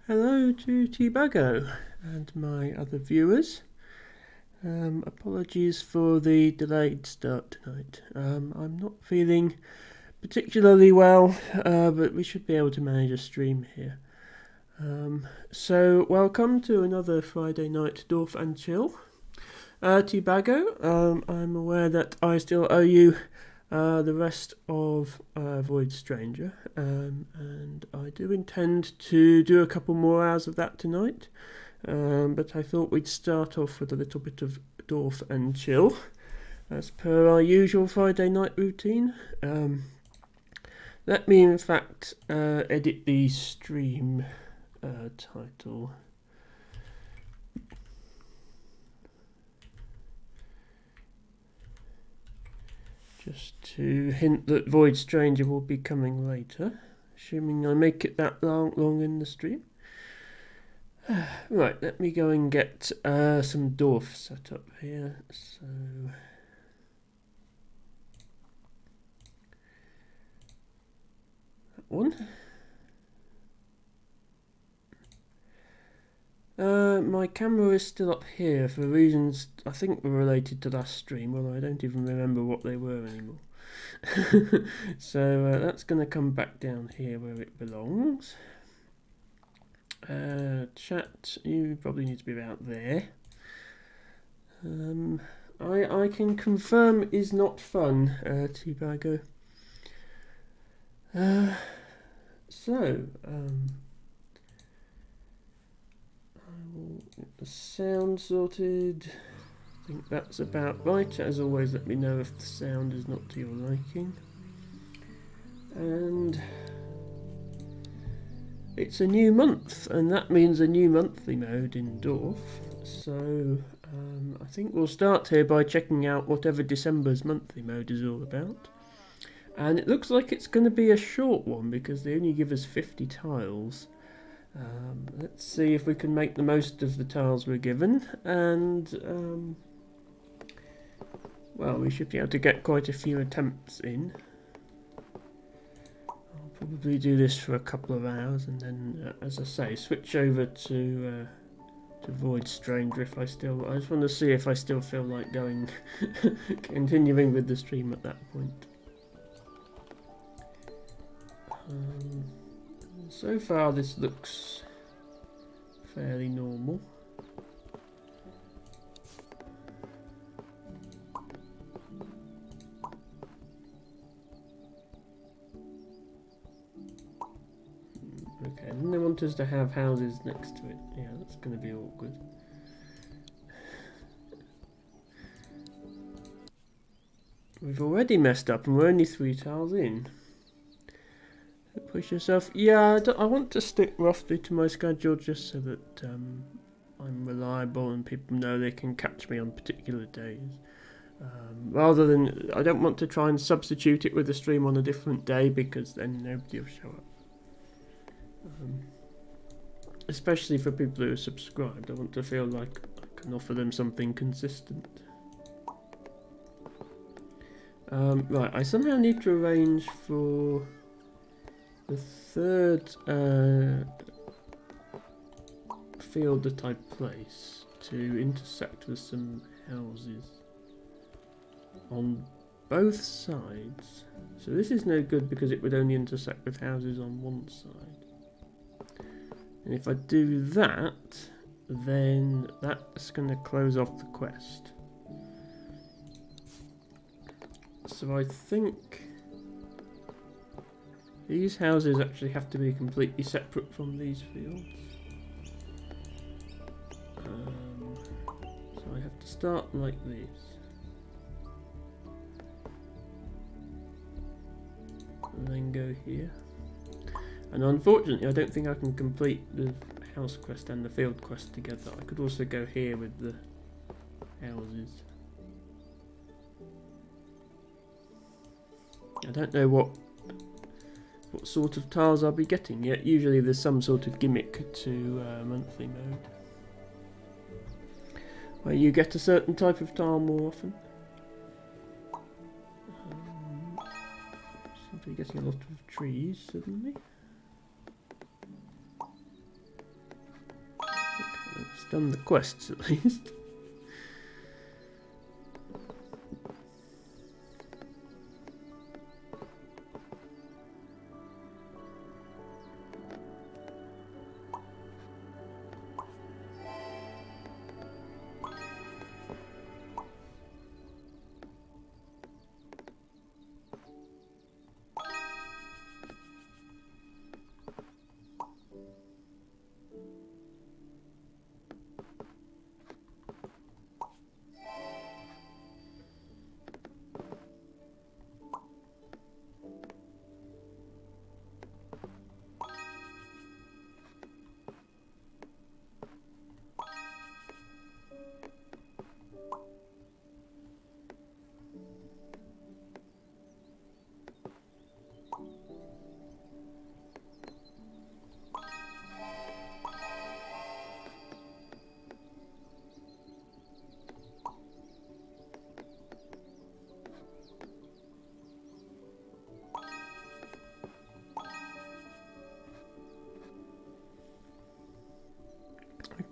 Hello to T-Bago and my other viewers. Apologies for the delayed start tonight. I'm not feeling particularly well, but we should be able to manage a stream here. So welcome to another Friday night Dorf and Chill. T-Bago, I'm aware that I still owe you the rest of Void Stranger, and I do intend to do a couple more hours of that tonight, but I thought we'd start off with a little bit of Dorf and Chill, as per our usual Friday night routine. Let me in fact edit the stream title. Just to hint that Void Stranger will be coming later, assuming I make it that long in the stream. Right, let me go and get some Dorf set up here. So that one. My camera is still up here for reasons I think were related to last stream, although I don't even remember what they were anymore. So that's going to come back down here where it belongs. Chat, you probably need to be about there. I can confirm is not fun, T-Bago. So, I will get the sound sorted. I think that's about right. As always, let me know if the sound is not to your liking. And it's a new month, and that means a new monthly mode in Dorf. So I think we'll start here by checking out whatever December's monthly mode is all about. And it looks like it's going to be a short one because they only give us 50 tiles. Let's see if we can make the most of the tiles we're given, and well, we should be able to get quite a few attempts in. I'll probably do this for a couple of hours and then, as I say, switch over to Void Stranger if I just want to see if I still feel like going, continuing with the stream at that point. So far this looks fairly normal. Okay, and they want us to have houses next to it. Yeah, that's going to be awkward. We've already messed up and we're only 3 tiles in. Push yourself. Yeah, I want to stick roughly to my schedule just so that I'm reliable and people know they can catch me on particular days. Rather than, I don't want to try and substitute it with a stream on a different day because then nobody will show up. Especially for people who are subscribed, I want to feel like I can offer them something consistent. Right, I somehow need to arrange for the third field that I place to intersect with some houses on both sides. So this is no good because it would only intersect with houses on one side. And if I do that, then that's going to close off the quest. So I think these houses actually have to be completely separate from these fields. So I have to start like this. And then go here. And unfortunately I don't think I can complete the house quest and the field quest together. I could also go here with the houses. I don't know what sort of tiles I'll be getting yet. Usually there's some sort of gimmick to monthly mode, where you get a certain type of tile more often. Seem to be getting a lot of trees suddenly. done the quests at least.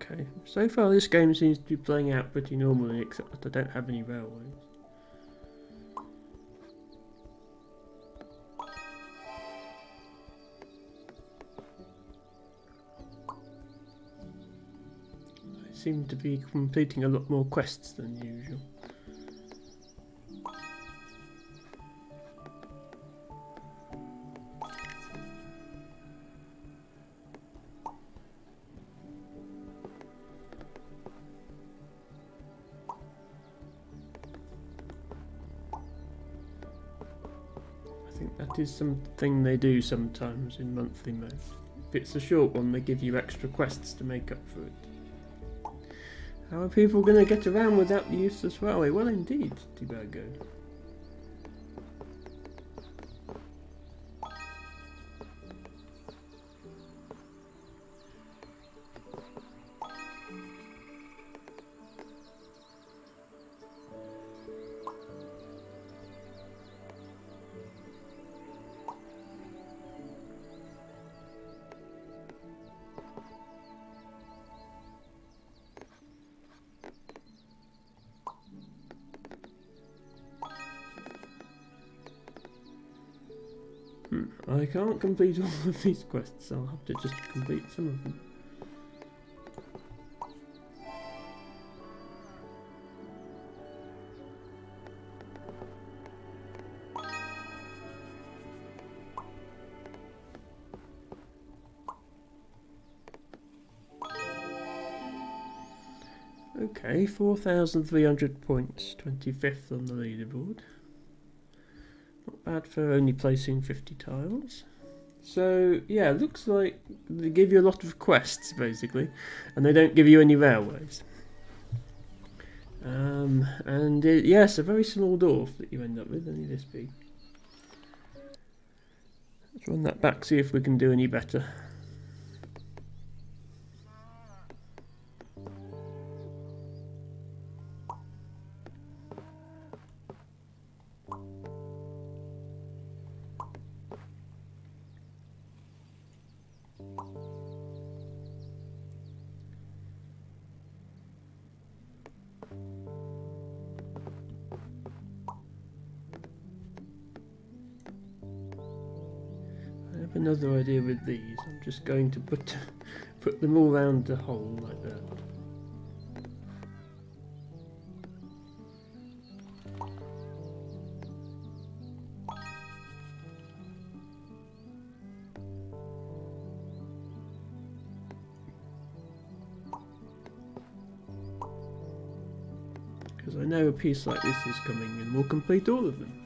Okay, so far this game seems to be playing out pretty normally, except that I don't have any railways. I seem to be completing a lot more quests than usual. I think that is something they do sometimes in monthly mode. If it's a short one, they give you extra quests to make up for it. How are people going to get around without the useless railway? Well, indeed, Tibergo. I can't complete all of these quests, so I'll have to just complete some of them. Okay, 4,300 points, 25th on the leaderboard. Not bad for only placing 50 tiles. So, yeah, looks like they give you a lot of quests, basically, and they don't give you any railways. Yes, a very small dorf that you end up with, only this big. Let's run that back, see if we can do any better. Another idea with these, I'm just going to put them all round the hole like that. Because I know a piece like this is coming and we'll complete all of them.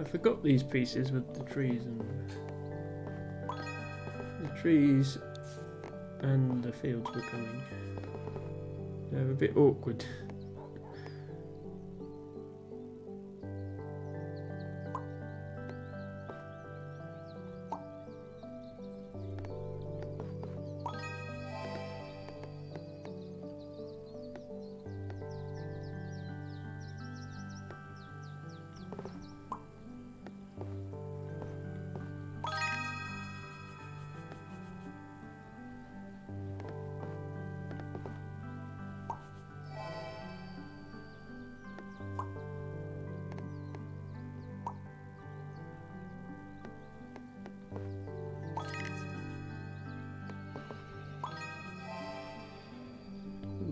I forgot these pieces with the trees and the fields were coming. They're a bit awkward.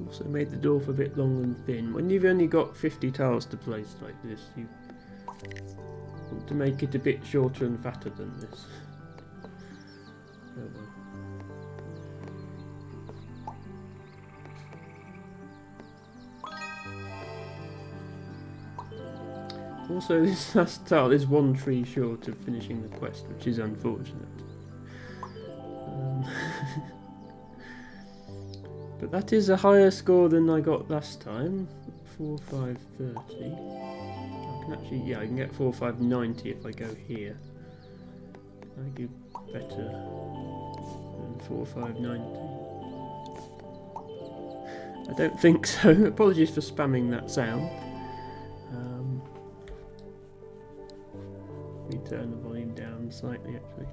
Also made the dwarf a bit long and thin. When you've only got 50 tiles to place like this, you want to make it a bit shorter and fatter than this. Oh well. Also, this last tile is one tree short of finishing the quest, which is unfortunate. But that is a higher score than I got last time. 4,530. I can actually, yeah, I can get 4,590 if I go here. I do better than 4,590. I don't think so. Apologies for spamming that sound. Let me turn the volume down slightly actually.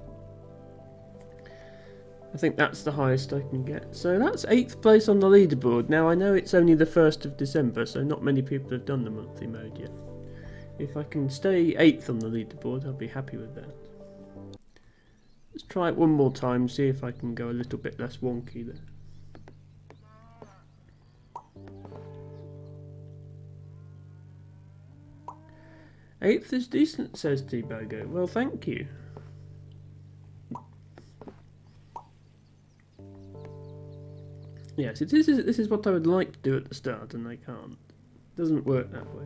I think that's the highest I can get. So that's 8th place on the leaderboard. Now I know it's only the 1st of December, so not many people have done the monthly mode yet. If I can stay 8th on the leaderboard, I'll be happy with that. Let's try it one more time, see if I can go a little bit less wonky there. Eighth is decent, says T-Bogo. Well, thank you. Yes, this is what I would like to do at the start, and I can't. It doesn't work that way.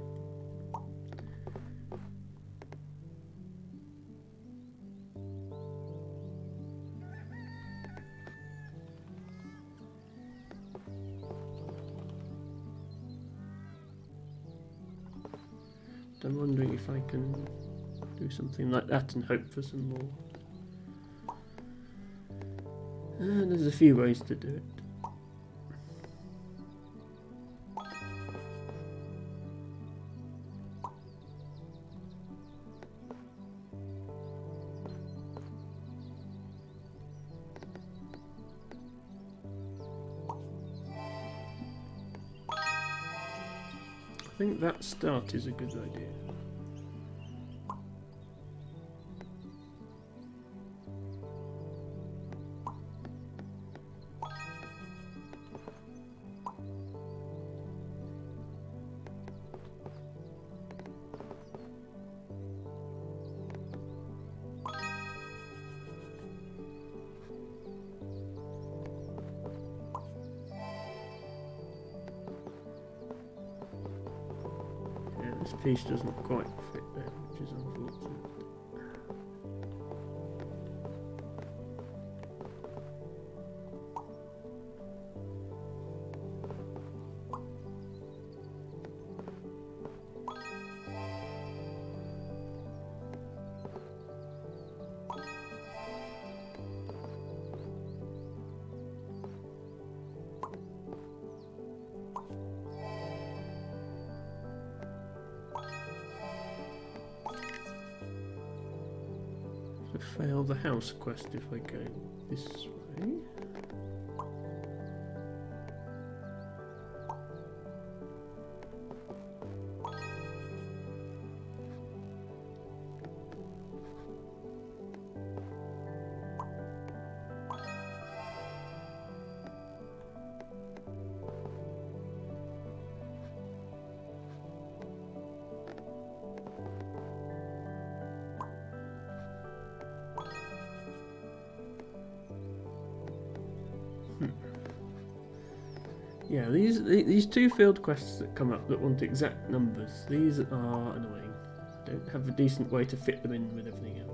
I'm wondering if I can do something like that and hope for some more. And there's a few ways to do it. I think that start is a good idea. This piece doesn't quite fit there, which is unfortunate. Fail the house quest if I go this way. Yeah, these two field quests that come up that want exact numbers, these are annoying. don't have a decent way to fit them in with everything else.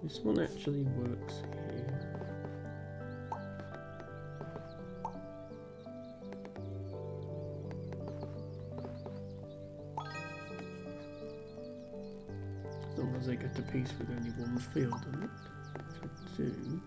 This one actually works here. As long as I get a piece with only one field on it, should do.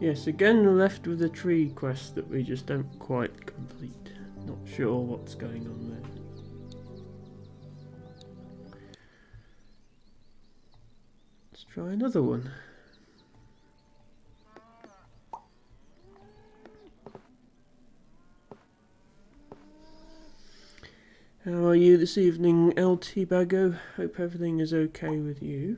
Yes, again we're left with a tree quest that we just don't quite complete. Not sure what's going on there. Let's try another one. How are you this evening, LT Bago? Hope everything is okay with you.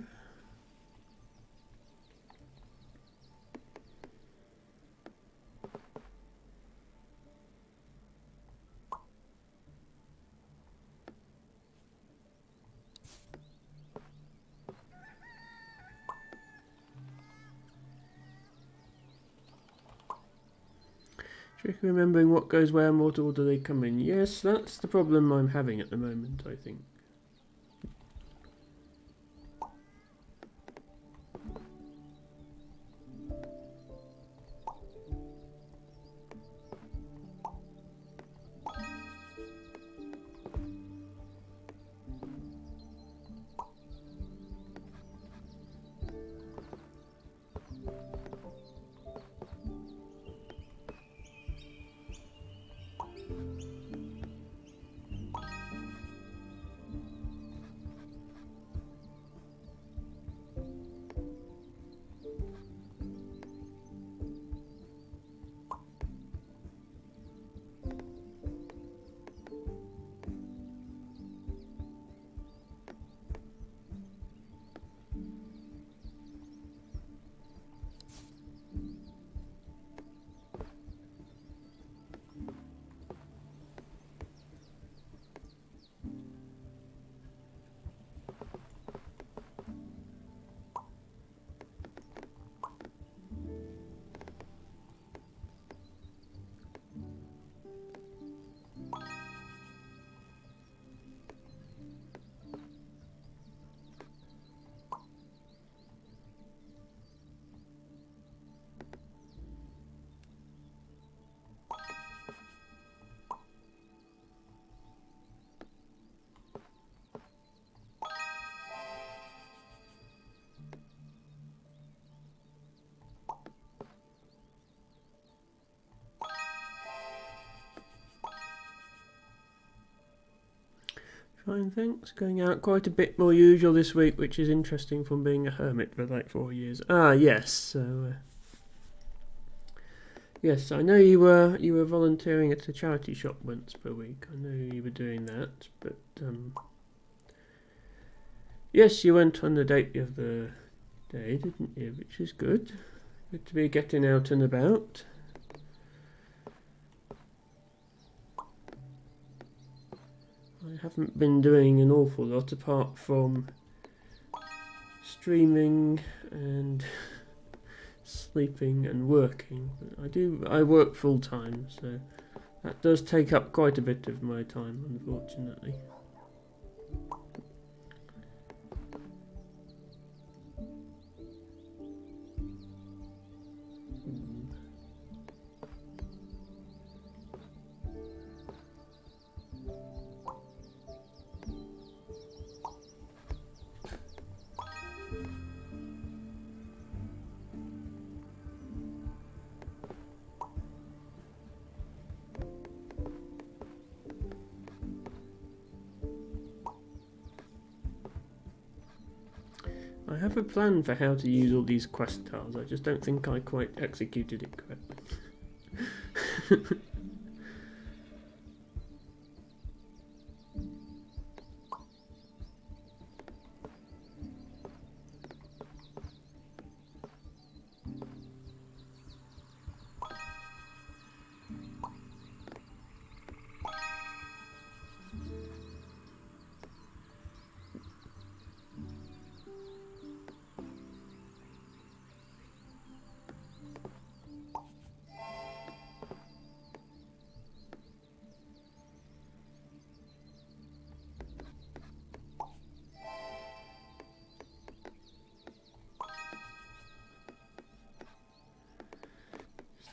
Tricky remembering what goes where and what order they come in. Yes, that's the problem I'm having at the moment, I think. Fine, thanks. Going out quite a bit more usual this week, which is interesting from being a hermit for like 4 years. Ah, yes. So, yes, I know you were volunteering at a charity shop once per week. I know you were doing that, but yes, you went on the date the other day, didn't you? Which is good. Good to be getting out and about. I haven't been doing an awful lot apart from streaming and sleeping and working. I work full time, so that does take up quite a bit of my time, unfortunately. I have a plan for how to use all these quest tiles. I just don't think I quite executed it correctly.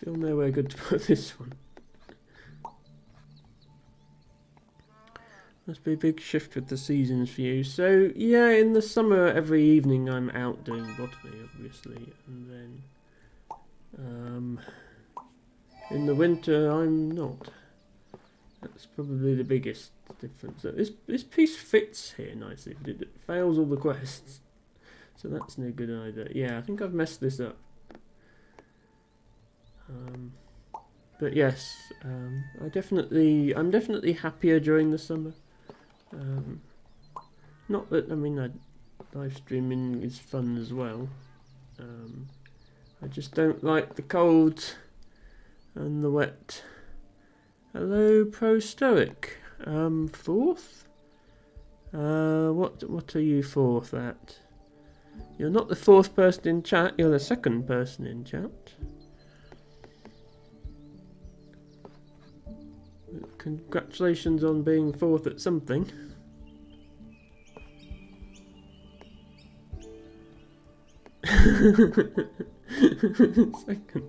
Still nowhere good to put this one. Must be a big shift with the seasons for you. So yeah, in the summer every evening I'm out doing botany, obviously, and then in the winter I'm not. That's probably the biggest difference. This piece fits here nicely, but it fails all the quests, so that's no good either. Yeah, I think I've messed this up. But yes, I'm definitely happier during the summer. Not that, I mean, live streaming is fun as well. I just don't like the cold and the wet. Hello, Pro Stoic. Fourth? What are you fourth at? You're not the fourth person in chat, you're the second person in chat. Congratulations on being fourth at something. Second.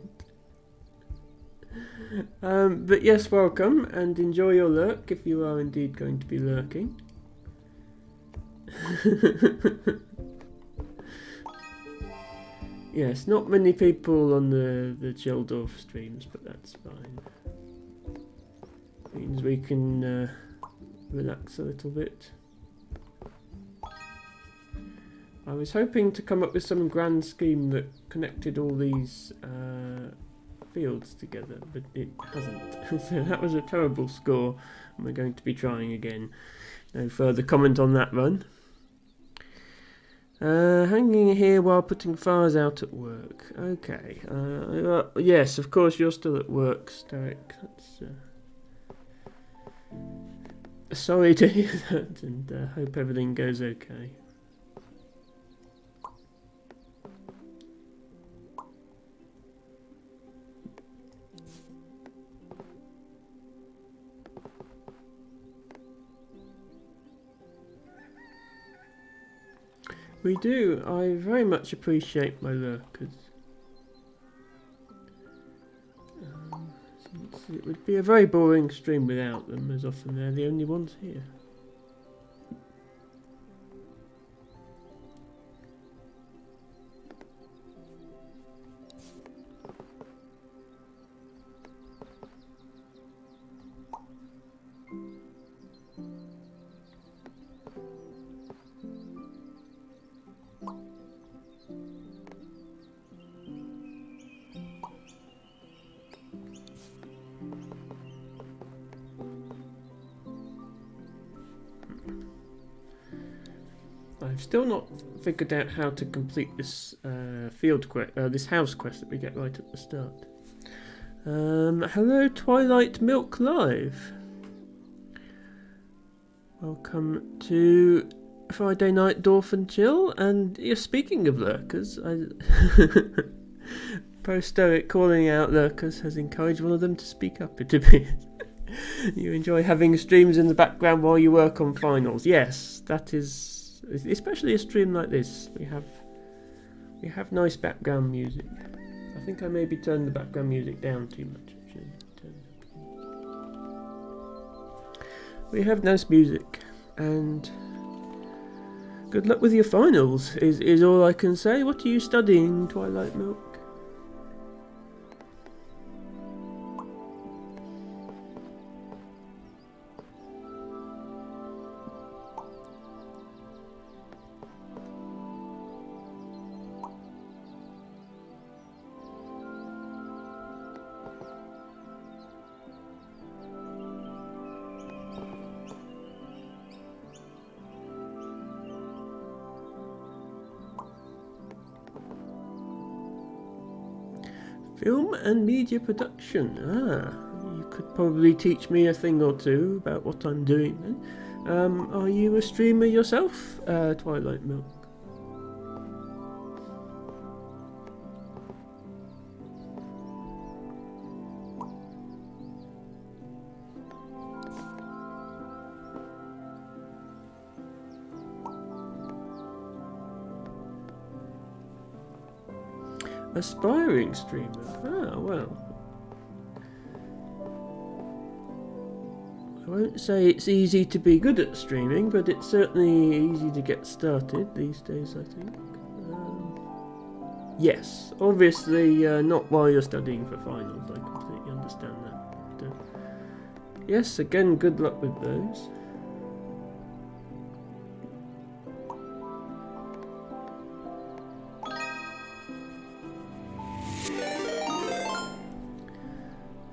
But yes, welcome and enjoy your lurk if you are indeed going to be lurking. Yes, not many people on the Childorf streams, but that's fine. Means we can relax a little bit. I was hoping to come up with some grand scheme that connected all these fields together, but it hasn't. So that was a terrible score, and we're going to be trying again. No further comment on that run. Hanging here while putting fires out at work. Okay. Yes, of course you're still at work, Stoic. That's sorry to hear that, and hope everything goes okay. We do. I very much appreciate my lurkers. It would be a very boring stream without them, as often they're the only ones here. I've still not figured out how to complete this field quest, this house quest that we get right at the start. Hello, Twilight Milk Live. Welcome to Friday Night Dorf and Chill. And yeah, speaking of lurkers, Pro Stoic calling out lurkers has encouraged one of them to speak up. It appears. You enjoy having streams in the background while you work on finals. Yes, that is. Especially a stream like this, we have nice background music. I think I maybe turned the background music down too much. Actually. We have nice music, and good luck with your finals. Is all I can say. What are you studying, Twilight Milk? Film and media production. You could probably teach me a thing or two about what I'm doing then. Are you a streamer yourself, Twilight Milk? Aspiring streamer. Well. I won't say it's easy to be good at streaming, but it's certainly easy to get started these days, I think. Yes, obviously not while you're studying for finals, I completely understand that. But, yes, again, good luck with those.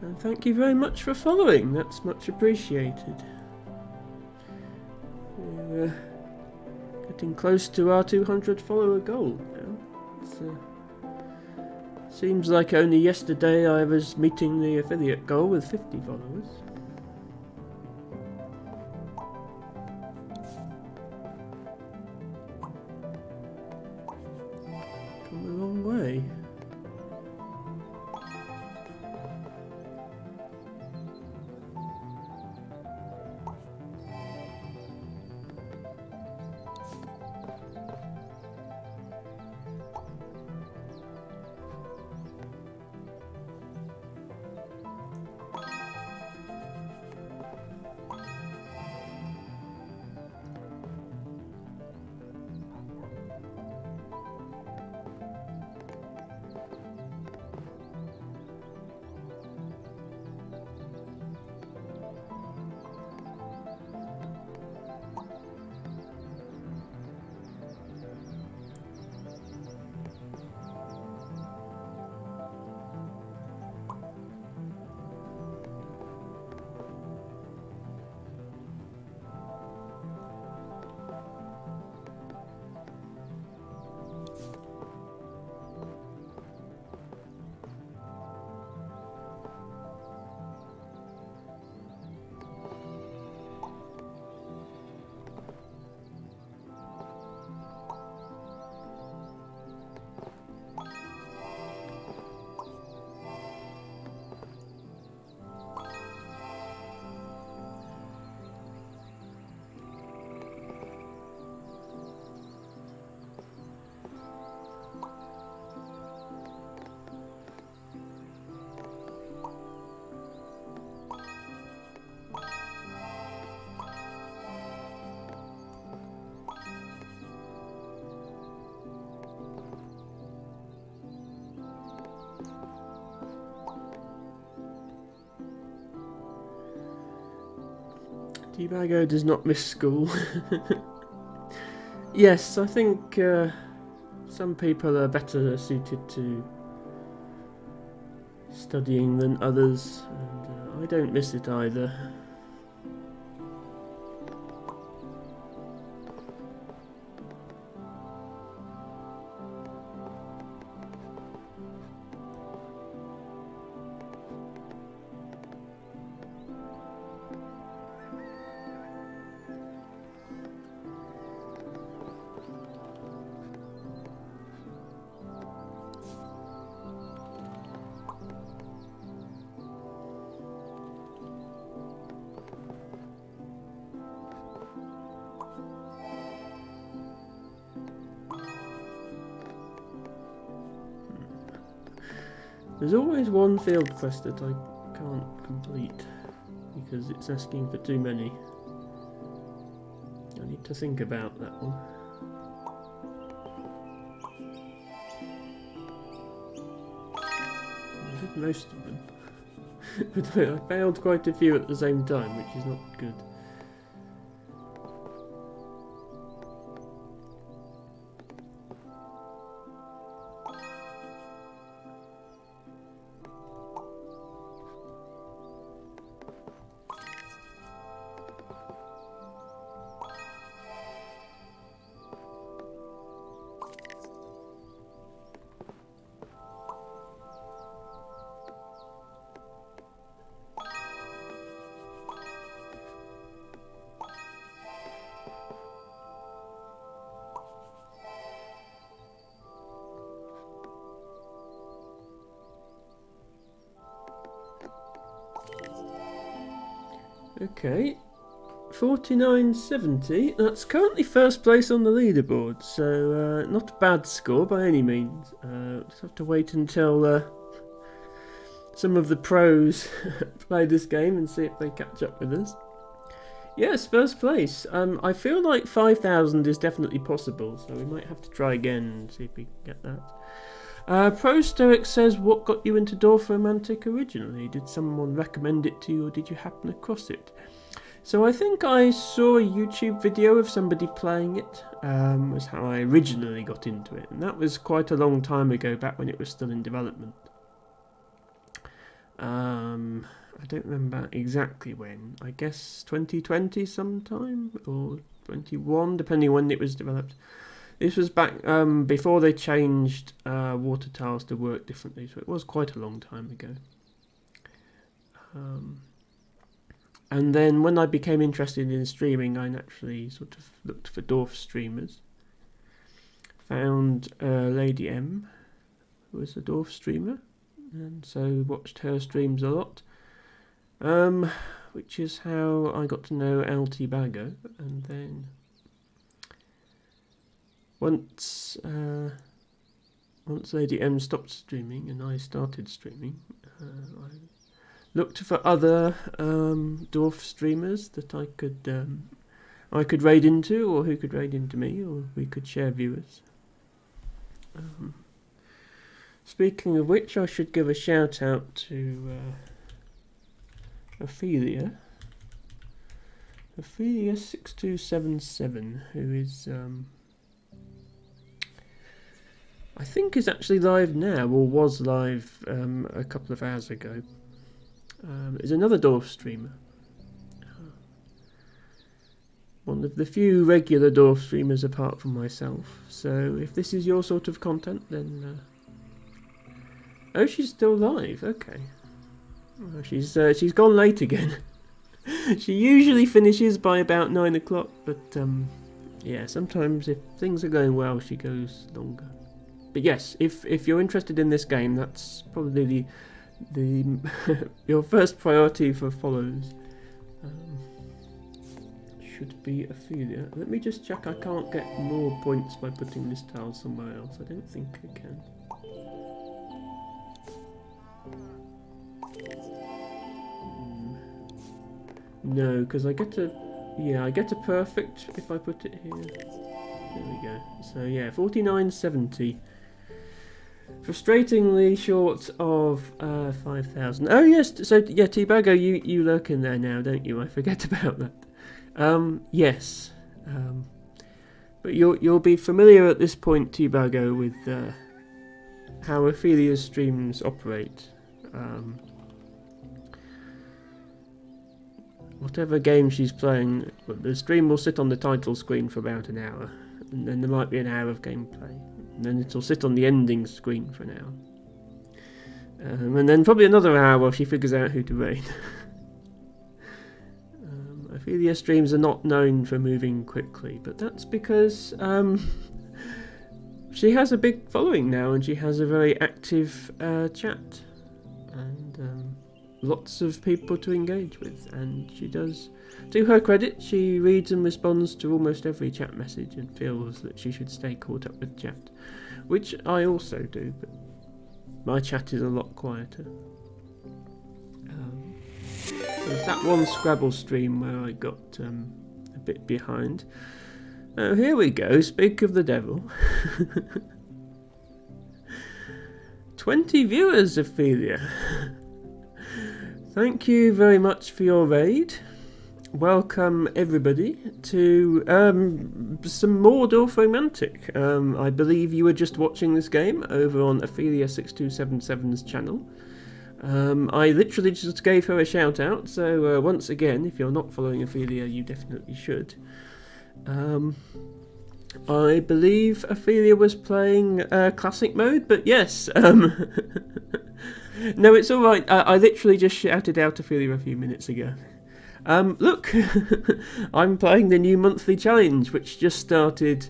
And thank you very much for following, that's much appreciated. We're getting close to our 200 follower goal now. Seems like only yesterday I was meeting the affiliate goal with 50 followers. Come a long way. Debago does not miss school. Yes, I think some people are better suited to studying than others, and I don't miss it either. There's always one field quest that I can't complete because it's asking for too many. I need to think about that one. I did most of them, but I failed quite a few at the same time, which is not good. Okay. 49.70. That's currently first place on the leaderboard, so not a bad score by any means. Just have to wait until some of the pros play this game and see if they catch up with us. Yes, first place. I feel like 5,000 is definitely possible, so we might have to try again and see if we can get that. Pro Stoic says, what got you into Dorf Romantic originally? Did someone recommend it to you, or did you happen across it? So I think I saw a YouTube video of somebody playing it, was how I originally got into it, and that was quite a long time ago, back when it was still in development. I don't remember exactly when, I guess 2020 sometime, or 21, depending on when it was developed. This was back before they changed water tiles to work differently, so it was quite a long time ago. And then when I became interested in streaming, I naturally sort of looked for Dorf streamers. Found Lady M, who was a Dorf streamer, and so watched her streams a lot. Which is how I got to know LT Bago, and then once Lady M stopped streaming and I started streaming, I looked for other Dorf streamers that I could raid into, or who could raid into me, or we could share viewers. Speaking of which, I should give a shout out to Ophelia 6277, who is I think is actually live now, or was live a couple of hours ago. Is another Dorf streamer. One of the few regular Dorf streamers apart from myself. So if this is your sort of content, then oh, she's still live. Okay. Well, she's gone late again. She usually finishes by about 9 o'clock, but yeah, sometimes if things are going well, she goes longer. But yes, if you're interested in this game, that's probably the your first priority for follows. Should be Ophelia. Let me just check. I can't get more points by putting this tile somewhere else. I don't think I can. No, because I get a perfect if I put it here. There we go. So yeah, 49.70. Frustratingly short of 5,000. Oh yes, so yeah, T-Bago, you lurk in there now, don't you? I forget about that. Yes. But you'll be familiar at this point, T-Bago, with how Ophelia's streams operate. Whatever game she's playing, the stream will sit on the title screen for about an hour, and then there might be an hour of gameplay, and then it'll sit on the ending screen for an hour, and then probably another hour while she figures out who to raid. Ophelia streams are not known for moving quickly, but that's because she has a big following now, and she has a very active chat, and lots of people to engage with, and she does, to her credit, she reads and responds to almost every chat message and feels that she should stay caught up with chat, which I also do, but my chat is a lot quieter. There's that one Scrabble stream where I got a bit behind. Oh, here we go, speak of the devil. 20 viewers, Ophelia. Thank you very much for your raid. Welcome everybody to some more Dorf Romantic. I believe you were just watching this game over on Ophelia6277's channel. I literally just gave her a shout out, so once again, if you're not following Ophelia, you definitely should. I believe Ophelia was playing classic mode, but yes, no, it's alright. I literally just shouted out Ophelia a few minutes ago. Look, I'm playing the new monthly challenge, which just started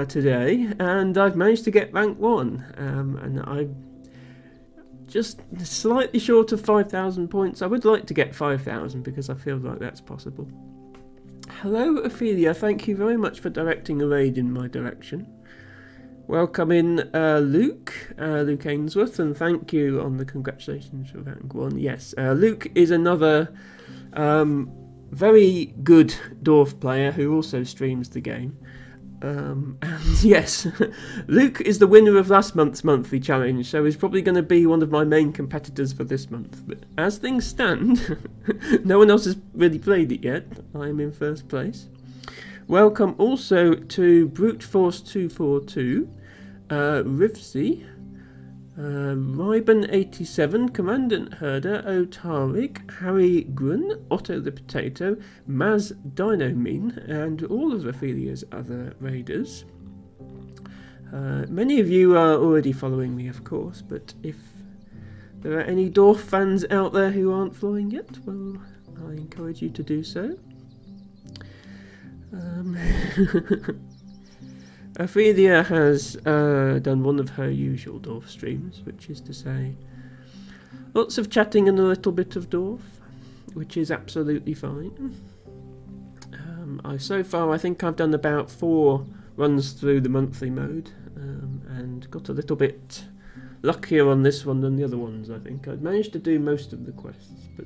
today, and I've managed to get rank 1. And just slightly short of 5,000 points. I would like to get 5,000 because I feel like that's possible. Hello, Ophelia. Thank you very much for directing a raid in my direction. Welcome in, Luke Ainsworth, and thank you on the congratulations for rank 1. Yes, Luke is another very good Dorf player who also streams the game. And yes, Luke is the winner of last month's monthly challenge, so he's probably going to be one of my main competitors for this month. But as things stand, no one else has really played it yet. I am in first place. Welcome also to Brute Force 242, Rivsy, Ryben87, Commandant Herder, Otarig, Harry Grun, Otto the Potato, Maz Dinomine, and all of Ophelia's other raiders. Many of you are already following me, of course, but if there are any Dorf fans out there who aren't following yet, well, I encourage you to do so. Ophelia has done one of her usual Dorf streams, which is to say lots of chatting and a little bit of Dorf, which is absolutely fine. So far I think I've done about 4 runs through the monthly mode, and got a little bit luckier on this one than the other ones. I think I've managed to do most of the quests, but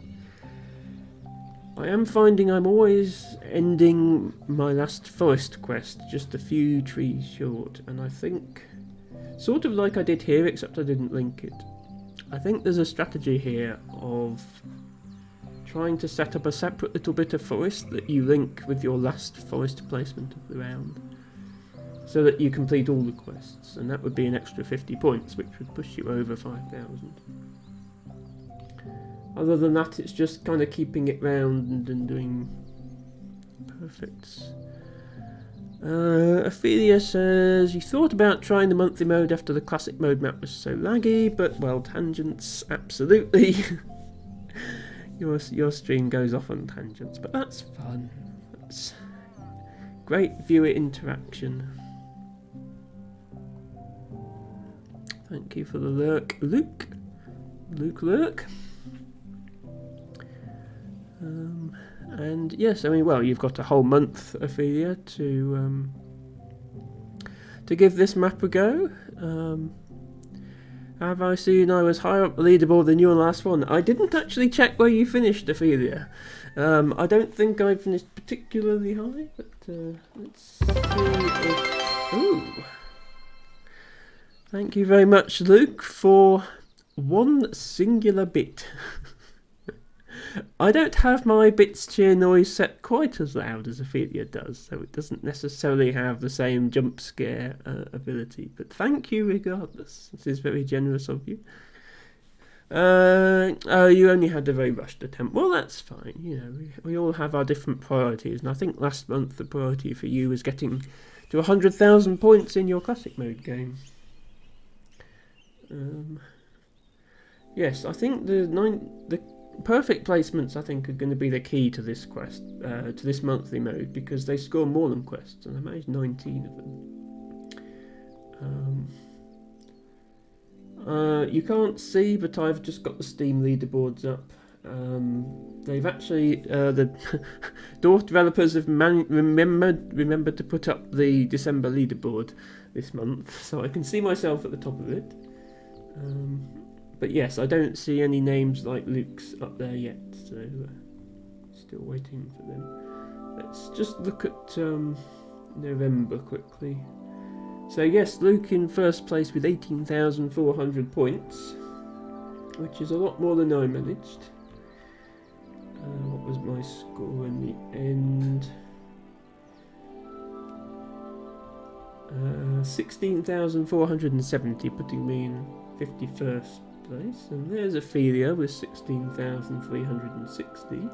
I am finding I'm always ending my last forest quest just a few trees short, and I think, sort of like I did here, except I didn't link it, I think there's a strategy here of trying to set up a separate little bit of forest that you link with your last forest placement of the round, so that you complete all the quests, and that would be an extra 50 points, which would push you over 5,000. Other than that, it's just kind of keeping it round and doing perfects. Ophelia says, you thought about trying the monthly mode after the classic mode map was so laggy, but, well, tangents, absolutely. Your stream goes off on tangents, but that's fun. That's great viewer interaction. Thank you for the lurk, Luke. Luke lurk. And yes, I mean, well, you've got a whole month, Ophelia, to give this map a go. Have I seen I was higher up the leaderboard than you on the last one? I didn't actually check where you finished, Ophelia. I don't think I finished particularly high, but let's see if... Ooh! Thank you very much, Luke, for one singular bit. I don't have my bits cheer noise set quite as loud as Ophelia does, so it doesn't necessarily have the same jump scare ability, but thank you regardless. This is very generous of you. Oh, you only had a very rushed attempt. Well, that's fine. You know, we all have our different priorities, and I think last month the priority for you was getting to 100,000 points in your classic mode game. Yes, I think the perfect placements, I think, are going to be the key to this quest, to this monthly mode, because they score more than quests, and I managed 19 of them. You can't see, but I've just got the Steam leaderboards up. They've actually, the Dorf developers have remembered to put up the December leaderboard this month, so I can see myself at the top of it. But yes, I don't see any names like Luke's up there yet, so still waiting for them. Let's just look at November quickly. So yes, Luke in first place with 18,400 points, which is a lot more than I managed. What was my score in the end? 16,470, putting me in 51st place, and there's Ophelia with 16,360.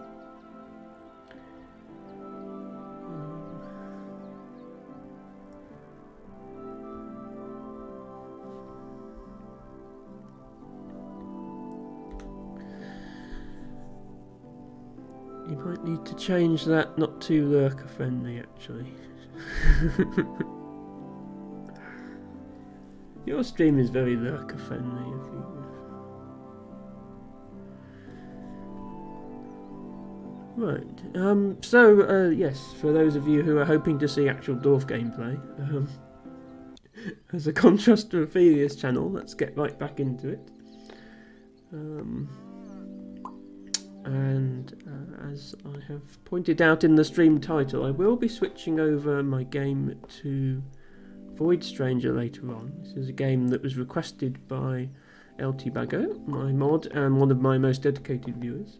You might need to change that, not too lurker friendly actually. Your stream is very lurker friendly, if you... Right. Yes, for those of you who are hoping to see actual Dorf gameplay, as a contrast to Ophelia's channel, let's get right back into it. As I have pointed out in the stream title, I will be switching over my game to Void Stranger later on. This is a game that was requested by LT Bago, my mod, and one of my most dedicated viewers.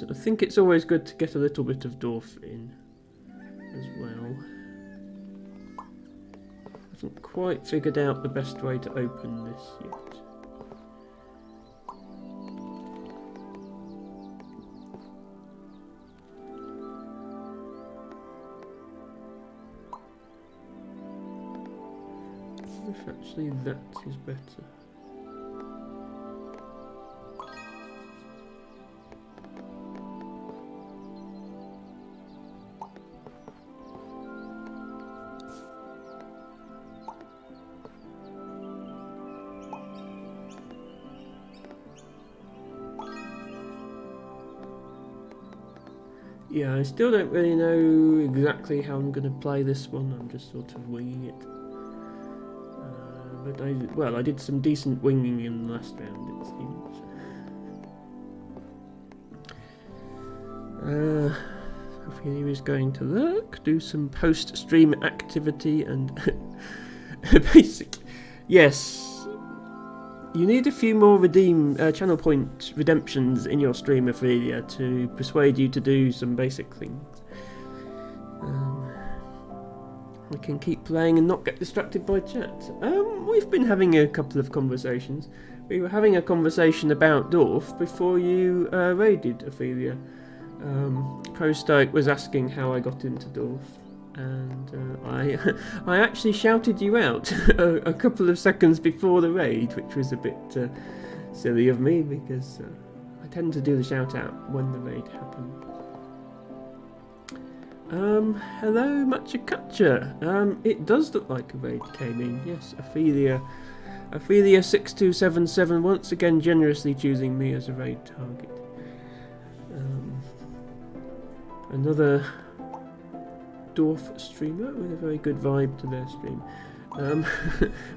I think it's always good to get a little bit of Dorf in as well. I haven't quite figured out the best way to open this yet. If actually that is better. Yeah, I still don't really know exactly how I'm going to play this one. I'm just sort of winging it. But I did some decent winging in the last round, it seems. Ophelia is going to lurk, do some post-stream activity, and basically, yes. You need a few more channel point redemptions in your stream, Ophelia, to persuade you to do some basic things. We can keep playing and not get distracted by chat. We've been having a couple of conversations. We were having a conversation about Dorf before you raided, Ophelia. Prostoic was asking how I got into Dorf. And I actually shouted you out a couple of seconds before the raid, which was a bit silly of me because I tend to do the shout out when the raid happens. Hello Machakacha. It does look like a raid came in. Yes, Ophelia 6277 once again generously choosing me as a raid target. Another Dorf streamer with a very good vibe to their stream.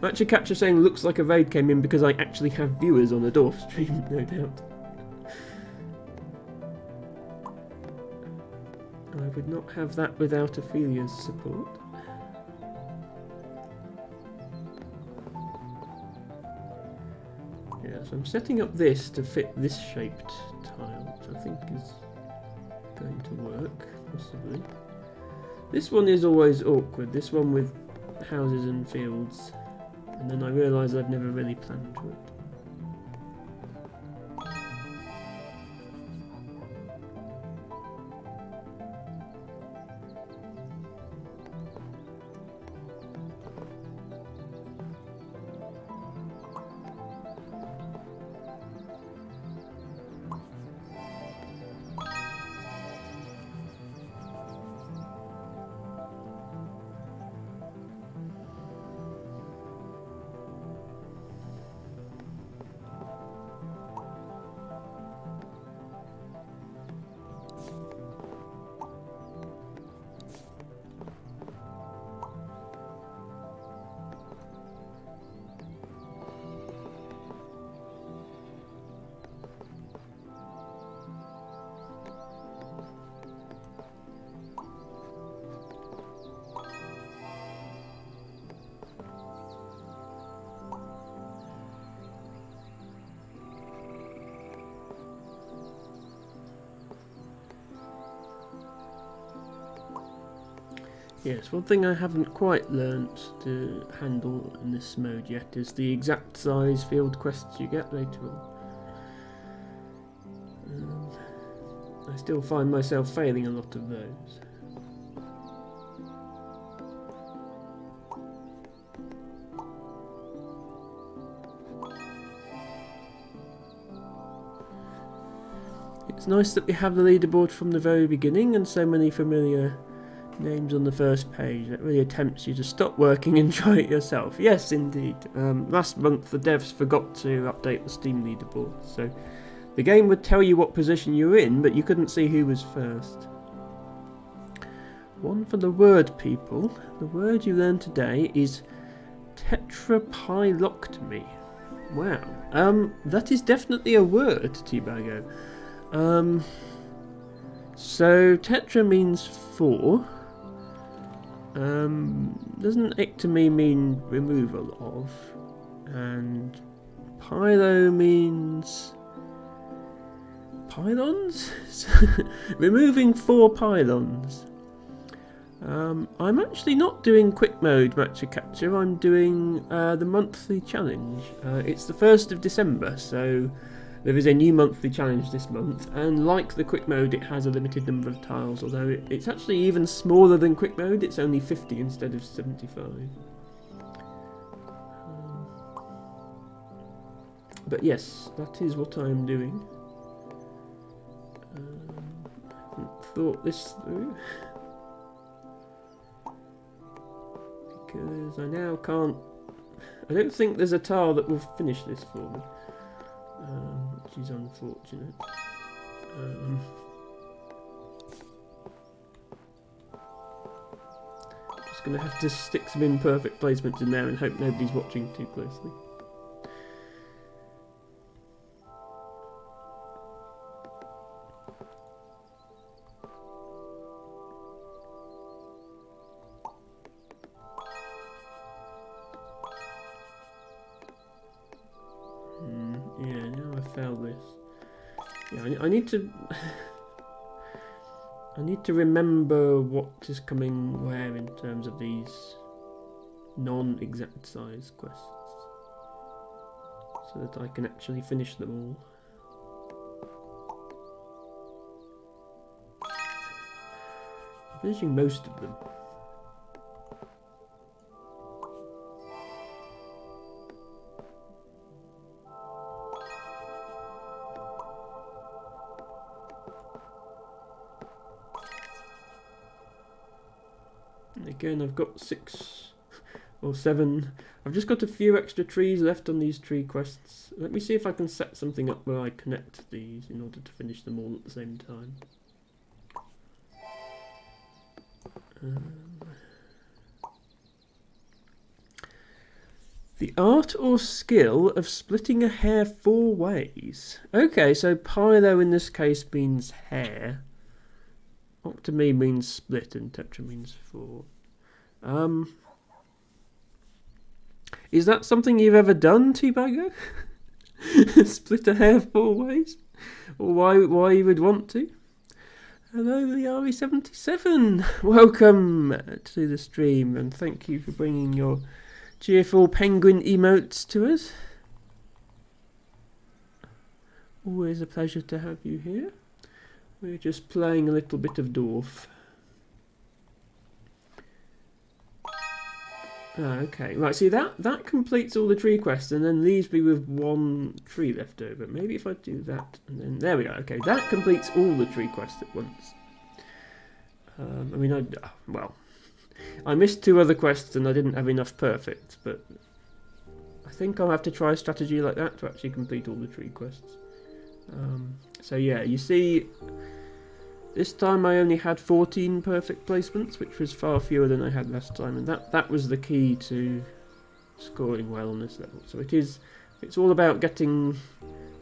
Machakacha saying looks like a raid came in because I actually have viewers on a Dorf stream, no doubt. I would not have that without Ophelia's support. Yeah, so I'm setting up this to fit this shaped tile, which I think is going to work, possibly. This one is always awkward, this one with houses and fields, and then I realise I've never really planned for it. Yes, one thing I haven't quite learnt to handle in this mode yet is the exact size field quests you get later on. I still find myself failing a lot of those. It's nice that we have the leaderboard from the very beginning and so many familiar Names on the first page. That really tempts you to stop working and try it yourself. Yes, indeed. Last month the devs forgot to update the Steam leaderboard, so the game would tell you what position you were in, but you couldn't see who was first. One for the word, people. The word you learned today is tetrapyloctomy. Wow. That is definitely a word, T-Bago. So tetra means 4. Doesn't ectomy mean removal of? And pylo means pylons? Removing 4 pylons. I'm actually not doing quick mode matcha capture, I'm doing the monthly challenge. It's the 1st of December, so there is a new monthly challenge this month, and like the quick mode it has a limited number of tiles, although it's actually even smaller than quick mode, it's only 50 instead of 75. But yes, that is what I'm doing. I haven't thought this through. Because I now can't... I don't think there's a tile that will finish this for me. Which is unfortunate. Just going to have to stick some imperfect placements in there and hope nobody's watching too closely. Yeah, now I've failed this. Yeah, I need to... I need to remember what is coming where in terms of these non-exact size quests, so that I can actually finish them all. I'm finishing most of them. Again, I've got 6 or 7. I've just got a few extra trees left on these tree quests. Let me see if I can set something up where I connect these in order to finish them all at the same time. The art or skill of splitting a hair 4 ways. Okay, so pylo in this case means hair. Octomy means split and tetra means 4. Is that something you've ever done, T-Bago? Split a hair 4 ways? Or why you would want to? Hello, the RE77. Welcome to the stream, and thank you for bringing your cheerful penguin emotes to us. Always a pleasure to have you here. We're just playing a little bit of dorf. Okay, right, see that completes all the tree quests and then leaves me with 1 tree left over. Maybe if I do that and then, there we go, okay, that completes all the tree quests at once. I mean, I missed 2 other quests and I didn't have enough perfects, but I think I'll have to try a strategy like that to actually complete all the tree quests. So yeah, you see, this time I only had 14 perfect placements, which was far fewer than I had last time, and that was the key to scoring well on this level. So it's all about getting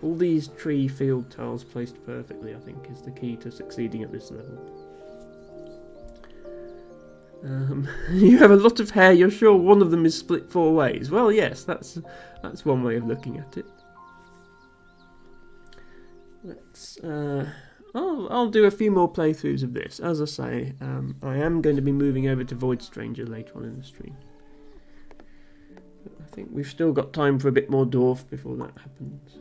all these tree field tiles placed perfectly, I think, is the key to succeeding at this level. You have a lot of hair, you're sure one of them is split 4 ways? Well, yes, that's one way of looking at it. Let's... I'll do a few more playthroughs of this. As I say, I am going to be moving over to Void Stranger later on in the stream. But I think we've still got time for a bit more Dorf before that happens.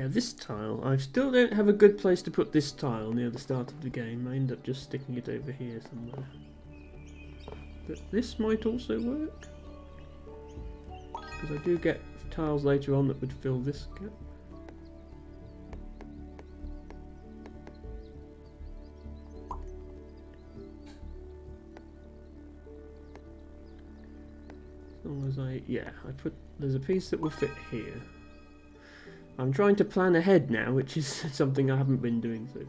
Yeah, this tile. I still don't have a good place to put this tile near the start of the game. I end up just sticking it over here somewhere. But this might also work. Because I do get tiles later on that would fill this gap. As long as there's a piece that will fit here. I'm trying to plan ahead now, which is something I haven't been doing so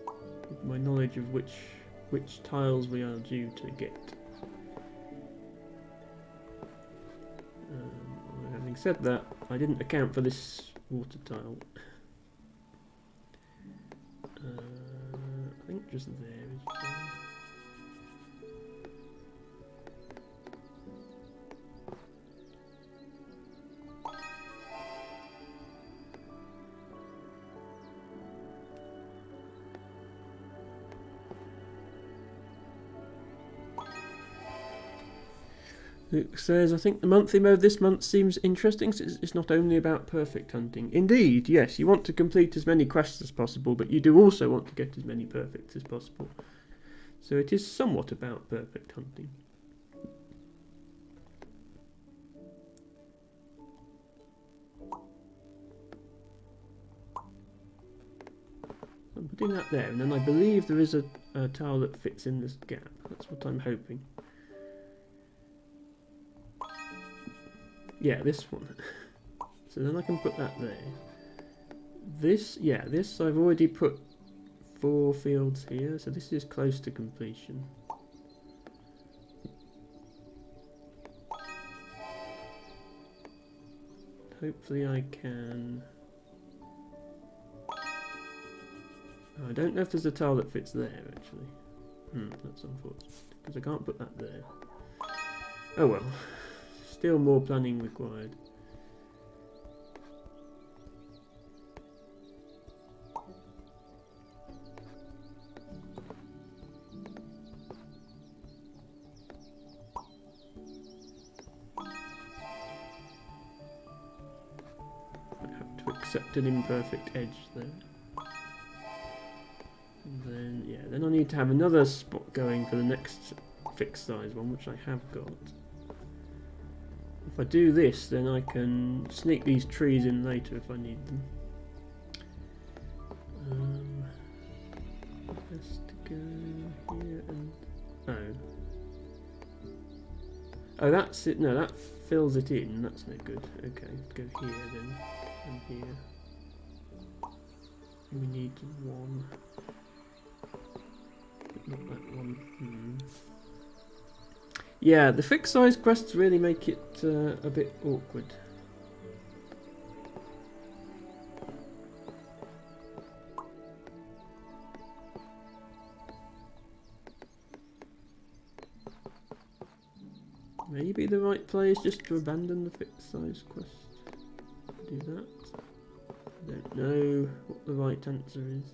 far. With my knowledge of which tiles we are due to get. Having said that, I didn't account for this water tile. I think just there is fine. Luke says, I think the monthly mode this month seems interesting since it's not only about perfect hunting. Indeed, yes, you want to complete as many quests as possible, but you do also want to get as many perfects as possible. So it is somewhat about perfect hunting. I'm putting that there, and then I believe there is a tile that fits in this gap. That's what I'm hoping. Yeah, this one. So then I can put that there. This I've already put 4 fields here, so this is close to completion. Hopefully I can... Oh, I don't know if there's a tile that fits there, actually. That's unfortunate, because I can't put that there. Oh well. Still more planning required. I have to accept an imperfect edge there. And then I need to have another spot going for the next fixed size one, which I have got. If I do this, then I can sneak these trees in later if I need them. Best to go here and... Oh, that's it. No, that fills it in. That's no good. Okay, go here then, and here. We need 1. But not that one. Yeah, the fixed size quests really make it a bit awkward. Maybe the right play is just to abandon the fixed size quest. Do that. I don't know what the right answer is.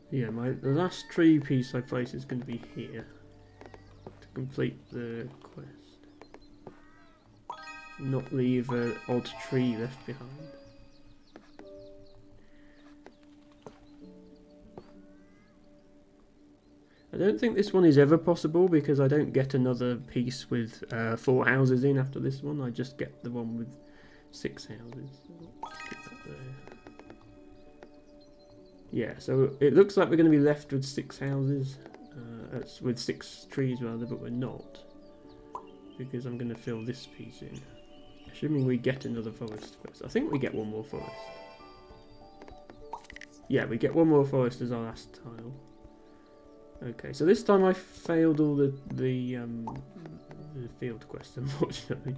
Yeah, the last tree piece I place is going to be here to complete the quest. Not leave an odd tree left behind. I don't think this one is ever possible because I don't get another piece with 4 houses in after this one. I just get the one with 6 houses. So put that there. Yeah, so it looks like we're going to be left with 6 houses, with 6 trees rather, but we're not, because I'm going to fill this piece in, assuming we get another forest quest. I think we get 1 more forest. Yeah, we get 1 more forest as our last tile. Okay, so this time I failed all the field quests, unfortunately.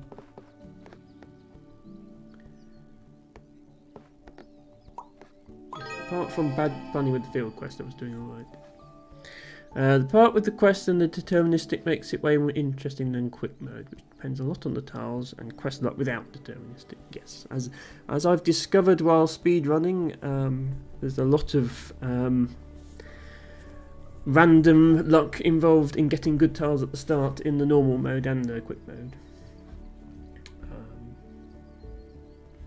apart from bad planning with the field quest, I was doing alright. The part with the quest and the deterministic makes it way more interesting than quick mode, which depends a lot on the tiles and quest luck without deterministic. Yes, as I've discovered while speedrunning, there's a lot of random luck involved in getting good tiles at the start in the normal mode and the quick mode.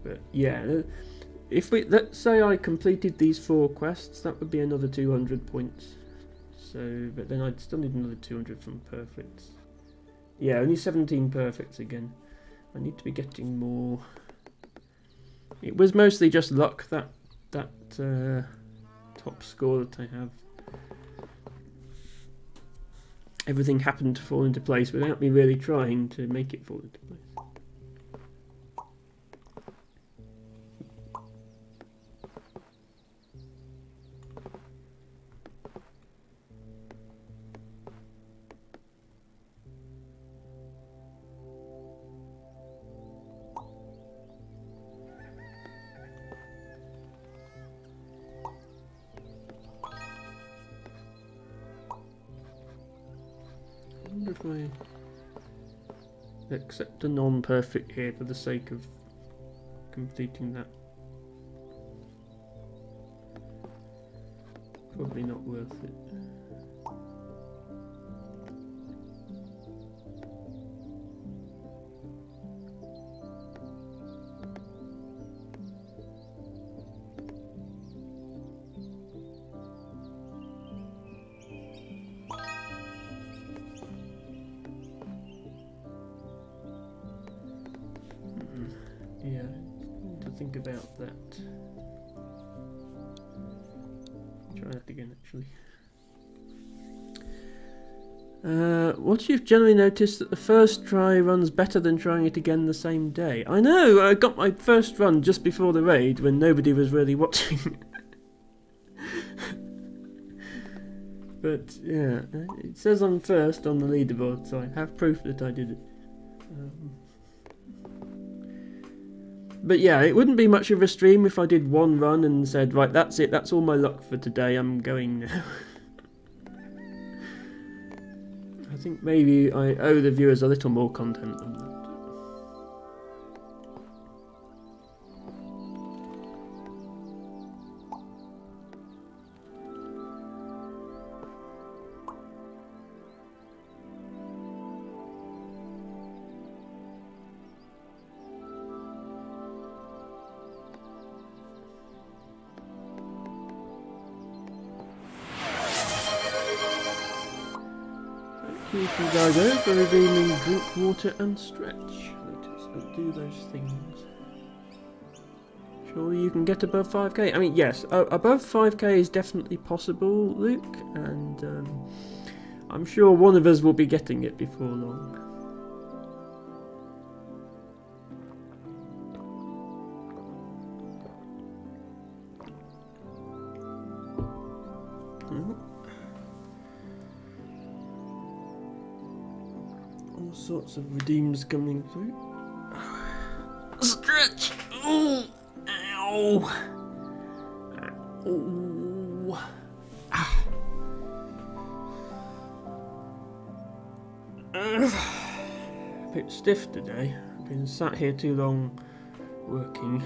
But yeah, let's say I completed these 4 quests, that would be another 200 points. So, but then I'd still need another 200 from perfects. Yeah, only 17 perfects again. I need to be getting more. It was mostly just luck, that top score that I have. Everything happened to fall into place without me really trying to make it fall into place. I wonder if I accept a non-perfect here for the sake of completing that. Probably not worth it. Yeah, to think about that. Try that again, actually. What you've generally noticed that the first try runs better than trying it again the same day. I know, I got my first run just before the raid when nobody was really watching. But yeah, it says I'm first on the leaderboard, so I have proof that I did it. But yeah, it wouldn't be much of a stream if I did one run and said, right, that's it, that's all my luck for today, I'm going now. I think maybe I owe the viewers a little more content than that. Thank you guys for redeeming drink water and stretch. Let's do those things. Surely you can get above 5k? I mean, yes, above 5k is definitely possible, Luke, and I'm sure one of us will be getting it before long. All sorts of redeems coming through. Stretch! Ooh! Ow! Ooh! Ah. A bit stiff today. I've been sat here too long working.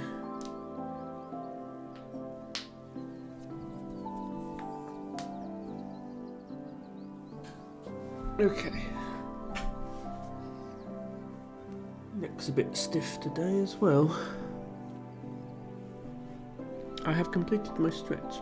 Okay. Neck's a bit stiff today as well. I have completed my stretch.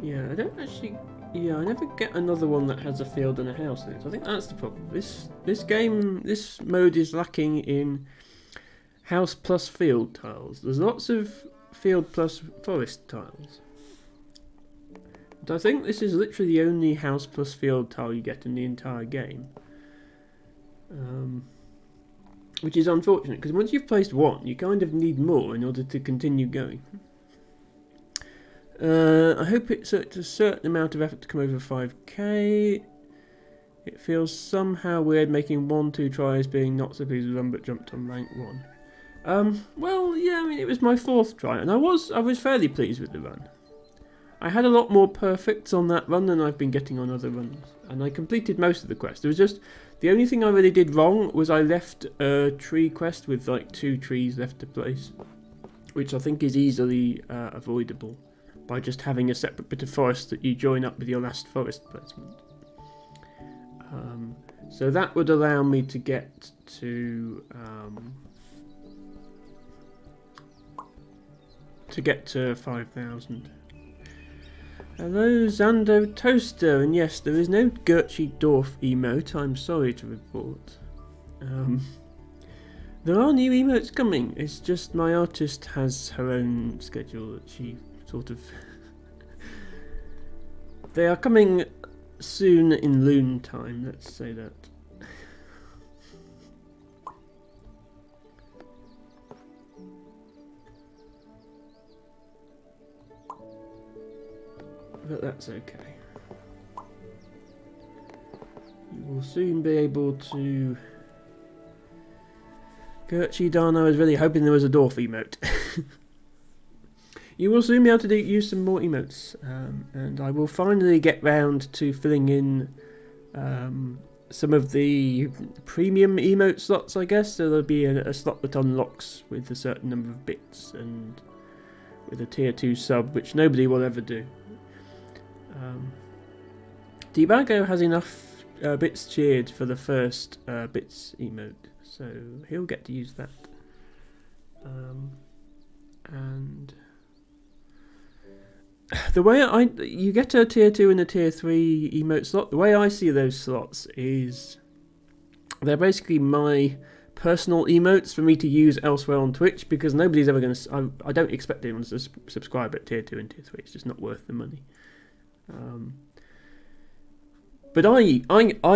Yeah, I don't actually. Yeah, I never get another one that has a field and a house in it. I think that's the problem. This mode is lacking in house plus field tiles. There's lots of field plus forest tiles. But I think this is literally the only house plus field tile you get in the entire game. which is unfortunate because once you've placed one, you kind of need more in order to continue going. I hope it's a certain amount of effort to come over 5k. It feels somehow weird making 1-2 tries being not so pleased with them but jumped on rank 1. Well, yeah, I mean, it was my 4th try, and I was fairly pleased with the run. I had a lot more perfects on that run than I've been getting on other runs, and I completed most of the quest. There was just, the only thing I really did wrong was I left a tree quest with like 2 trees left to place, which I think is easily avoidable by just having a separate bit of forest that you join up with your last forest placement. So that would allow me to get to 5,000. Hello, Zando Toaster, and yes, there is no Gertrude Dorf emote, I'm sorry to report. There are new emotes coming, it's just my artist has her own schedule that she sort of... They are coming soon in Loon time, let's say that. But that's okay. You will soon be able to... Gertrude Darn, I was really hoping there was a Dorf emote. You will soon be able to use some more emotes, and I will finally get round to filling in some of the premium emote slots, I guess. So there'll be a slot that unlocks with a certain number of bits and with a tier 2 sub, which nobody will ever do. Debago has enough bits cheered for the first bits emote, so he'll get to use that. And the way you get a tier 2 and a tier 3 emote slot, the way I see those slots is they're basically my personal emotes for me to use elsewhere on Twitch, because nobody's ever going to... I don't expect anyone to subscribe at tier 2 and tier 3, it's just not worth the money. But I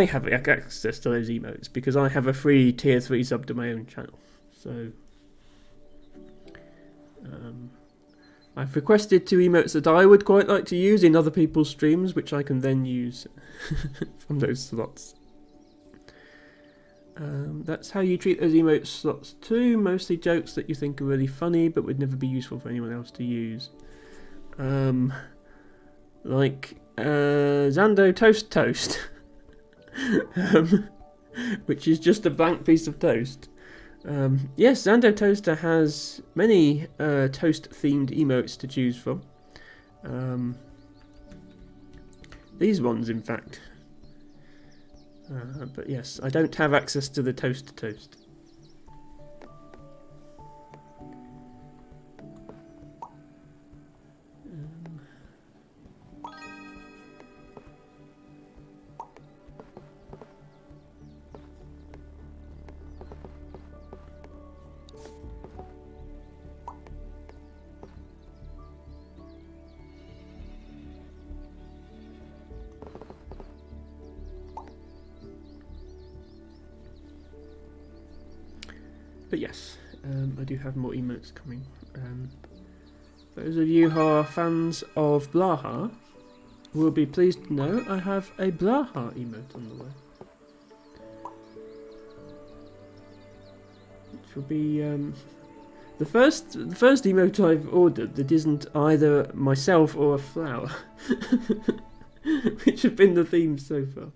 have access to those emotes because I have a free tier 3 sub to my own channel. So I've requested 2 emotes that I would quite like to use in other people's streams, which I can then use from those slots. That's how you treat those emote slots too. Mostly jokes that you think are really funny but would never be useful for anyone else to use. Like Zando Toast, which is just a blank piece of toast. Yes, Zando Toaster has many toast-themed emotes to choose from. These ones, in fact. But yes, I don't have access to the toast. But yes, I do have more emotes coming. Those of you who are fans of Blaha will be pleased to know I have a Blaha emote on the way. Which will be the first emote I've ordered that isn't either myself or a flower. Which have been the themes so far.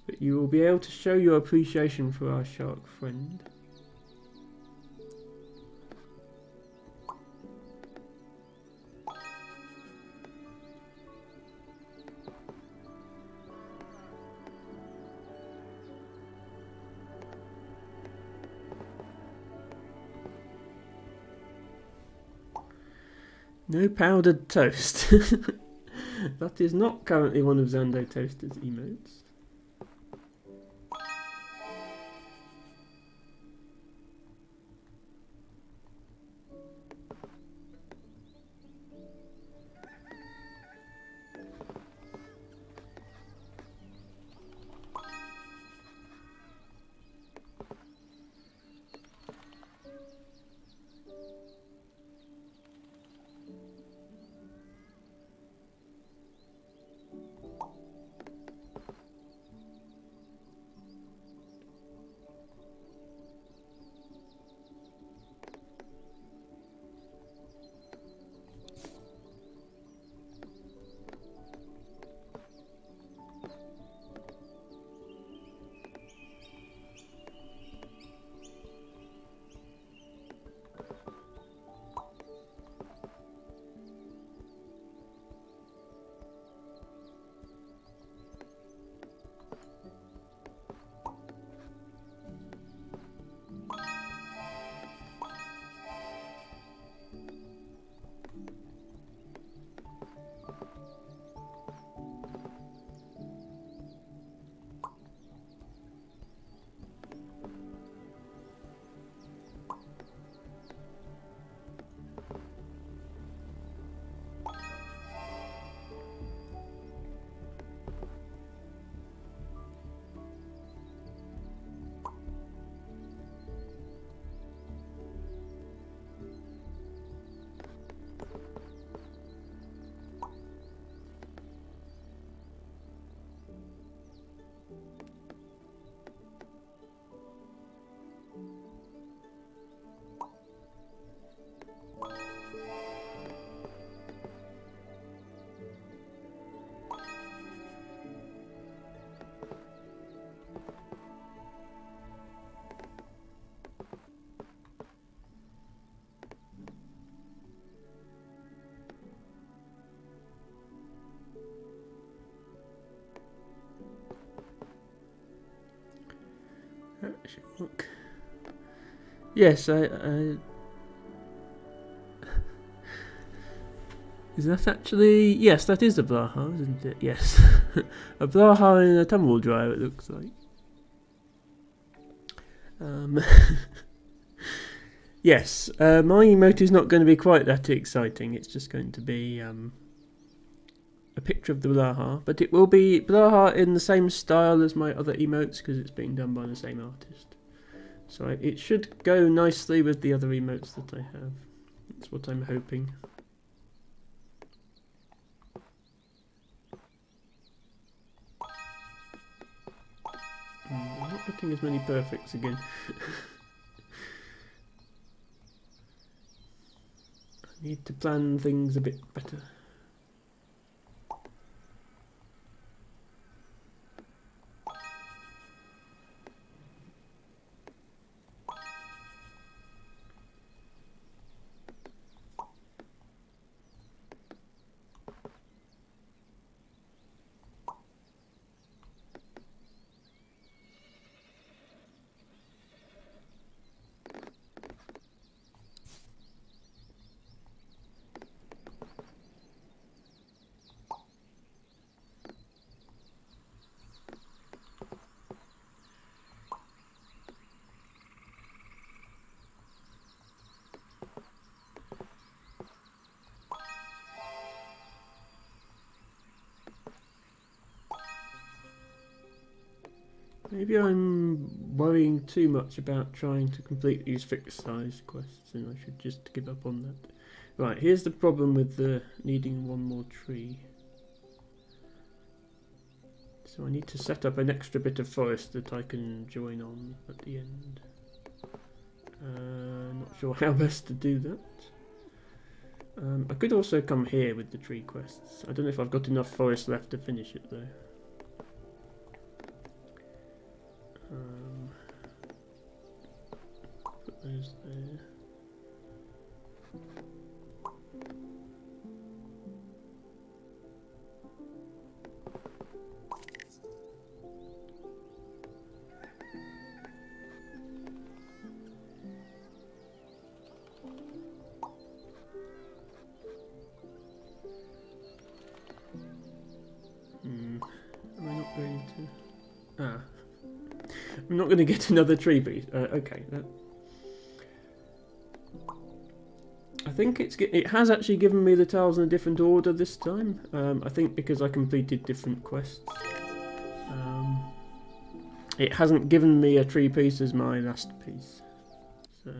But you will be able to show your appreciation for our shark friend. No powdered toast. That is not currently one of Zando Toaster's emotes. question mark. Yes, I is that actually... Yes, that is a Blaha, isn't it? Yes. A Blaha in a tumble dryer, it looks like. Yes, my emote is not going to be quite that exciting. It's just going to be a picture of the Blaha. But it will be Blaha in the same style as my other emotes because it's being done by the same artist. So it should go nicely with the other emotes that I have. That's what I'm hoping. I'm not getting as many perfects again. I need to plan things a bit better. Maybe I'm worrying too much about trying to complete these fixed size quests and I should just give up on that. Right, here's the problem with needing one more tree. So I need to set up an extra bit of forest that I can join on at the end. Not sure how best to do that. I could also come here with the tree quests. I don't know if I've got enough forest left to finish it though. Put those there. Am I not going to? Ah. I'm not going to get another tree piece. Okay. I think it has actually given me the tiles in a different order this time. I think because I completed different quests. It hasn't given me a tree piece as my last piece. So,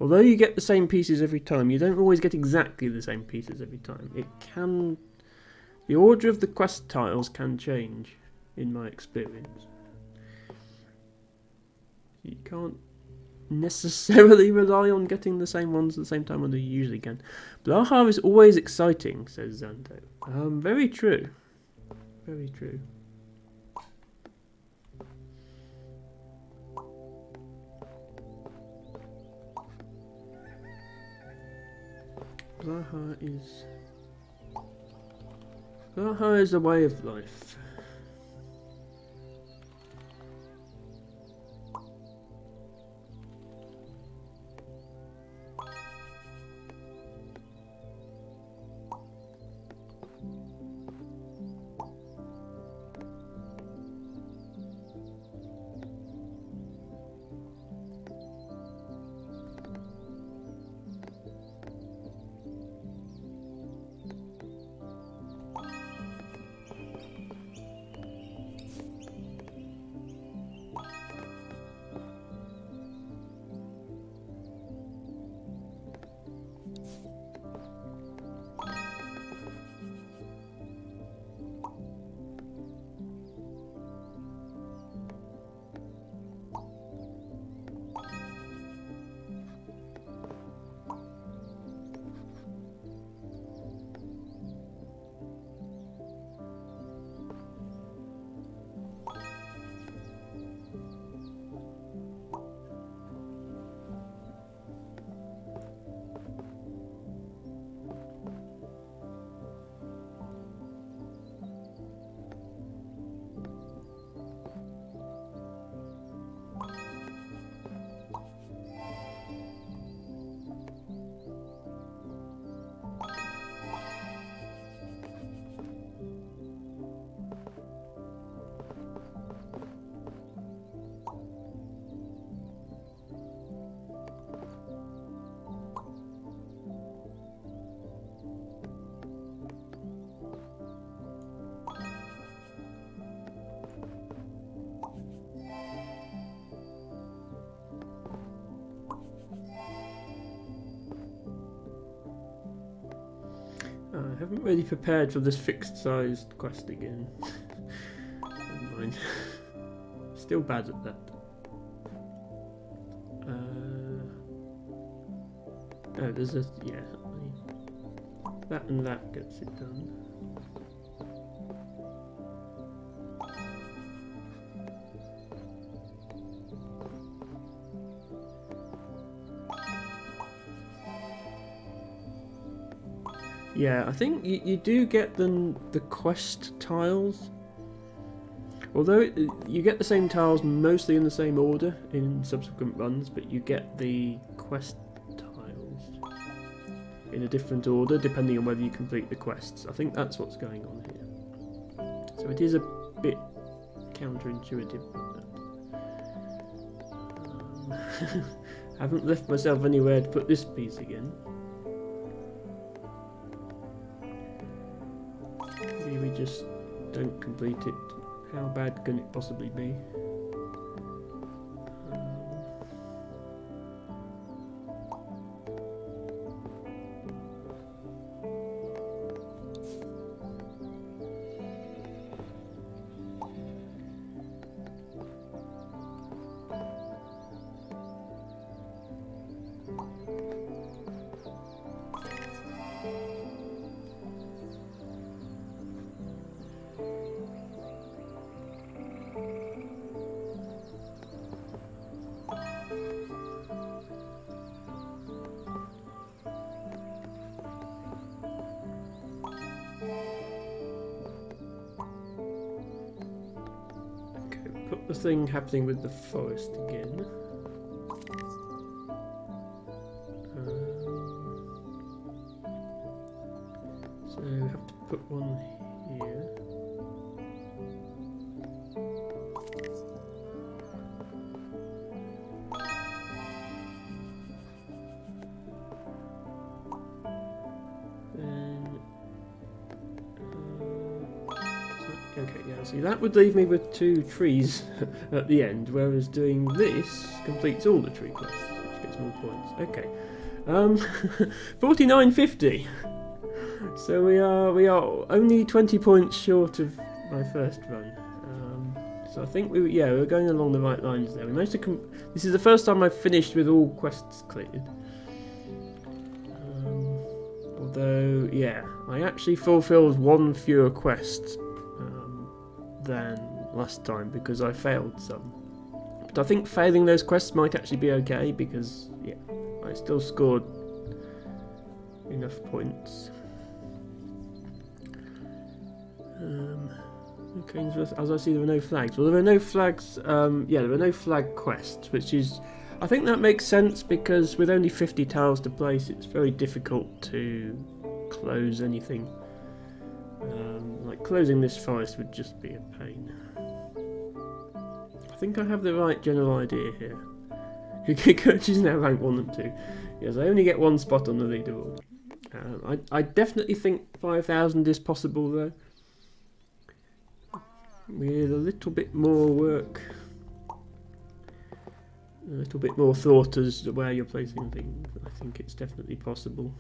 although you get the same pieces every time, you don't always get exactly the same pieces every time. It can... The order of the quest tiles can change, in my experience. You can't necessarily rely on getting the same ones at the same time when you usually can. Blaha is always exciting, says Zanto. Very true. Very true. Blaha is a way of life. I haven't really prepared for this fixed sized quest again. Never mind. Still bad at that. Oh, there's a, yeah. That and that gets it done. Yeah, I think you do get the quest tiles. Although you get the same tiles mostly in the same order in subsequent runs, but you get the quest tiles in a different order depending on whether you complete the quests. I think that's what's going on here. So it is a bit counterintuitive. Haven't left myself anywhere to put this piece again. Maybe we just don't complete it. How bad can it possibly be? Put the thing happening with the forest again. So we have to put one here. Okay, yeah, see that would leave me with 2 trees at the end, whereas doing this completes all the tree quests, which gets more points. Okay. 49.50. So we are only 20 points short of my first run. So I think we're going along the right lines there. We managed to this is the first time I've finished with all quests cleared. Although, yeah, I actually fulfilled 1 fewer quest than last time because I failed some. But I think failing those quests might actually be okay because, yeah, I still scored enough points. Okay, as I see, there were no flags. Well, there were no flags. Yeah, there were no flag quests, which is, I think that makes sense because with only 50 tiles to place, it's very difficult to close anything. Like closing this forest would just be a pain. I think I have the right general idea here. Coach is now rank 1 and 2. Yes, I only get 1 spot on the leaderboard. I definitely think 5,000 is possible though. With a little bit more work, a little bit more thought as to where you're placing things, I think it's definitely possible.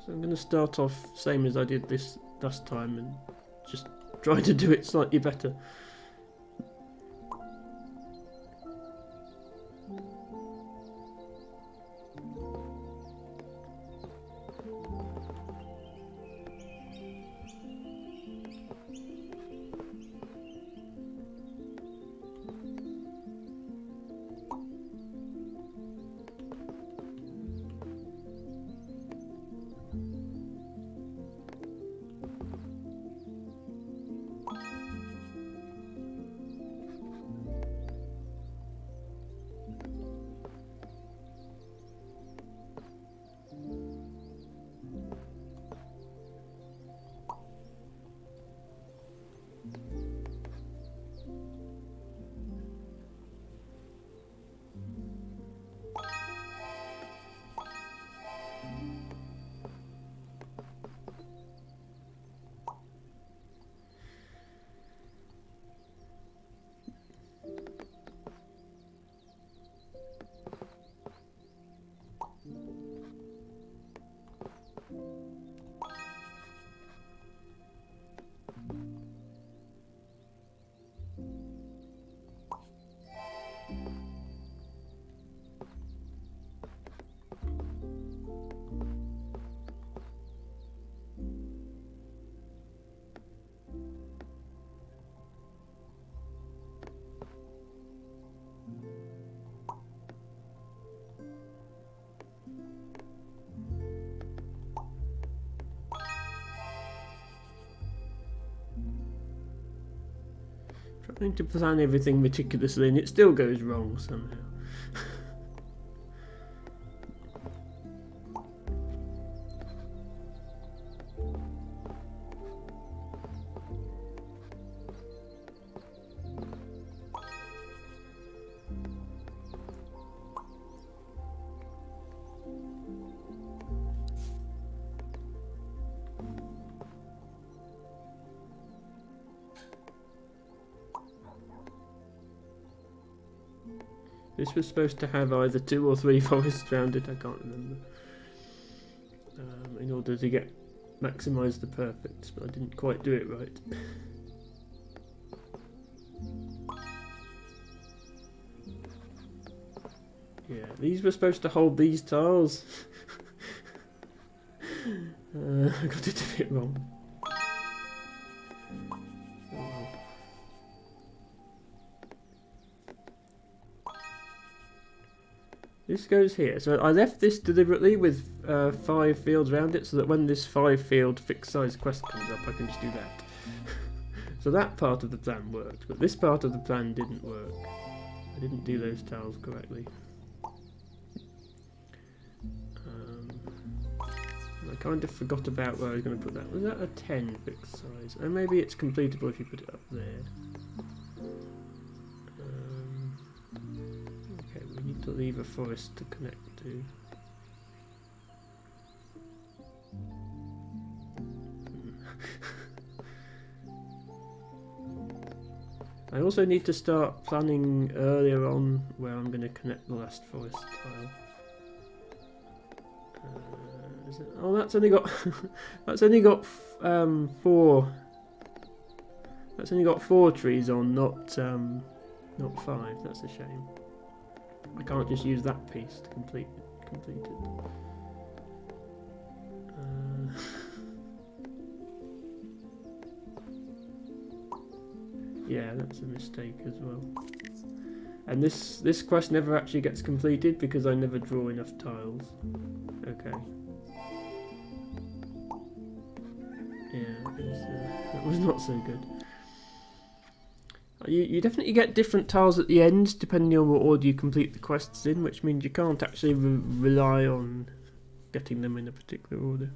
So I'm going to start off same as I did this last time and just try to do it slightly better. Trying to plan everything meticulously and it still goes wrong somehow. This was supposed to have either 2 or 3 forests around it, I can't remember. In order to maximise the perfects, but I didn't quite do it right. Yeah, these were supposed to hold these tiles. I got it a bit wrong. This goes here. So I left this deliberately with 5 fields around it so that when this 5 field fixed size quest comes up I can just do that. So that part of the plan worked, but this part of the plan didn't work. I didn't do those tiles correctly. I kind of forgot about where I was going to put that. Was that a 10 fixed size? Or maybe it's completable if you put it up there. Okay, we need to leave a forest to connect to. I also need to start planning earlier on where I'm going to connect the last forest tile. Oh, that's only got that's only got 4. That's only got 4 trees on, not 5. That's a shame. I can't just use that piece to complete it. Yeah, that's a mistake as well. And this quest never actually gets completed because I never draw enough tiles. Okay. Yeah, that was not so good. You definitely get different tiles at the end depending on what order you complete the quests in, which means you can't actually rely on getting them in a particular order.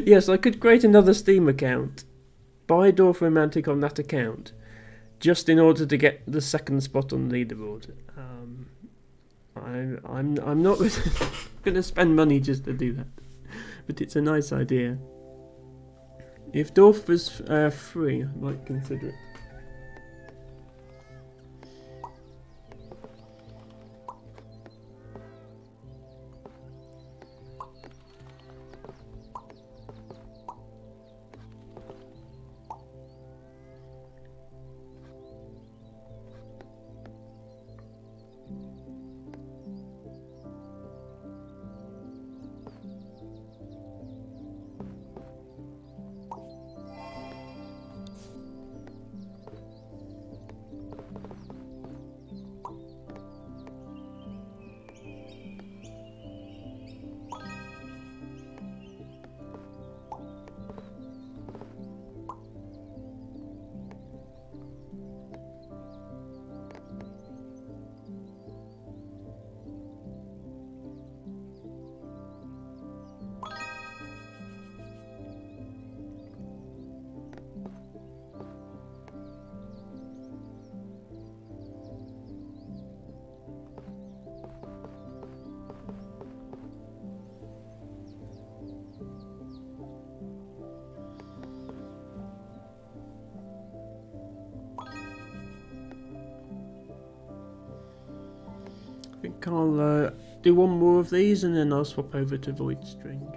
Yes, I could create another Steam account, buy Dorf Romantic on that account, just in order to get the 2nd spot on the leaderboard. I'm not going to spend money just to do that, but it's a nice idea. If Dorf was free, I might consider it. I think I'll do one more of these and then I'll swap over to Void Stranger.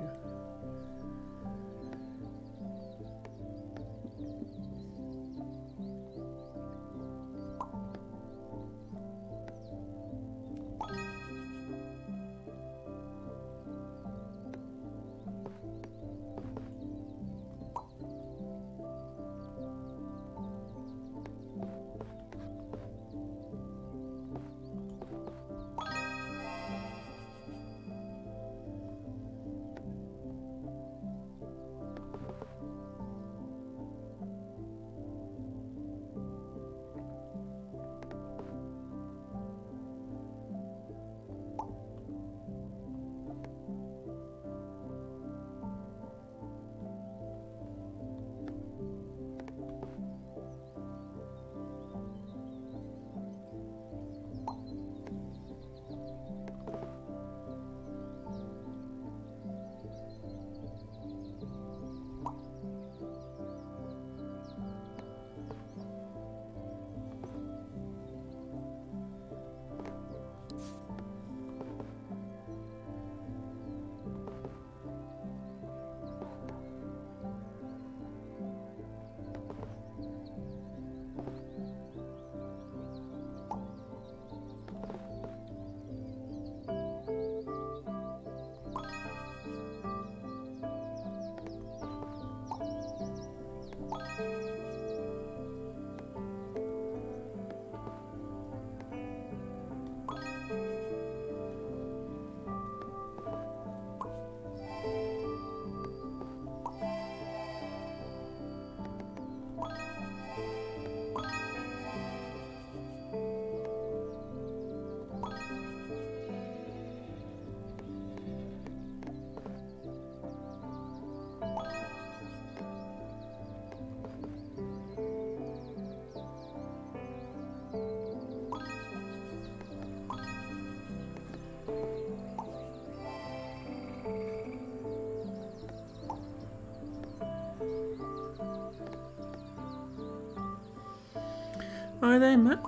Hi there, Mac.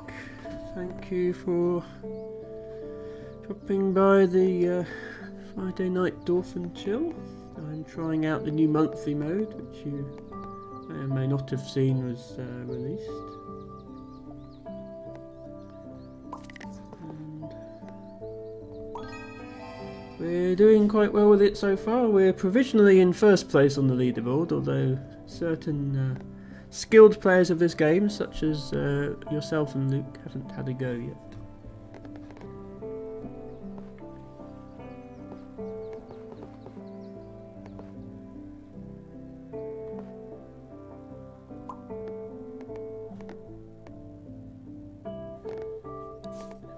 Thank you for dropping by the Friday night Dorf and Chill. I'm trying out the new monthly mode, which you may or may not have seen was released. And we're doing quite well with it so far. We're provisionally in first place on the leaderboard, although certain skilled players of this game, such as yourself and Luke, haven't had a go yet.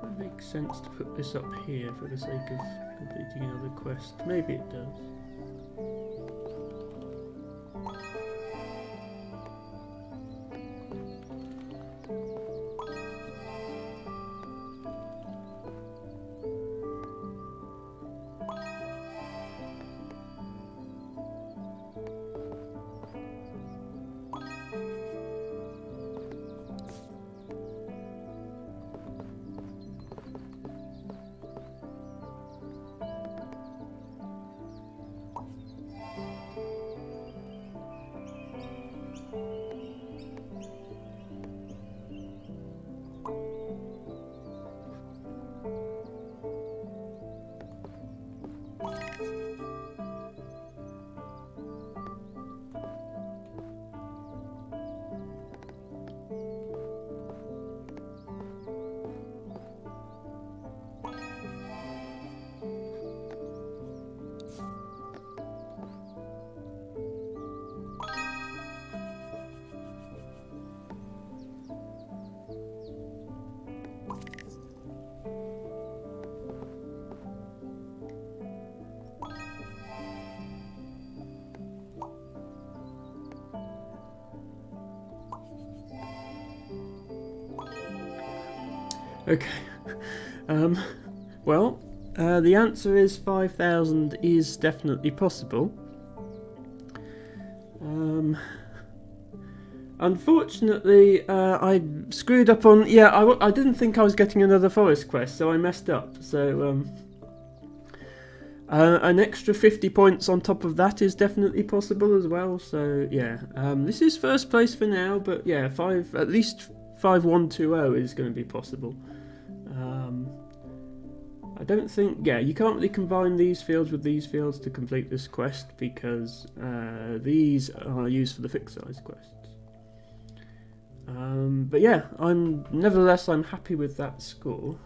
It makes sense to put this up here for the sake of completing another quest. Maybe it does. Okay. Well, the answer is 5,000 is definitely possible. Unfortunately, I screwed up on... Yeah, I didn't think I was getting another forest quest, so I messed up. So, an extra 50 points on top of that is definitely possible as well. So, yeah. This is first place for now, but yeah, at least 5120 is going to be possible. I don't think... Yeah, you can't really combine these fields with these fields to complete this quest because these are used for the fixed size quests. But yeah, nevertheless I'm happy with that score.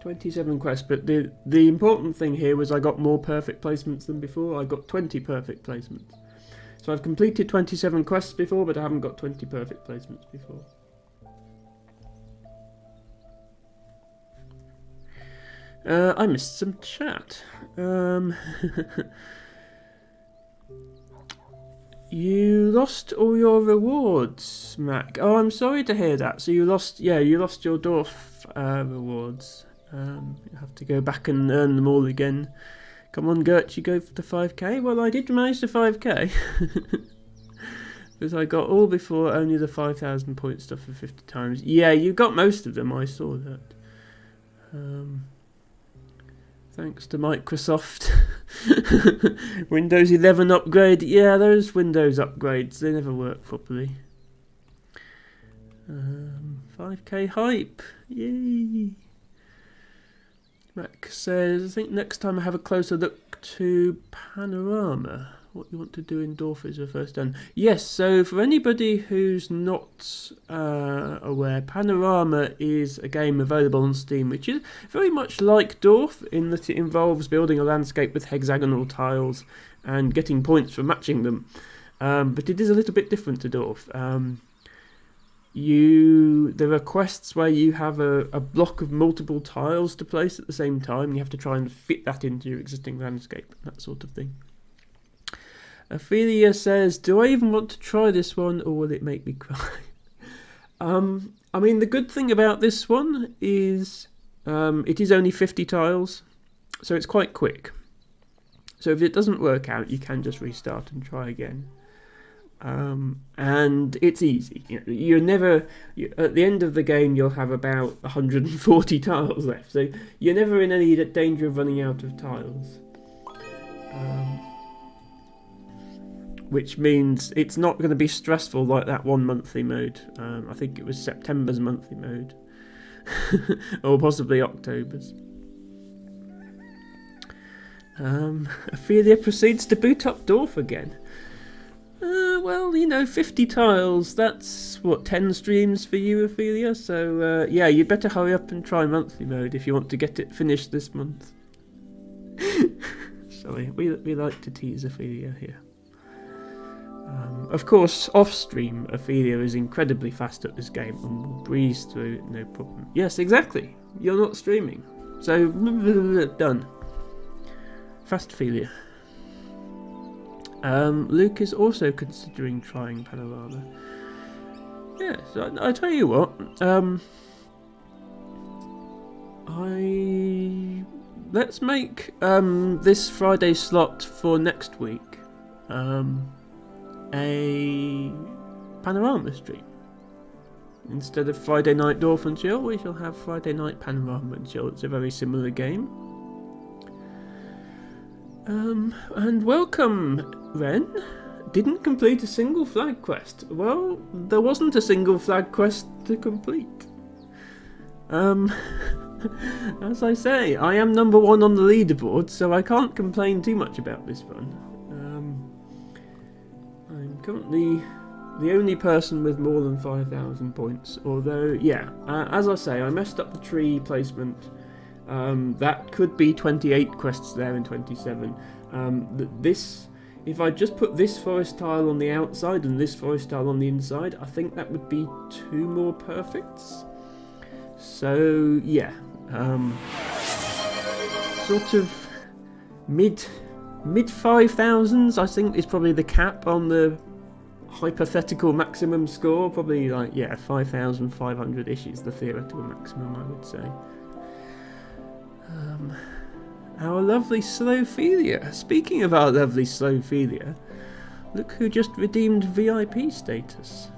27 quests, but the important thing here was I got more perfect placements than before. I got 20 perfect placements. So I've completed 27 quests before, but I haven't got 20 perfect placements before. I missed some chat. You lost all your rewards, Mac. Oh, I'm sorry to hear that. So you lost your Dorf rewards. You have to go back and earn them all again. Come on, Gert, you go for the 5k? Well, I did manage the 5k. Because I got all before only the 5,000 point stuff for 50 times. Yeah, you got most of them, I saw that. Thanks to Microsoft. Windows 11 upgrade. Yeah, those Windows upgrades, they never work properly. 5k hype. Yay. Mac says, I think next time I have a closer look to Panorama. What you want to do in Dorf is first done. Yes, so for anybody who's not aware, Panorama is a game available on Steam, which is very much like Dorf in that it involves building a landscape with hexagonal tiles and getting points for matching them. But it is a little bit different to Dorf. There are quests where you have a block of multiple tiles to place at the same time, and you have to try and fit that into your existing landscape, that sort of thing. Ophelia says, do I even want to try this one, or will it make me cry? I mean, the good thing about this one is it is only 50 tiles, so it's quite quick. So if it doesn't work out, you can just restart and try again. And it's easy. You're never at the end of the game. You'll have about 140 tiles left, so you're never in any danger of running out of tiles. Which means it's not going to be stressful like that one monthly mode. I think it was September's monthly mode, or possibly October's. Ophelia proceeds to boot up Dorf again. Well, 50 tiles, that's, 10 streams for you, Ophelia? So, yeah, you'd better hurry up and try monthly mode if you want to get it finished this month. Sorry, we like to tease Ophelia here. Of course, off-stream, Ophelia is incredibly fast at this game and will breeze through it, no problem. Yes, exactly. You're not streaming. So, done. Fast Ophelia. Luke is also considering trying Panorama. Yes, I tell you what. Let's make this Friday slot for next week a Panorama stream. Instead of Friday night Dorf and Chill, we shall have Friday night Panorama and Chill. It's a very similar game. And welcome, Ren. Didn't complete a single flag quest. Well, there wasn't a single flag quest to complete. As I say, I am number 1 on the leaderboard, so I can't complain too much about this run. I'm currently the only person with more than 5,000 points, although, yeah, as I say, I messed up the tree placement. That could be 28 quests there in 27. If I just put this forest tile on the outside and this forest tile on the inside, I think that would be 2 more perfects. So yeah, sort of mid 5,000s I think is probably the cap on the hypothetical maximum score. Probably 5,500-ish is the theoretical maximum, I would say. Our lovely Slowphilia. Speaking of our lovely Slowphilia, look who just redeemed VIP status.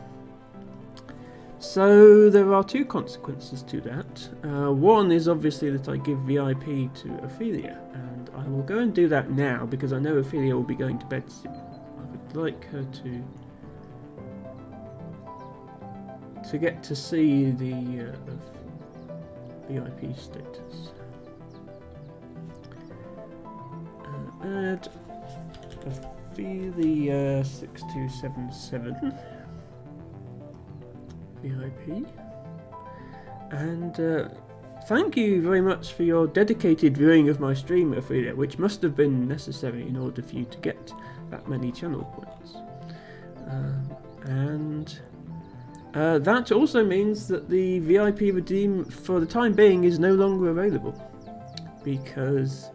So there are 2 consequences to that. One is obviously that I give VIP to Ophelia, and I will go and do that now because I know Ophelia will be going to bed soon. I would like her to get to see the VIP status. Add Ophelia 6277 VIP, and thank you very much for your dedicated viewing of my stream, Ophelia, which must have been necessary in order for you to get that many channel points. And that also means that the VIP redeem for the time being is no longer available, because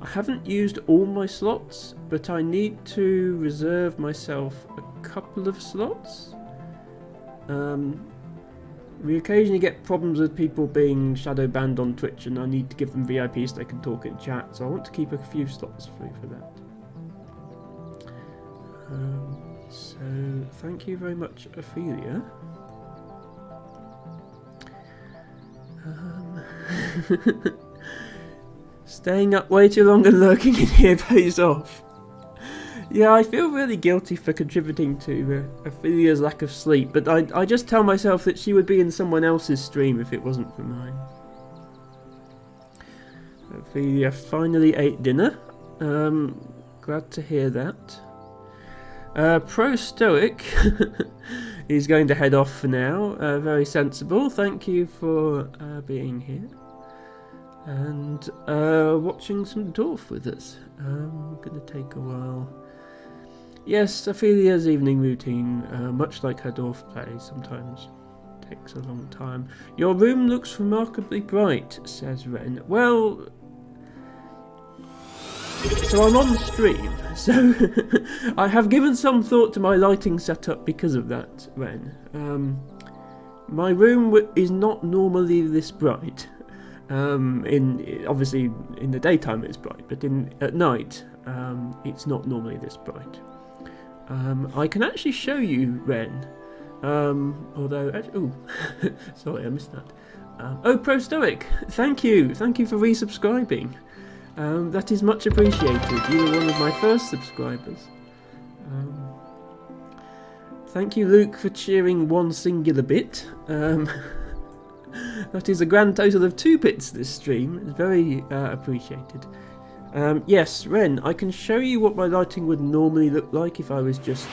I haven't used all my slots, but I need to reserve myself a couple of slots. We occasionally get problems with people being shadow banned on Twitch, and I need to give them VIPs so they can talk in chat, so I want to keep a few slots free for that. So thank you very much, Ophelia. Staying up way too long and lurking in here pays off. Yeah, I feel really guilty for contributing to Ophelia's lack of sleep, but I just tell myself that she would be in someone else's stream if it wasn't for mine. Ophelia finally ate dinner. Glad to hear that. Pro Stoic is going to head off for now. Very sensible. Thank you for being here. And watching some Dorf with us. Gonna take a while. Yes, Ophelia's evening routine, much like her Dorf play, sometimes takes a long time. Your room looks remarkably bright, says Ren. Well, so I'm on the stream, so I have given some thought to my lighting setup because of that, Ren. My room is not normally this bright. Obviously in the daytime it's bright, but at night it's not normally this bright. I can actually show you Ren, although sorry, I missed that. Pro Stoic, thank you for resubscribing. That is much appreciated. You were one of my first subscribers. Thank you, Luke, for cheering one singular bit. That is a grand total of 2 bits this stream. It's very appreciated. Yes, Ren, I can show you what my lighting would normally look like if I was just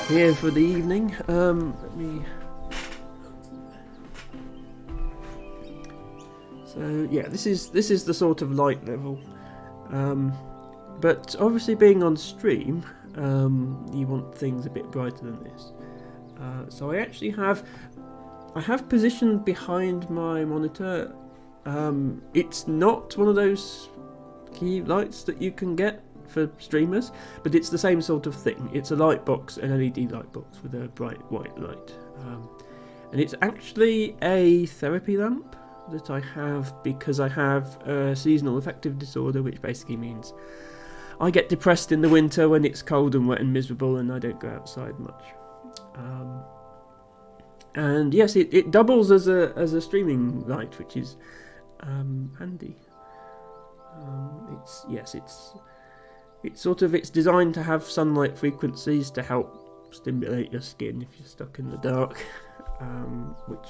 here for the evening. Let me... So yeah, this is the sort of light level. But obviously being on stream, you want things a bit brighter than this. So I actually have positioned behind my monitor. It's not one of those key lights that you can get for streamers, but it's the same sort of thing. It's a light box, an LED light box with a bright white light. And it's actually a therapy lamp that I have because I have a seasonal affective disorder, which basically means I get depressed in the winter when it's cold and wet and miserable and I don't go outside much. And yes, it doubles as a streaming light, which is handy. It's designed to have sunlight frequencies to help stimulate your skin if you're stuck in the dark, which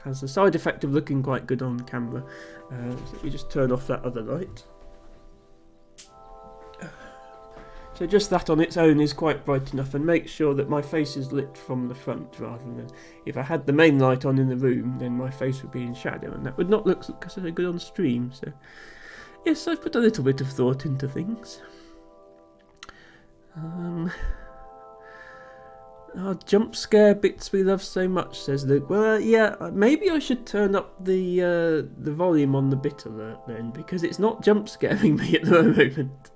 has the side effect of looking quite good on camera. So we just turn off that other light. So just that on its own is quite bright enough, and makes sure that my face is lit from the front rather than if I had the main light on in the room, then my face would be in shadow, and that would not look so good on stream. So yes, I've put a little bit of thought into things. Jump scare bits we love so much, says Luke. Well, yeah, maybe I should turn up the volume on the bit alert then, because it's not jump scaring me at the moment.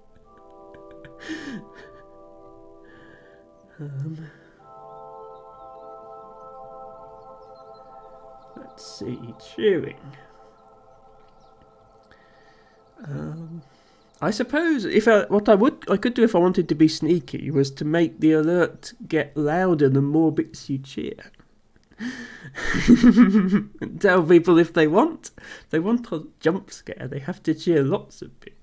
Let's see, cheering. I suppose what I could do if I wanted to be sneaky was to make the alert get louder the more bits you cheer. And tell people if they want a jump scare, they have to cheer lots of bits.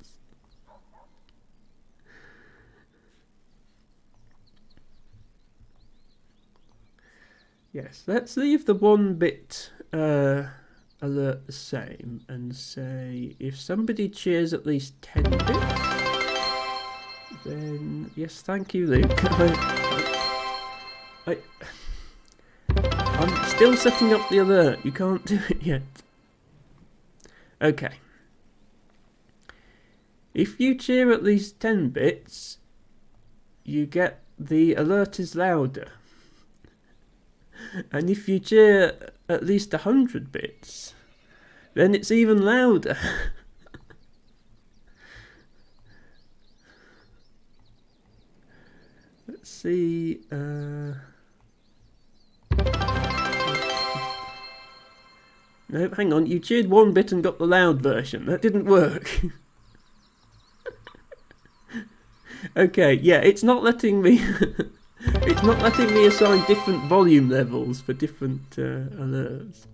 Yes, let's leave the 1-bit alert the same and say if somebody cheers at least 10 bits, then yes, thank you, Luke. I'm still setting up the alert. You can't do it yet. Okay. If you cheer at least 10 bits, you get the alert is louder. And if you cheer at least 100 bits, then it's even louder. Let's see. No, hang on. You cheered 1 bit and got the loud version. That didn't work. Okay, yeah, it's not letting me. It's not letting me assign different volume levels for different alerts.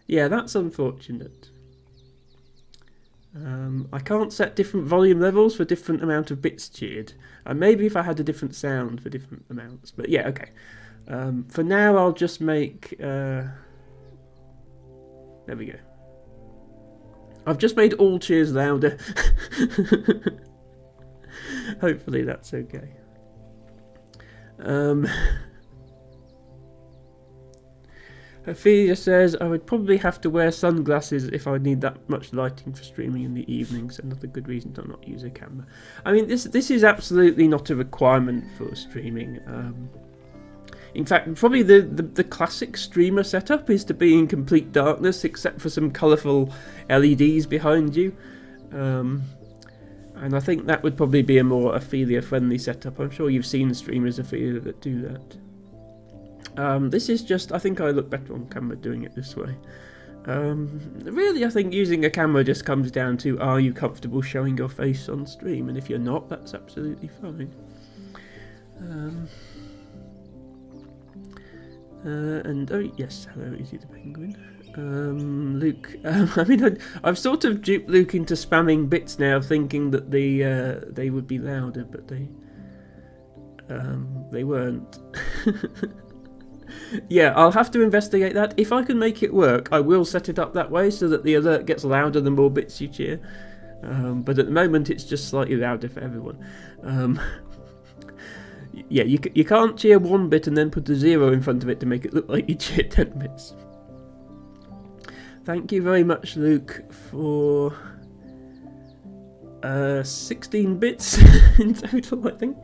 Yeah, that's unfortunate. I can't set different volume levels for different amount of bits cheered. Maybe if I had a different sound for different amounts. But yeah, okay. For now, I'll just make... there we go. I've just made all cheers louder. Hopefully that's okay. Ophelia says, I would probably have to wear sunglasses if I need that much lighting for streaming in the evenings. Another good reason to not use a camera. I mean, this is absolutely not a requirement for streaming. In fact, probably the classic streamer setup is to be in complete darkness, except for some colourful LEDs behind you. And I think that would probably be a more Ophelia-friendly setup. I'm sure you've seen streamers Ophelia that do that. This is just, I think I look better on camera doing it this way. Really, I think using a camera just comes down to, are you comfortable showing your face on stream? And if you're not, that's absolutely fine. And oh yes, hello, Izzy the Penguin. Luke, I mean, I've sort of duped Luke into spamming bits now, thinking that they would be louder, but they weren't. Yeah, I'll have to investigate that. If I can make it work, I will set it up that way so that the alert gets louder the more bits you cheer. But at the moment, it's just slightly louder for everyone. Yeah, you can't cheer 1 bit and then put a 0 in front of it to make it look like you cheered 10 bits. Thank you very much, Luke, for 16 bits in total, I think.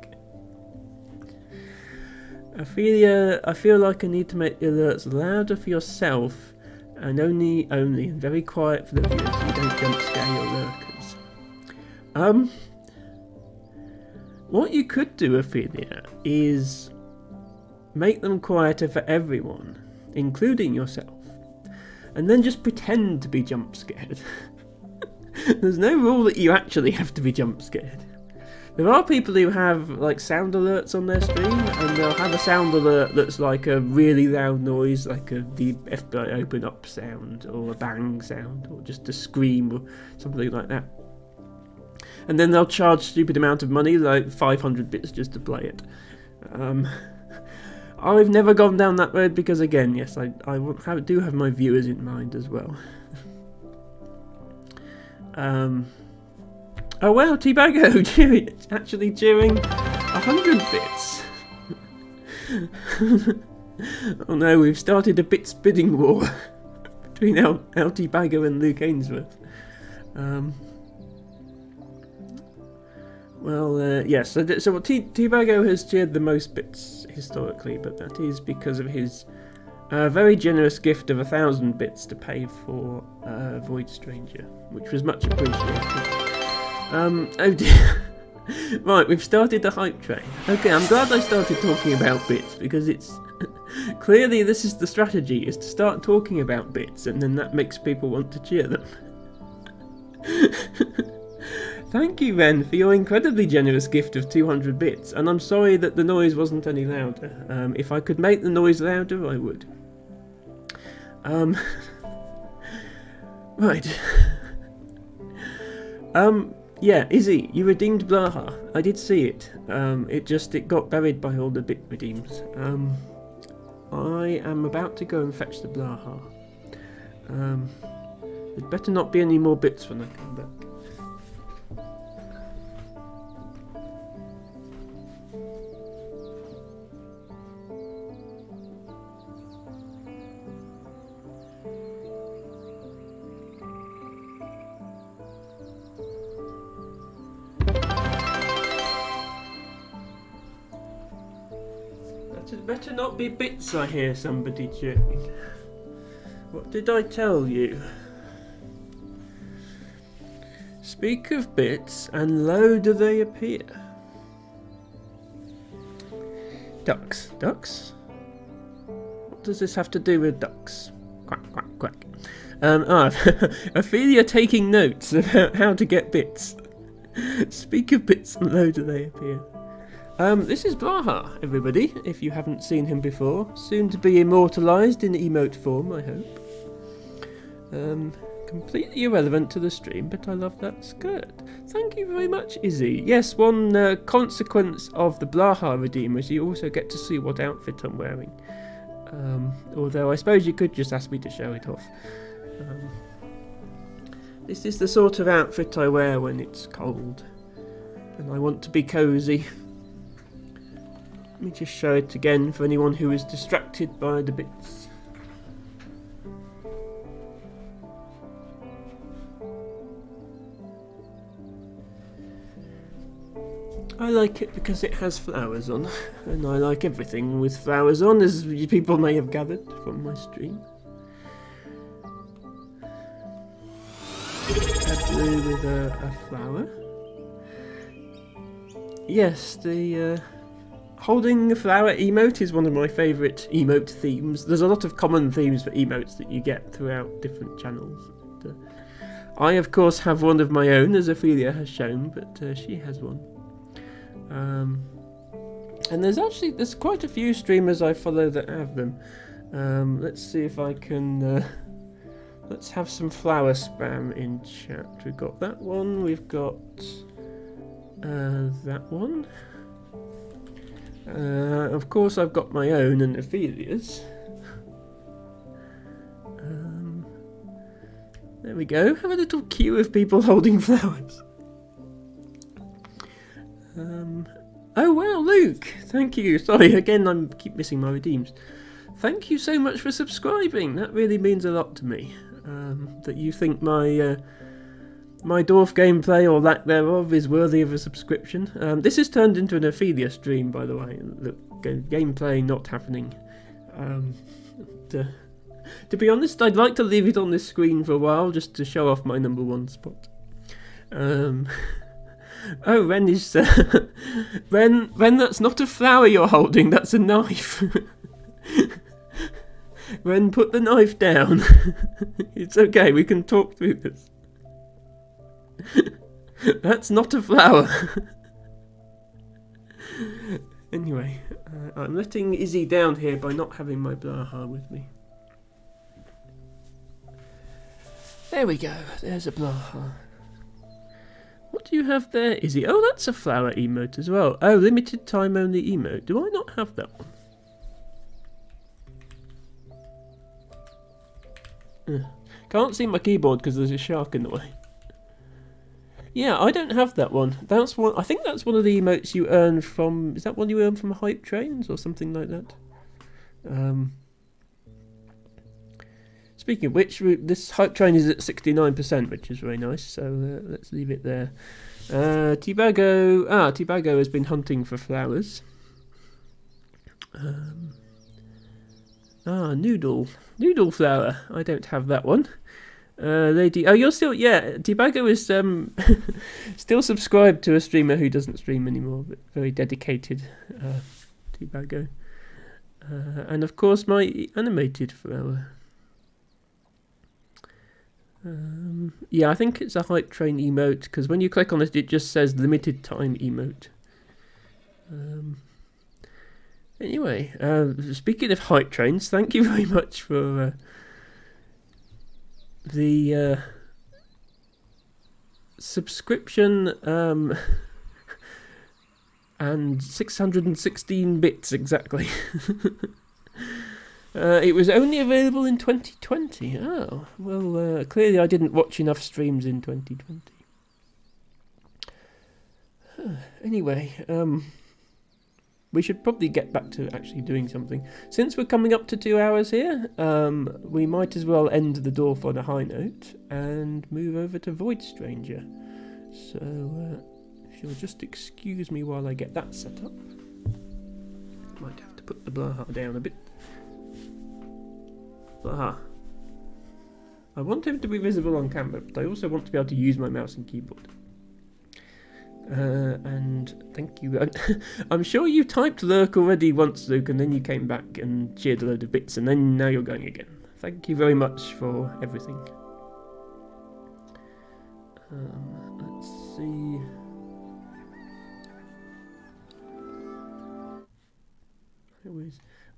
Ophelia, I feel like I need to make the alerts louder for yourself and only and very quiet for the viewers so you don't jump scare your lurkers. What you could do, Ophelia, is make them quieter for everyone, including yourself, and then just pretend to be jump scared. There's no rule that you actually have to be jump scared. There are people who have like sound alerts on their stream, and they'll have a sound alert that's like a really loud noise, like the FBI open up sound, or a bang sound, or just a scream, or something like that. And then they'll charge stupid amount of money, like 500 bits just to play it. I've never gone down that road because, again, yes, I do have my viewers in mind as well. Oh wow, T-Bago actually cheering 100 bits. Oh no, we've started a bits bidding war between T-Bago and Luke Ainsworth. Well, yes, so T-Bago has cheered the most bits historically, but that is because of his very generous gift of 1,000 bits to pay for Void Stranger, which was much appreciated. Oh dear. Right, we've started the hype train. Okay, I'm glad I started talking about bits, because it's clearly this is the strategy, is to start talking about bits, and then that makes people want to cheer them. Thank you, Ren, for your incredibly generous gift of 200 bits, and I'm sorry that the noise wasn't any louder. If I could make the noise louder, I would. Right. Yeah, Izzy, you redeemed Blaha. I did see it. It got buried by all the bit redeems. I am about to go and fetch the Blaha. There'd better not be any more bits when I come back. It better not be bits, I hear somebody chirping. What did I tell you? Speak of bits, and lo do they appear. Ducks. Ducks? What does this have to do with ducks? Quack, quack, quack. Ophelia taking notes about how to get bits. Speak of bits, and lo do they appear. This is Blaha, everybody, if you haven't seen him before. Soon to be immortalised in emote form, I hope. Completely irrelevant to the stream, but I love that skirt. Thank you very much, Izzy. Yes, one consequence of the Blaha redeem is you also get to see what outfit I'm wearing. Although I suppose you could just ask me to show it off. This is the sort of outfit I wear when it's cold, and I want to be cosy. Let me just show it again for anyone who is distracted by the bits. I like it because it has flowers on, and I like everything with flowers on, as people may have gathered from my stream. A blue with a flower. Yes, the holding the flower emote is one of my favourite emote themes. There's a lot of common themes for emotes that you get throughout different channels. I, of course, have one of my own, as Ophelia has shown, but she has one. And there's quite a few streamers I follow that have them. Let's see if I can... let's have some flower spam in chat. We've got that one, we've got that one. Of course I've got my own and Ophelia's. There we go, have a little queue of people holding flowers. Oh wow, Luke! Thank you. Sorry, again I keep missing my redeems. Thank you so much for subscribing. That really means a lot to me. That you think my my dwarf gameplay, or lack thereof, is worthy of a subscription. This has turned into an Ophelia stream, by the way. Look, gameplay not happening. To be honest, I'd like to leave it on this screen for a while, just to show off my #1 spot. Oh, Ren is... Ren, that's not a flower you're holding, that's a knife. Ren, put the knife down. It's okay, we can talk through this. That's not a flower. Anyway, I'm letting Izzy down here by not having my Blaha with me. There we go, there's a Blaha. What do you have there, Izzy? Oh, that's a flower emote as well. Oh, limited time only emote. Do I not have that one? Can't see my keyboard because there's a shark in the way. Yeah, I don't have that one. That's one. I think that's one of the emotes you earn from... Is that one you earn from hype trains or something like that? Speaking of which, this hype train is at 69%, which is very nice, so let's leave it there. Tibago has been hunting for flowers. Noodle flower. I don't have that one. Lady, oh, you're still, yeah, Tibago is still subscribed to a streamer who doesn't stream anymore, but very dedicated, Tibago. And of course my animated flower. Yeah, I think it's a hype train emote, because when you click on it, it just says limited time emote. Anyway, speaking of hype trains, thank you very much for the subscription and 616 bits exactly. It was only available in 2020. Oh, well, clearly I didn't watch enough streams in 2020. Anyway, we should probably get back to actually doing something. Since we're coming up to 2 hours here, we might as well end the dorf on a high note and move over to Void Stranger. So, if you'll just excuse me while I get that set up. Might have to put the Blaha down a bit. Blaha. I want him to be visible on camera, but I also want to be able to use my mouse and keyboard. And thank you. I'm sure you typed lurk already once, Luke, and then you came back and cheered a load of bits, and then now you're going again. Thank you very much for everything. Let's see.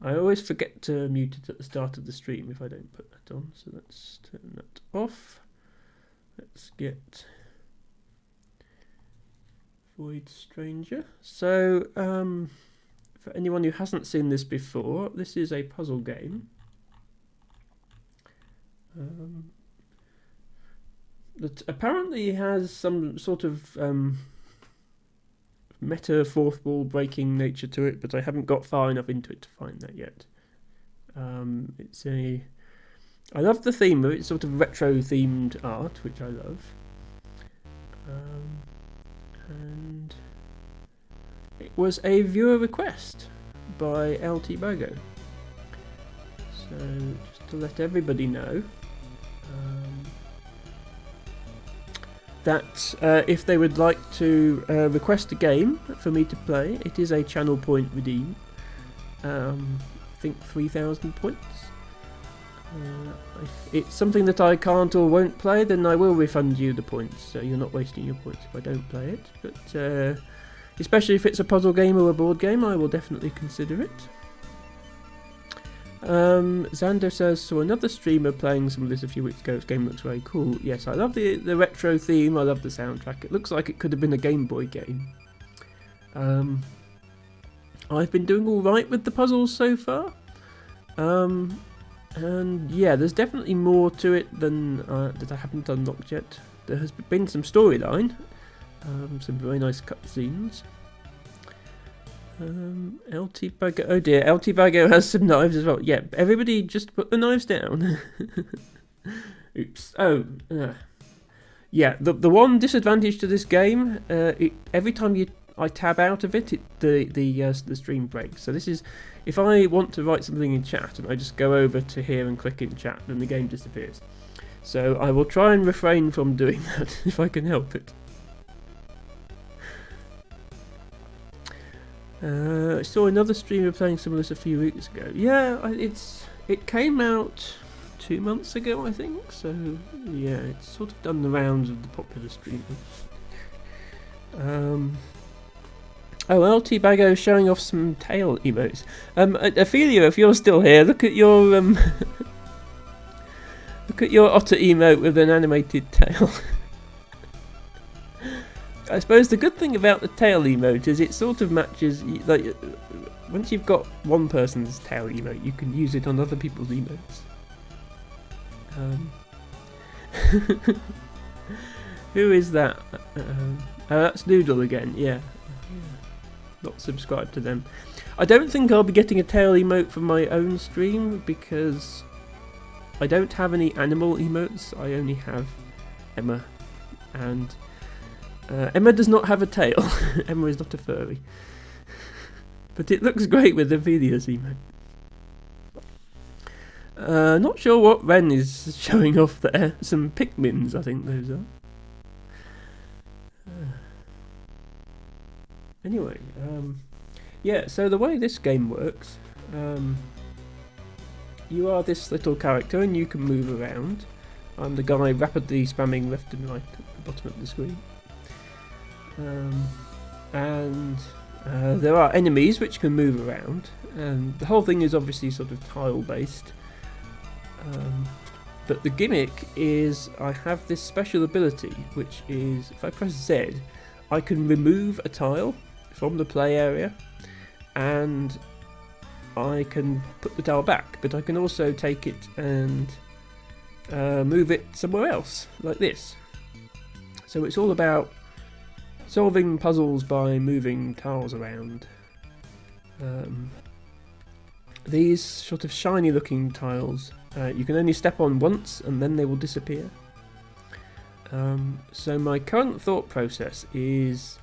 I always forget to mute it at the start of the stream if I don't put that on, so let's turn that off. Let's get Void Stranger. So, for anyone who hasn't seen this before, this is a puzzle game. That apparently has some sort of meta fourth wall breaking nature to it, but I haven't got far enough into it to find that yet. I love the theme of it. It's sort of retro themed art, which I love. And it was a viewer request by LT Bogo. So just to let everybody know, that if they would like to request a game for me to play, it is a channel point redeem. I think 3,000 points. If it's something that I can't or won't play, then I will refund you the points, so you're not wasting your points if I don't play it. But especially if it's a puzzle game or a board game, I will definitely consider it. Xander says, saw another streamer playing some of this a few weeks ago. This game looks very cool. Yes, I love the retro theme, I love the soundtrack. It looks like it could have been a Game Boy game. I've been doing alright with the puzzles so far. And yeah, there's definitely more to it than that I haven't unlocked yet. There has been some storyline, some very nice cutscenes. LT Bago, oh dear, LT Bago has some knives as well. Yeah, everybody just put the knives down. Oops. Oh, yeah. The one disadvantage to this game, every time I tab out of it, the stream breaks. So this is, if I want to write something in chat and I just go over to here and click in chat, then the game disappears. So I will try and refrain from doing that if I can help it. I saw another streamer playing some of this a few weeks ago. Yeah, it came out 2 months ago, I think. So yeah, it's sort of done the rounds of the popular streamers. Oh, LT Bago showing off some tail emotes. Ophelia, if you're still here, look at your look at your otter emote with an animated tail. I suppose the good thing about the tail emote is it sort of matches, like, once you've got one person's tail emote, you can use it on other people's emotes. Who is that? That's Noodle again, yeah. Not subscribed to them. I don't think I'll be getting a tail emote from my own stream because I don't have any animal emotes. I only have Emma, and Emma does not have a tail. Emma is not a furry. But it looks great with Ophelia's emote. Not sure what Ren is showing off there. Some Pikmins, I think those are. Anyway, yeah, so the way this game works, you are this little character and you can move around. I'm the guy rapidly spamming left and right at the bottom of the screen. And there are enemies which can move around, and the whole thing is obviously sort of tile based, but the gimmick is I have this special ability which is, if I press Z, I can remove a tile from the play area and I can put the tile back, but I can also take it and move it somewhere else, like this. So it's all about solving puzzles by moving tiles around. These sort of shiny looking tiles, you can only step on once and then they will disappear. So my current thought process is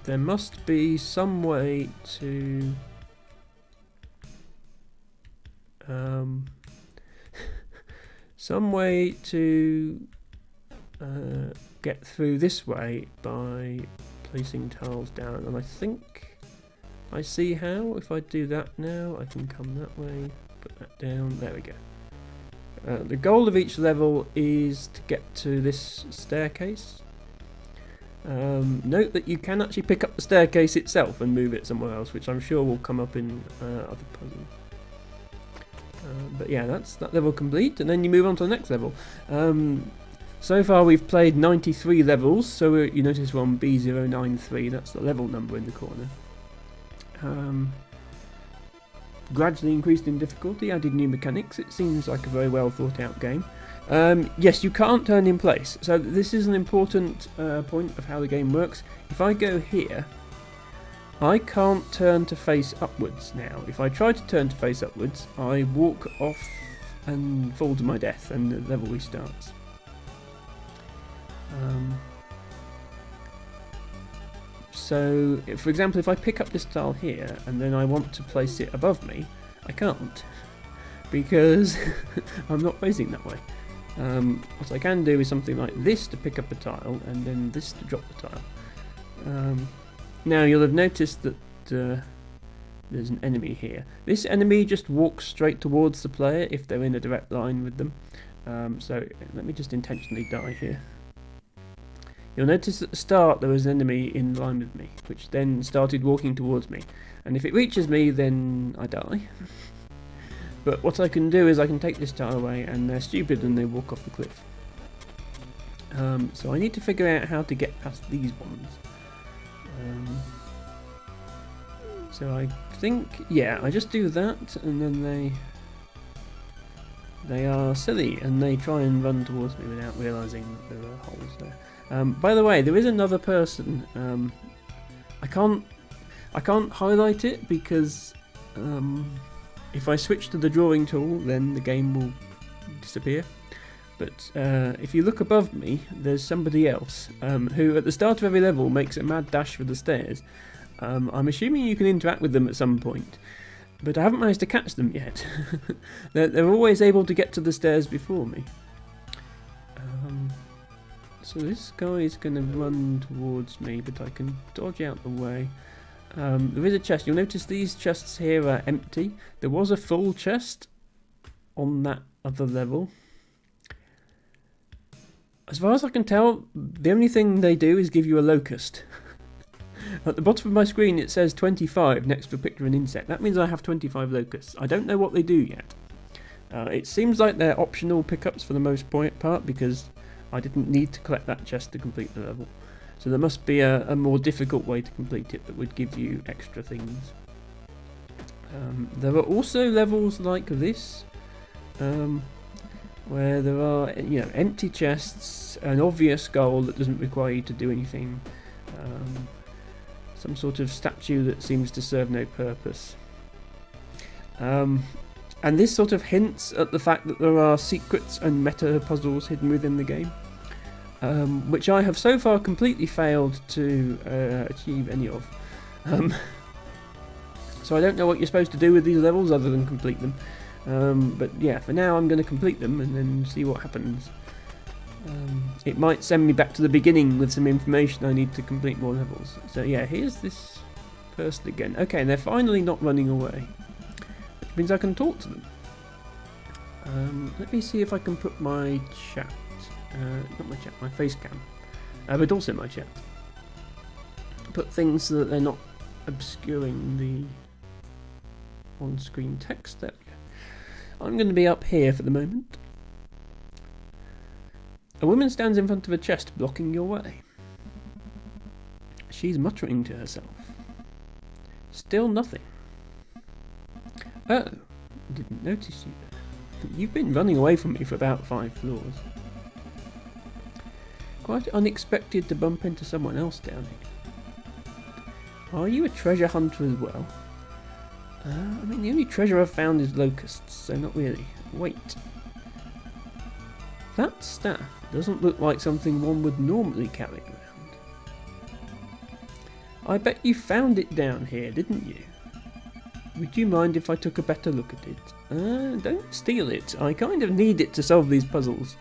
there must be some way to get through this way by placing tiles down, and I think I see how. If I do that now, I can come that way, put that down, there we go. The goal of each level is to get to this staircase. Note that you can actually pick up the staircase itself and move it somewhere else, which I'm sure will come up in other puzzles. But yeah, that's that level complete, and then you move on to the next level. So far we've played 93 levels, so you notice we're on B093, that's the level number in the corner. Gradually increased in difficulty, added new mechanics. It seems like a very well thought out game. Yes, you can't turn in place, so this is an important point of how the game works. If I go here, I can't turn to face upwards now. If I try to turn to face upwards, I walk off and fall to my death and the level restarts. So, for example, if I pick up this tile here and then I want to place it above me, I can't, because I'm not facing that way. What I can do is something like this to pick up a tile, and then this to drop the tile. Now you'll have noticed that there's an enemy here. This enemy just walks straight towards the player if they're in a direct line with them. So let me just intentionally die here. You'll notice at the start there was an enemy in line with me, which then started walking towards me. And if it reaches me, then I die. But what I can do is I can take this tile away, and they're stupid and they walk off the cliff. So I need to figure out how to get past these ones. So I think, yeah, I just do that, and then they are silly and they try and run towards me without realising that there are holes there. By the way, there is another person. I can't highlight it because if I switch to the drawing tool, then the game will disappear. But if you look above me, there's somebody else who, at the start of every level, makes a mad dash for the stairs. I'm assuming you can interact with them at some point, but I haven't managed to catch them yet. They're always able to get to the stairs before me. So this guy is going to run towards me, but I can dodge out the way. There is a chest. You'll notice these chests here are empty. There was a full chest on that other level. As far as I can tell, the only thing they do is give you a locust. At the bottom of my screen it says 25 next to a picture of an insect. That means I have 25 locusts. I don't know what they do yet. It seems like they're optional pickups for the most part, because I didn't need to collect that chest to complete the level. So there must be a more difficult way to complete it that would give you extra things. There are also levels like this, where there are, empty chests, an obvious goal that doesn't require you to do anything, some sort of statue that seems to serve no purpose. And this sort of hints at the fact that there are secrets and meta puzzles hidden within the game, which I have so far completely failed to achieve any of. So I don't know what you're supposed to do with these levels other than complete them. But yeah, for now I'm going to complete them and then see what happens. It might send me back to the beginning with some information I need to complete more levels. So yeah, here's this person again. Okay, they're finally not running away, which means I can talk to them. Let me see if I can put my chat, not my chat, my face cam, but also my chat. Put things so that they're not obscuring the on-screen text. There we go. I'm going to be up here for the moment. A woman stands in front of a chest blocking your way. She's muttering to herself. Still nothing. Oh, didn't notice you there. You've been running away from me for about 5 floors. Quite unexpected to bump into someone else down here. Are you a treasure hunter as well? I mean, the only treasure I've found is locusts, so not really. Wait. That staff doesn't look like something one would normally carry around. I bet you found it down here, didn't you? Would you mind if I took a better look at it? Don't steal it. I kind of need it to solve these puzzles.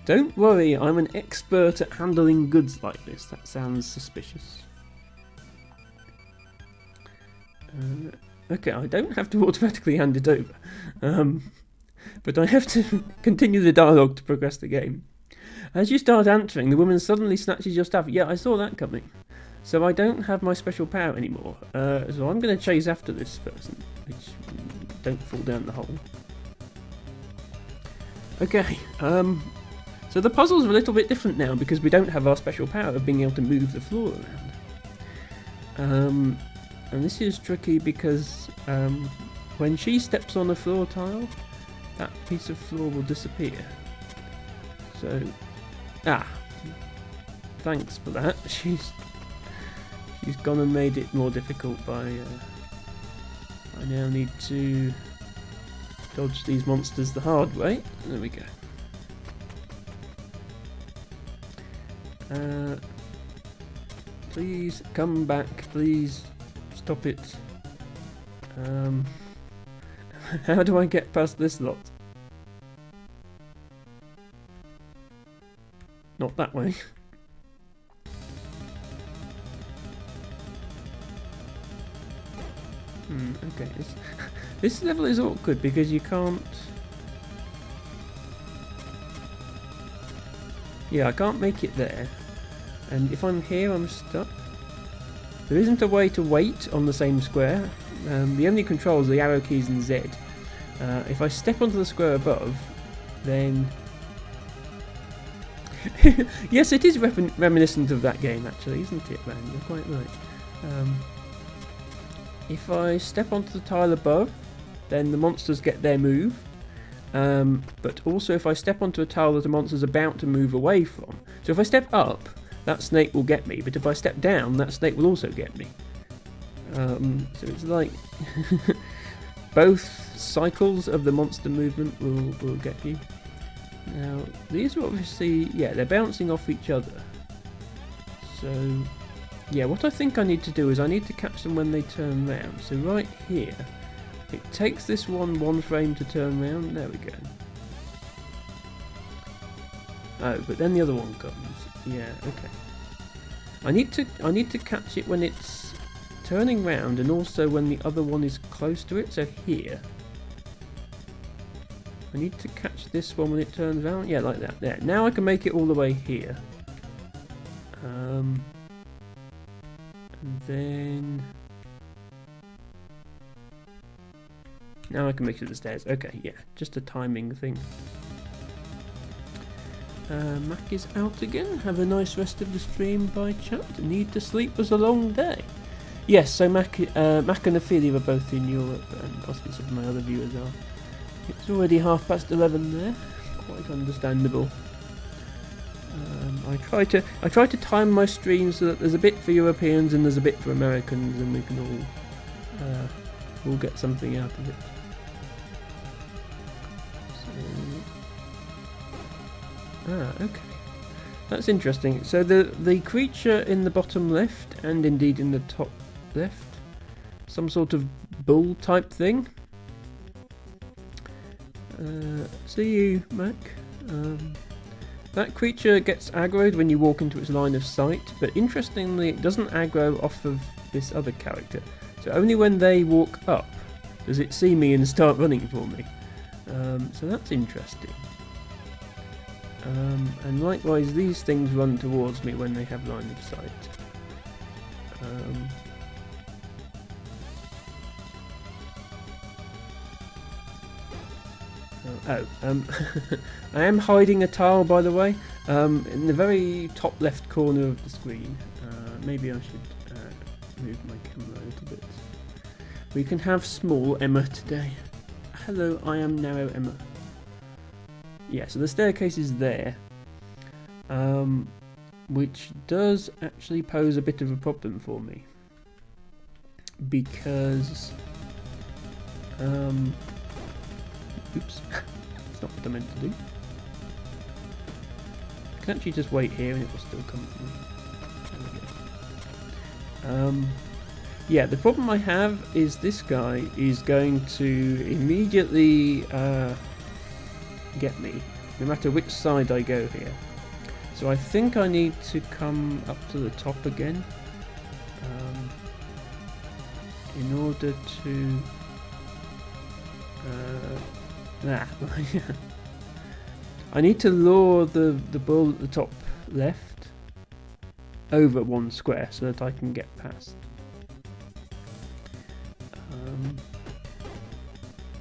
Don't worry, I'm an expert at handling goods like this. That sounds suspicious. Okay, I don't have to automatically hand it over. But I have to continue the dialogue to progress the game. As you start answering, the woman suddenly snatches your staff. Yeah, I saw that coming. So I don't have my special power anymore. So I'm going to chase after this person. Which, don't fall down the hole. Okay, so the puzzles are a little bit different now because we don't have our special power of being able to move the floor around. And this is tricky because when she steps on a floor tile, that piece of floor will disappear. So, thanks for that. She's gone and made it more difficult by. I now need to dodge these monsters the hard way. There we go. Please come back. Please stop it. How do I get past this lot? Not that way. Okay. This level is awkward because you can't... Yeah, I can't make it there. And if I'm here, I'm stuck. There isn't a way to wait on the same square. The only controls are the arrow keys and Z. If I step onto the square above, then... Yes, it is reminiscent of that game, actually, isn't it, man? You're quite right. If I step onto the tile above, then the monsters get their move. But also if I step onto a tile that the monster's about to move away from. So if I step up, that snake will get me, but if I step down, that snake will also get me. So it's like both cycles of the monster movement will get you. Now, these are obviously, yeah, they're bouncing off each other. So, yeah, what I think I need to do is I need to catch them when they turn round. So right here, it takes this one frame to turn round. There we go. Oh, but then the other one comes. Yeah, okay. I need to catch it when it's turning round and also when the other one is close to it. So here. I need to catch this one when it turns round. Yeah, like that. There. Now I can make it all the way here. And then... Now I can make it to the stairs. Okay, yeah. Just a timing thing. Mac is out again. Have a nice rest of the stream, by chat. Need to sleep, was a long day. Yes, so Mac and Ophelia are both in Europe, and possibly some of my other viewers are. It's already 11:30 there. Quite understandable. I try to time my streams so that there's a bit for Europeans and there's a bit for Americans, and we can all get something out of it. Okay. That's interesting. So the creature in the bottom left, and indeed in the top left, some sort of bull type thing. See you, Mac. That creature gets aggroed when you walk into its line of sight, but interestingly it doesn't aggro off of this other character. So only when they walk up does it see me and start running for me. So that's interesting. And likewise these things run towards me when they have line of sight. I am hiding a tile, by the way, in the very top left corner of the screen. Maybe I should move my camera a little bit. We can have small Emma today. Hello, I am narrow Emma. Yeah, so the staircase is there, which does actually pose a bit of a problem for me, because oops, that's not what I meant to do. I can actually just wait here and it will still come to me. There we go. Yeah, the problem I have is this guy is going to immediately get me, no matter which side I go here. So I think I need to come up to the top again in order to... I need to lure the bull at the top left over one square so that I can get past.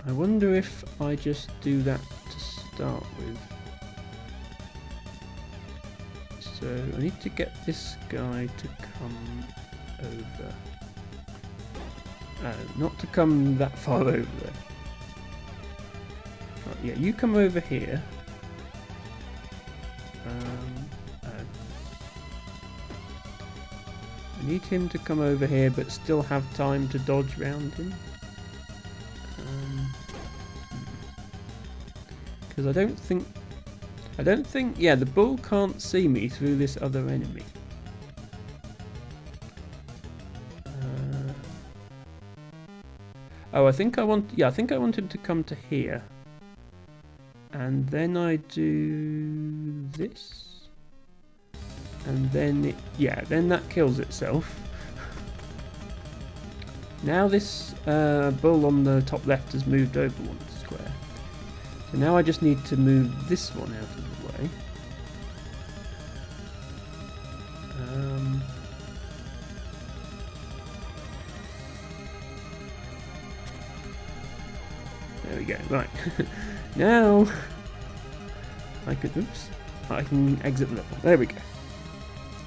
I wonder if I just do that to start with. So I need to get this guy to come over. Not to come that far over there. Right, yeah, you come over here. I need him to come over here, but still have time to dodge round him. Because I don't think, yeah, the bull can't see me through this other enemy. Oh, I think I want him to come to here. And then I do this. And then, then that kills itself. Now this bull on the top left has moved over one square. So now I just need to move this one out of the way. There we go, right. Now I can exit the level. There we go.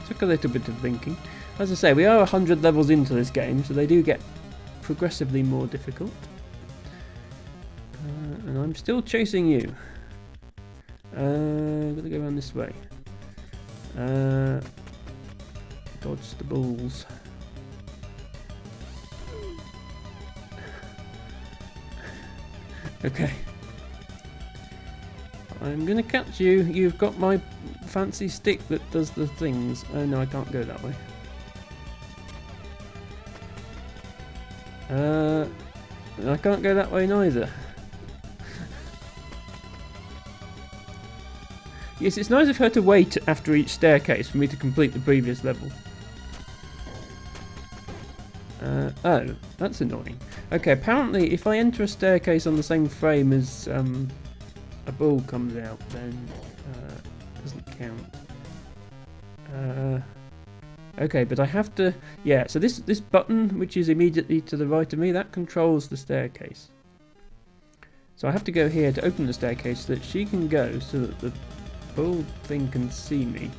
Took a little bit of thinking. As I say, we are 100 levels into this game, so they do get progressively more difficult. And I'm still chasing you. Gotta go around this way. Dodge the bulls. Okay. I'm gonna catch you. You've got my fancy stick that does the things. Oh no, I can't go that way. I can't go that way neither. Yes, it's nice of her to wait after each staircase for me to complete the previous level. Oh, that's annoying. Okay, apparently if I enter a staircase on the same frame as a bull comes out, then it doesn't count. Okay, but I have to... Yeah, so this button, which is immediately to the right of me, that controls the staircase. So I have to go here to open the staircase so that she can go, so that the bull thing can see me.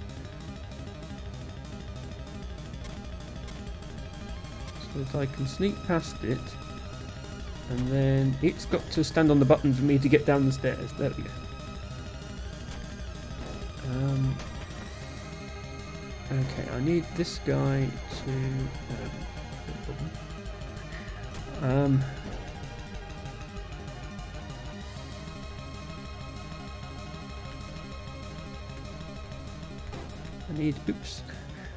So that I can sneak past it. And then it's got to stand on the button for me to get down the stairs. There we go. Okay, I need this guy to...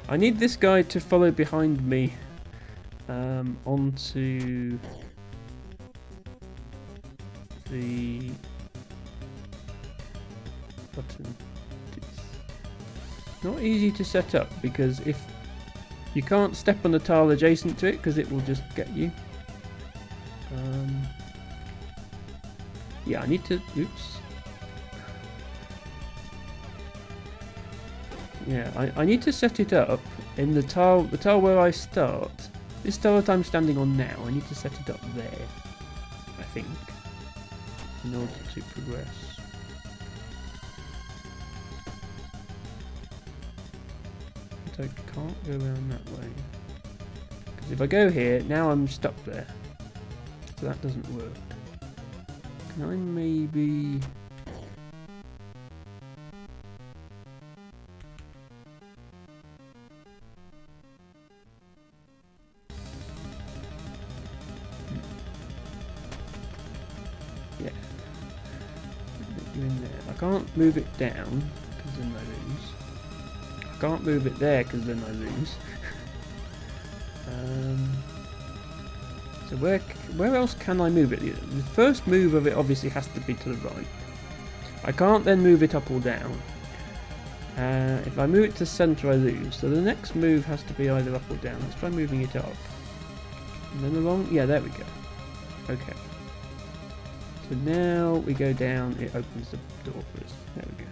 I need this guy to follow behind me onto the button. Not easy to set up because if you can't step on the tile adjacent to it because it will just get you. Yeah, I need to. Oops. Yeah, I need to set it up in the tile where I start. This tile that I'm standing on now, I need to set it up there, I think, in order to progress. But I can't go around that way. Because if I go here, now I'm stuck there. So that doesn't work. Can I maybe... Yeah. In there. I can't move it down because then I lose. I can't move it there because then I lose. So where else can I move it? The first move of it obviously has to be to the right. I can't then move it up or down. If I move it to centre, I lose. So the next move has to be either up or down. Let's try moving it up. And then along. Yeah, there we go. Okay. So now we go down. It opens the door for us. There we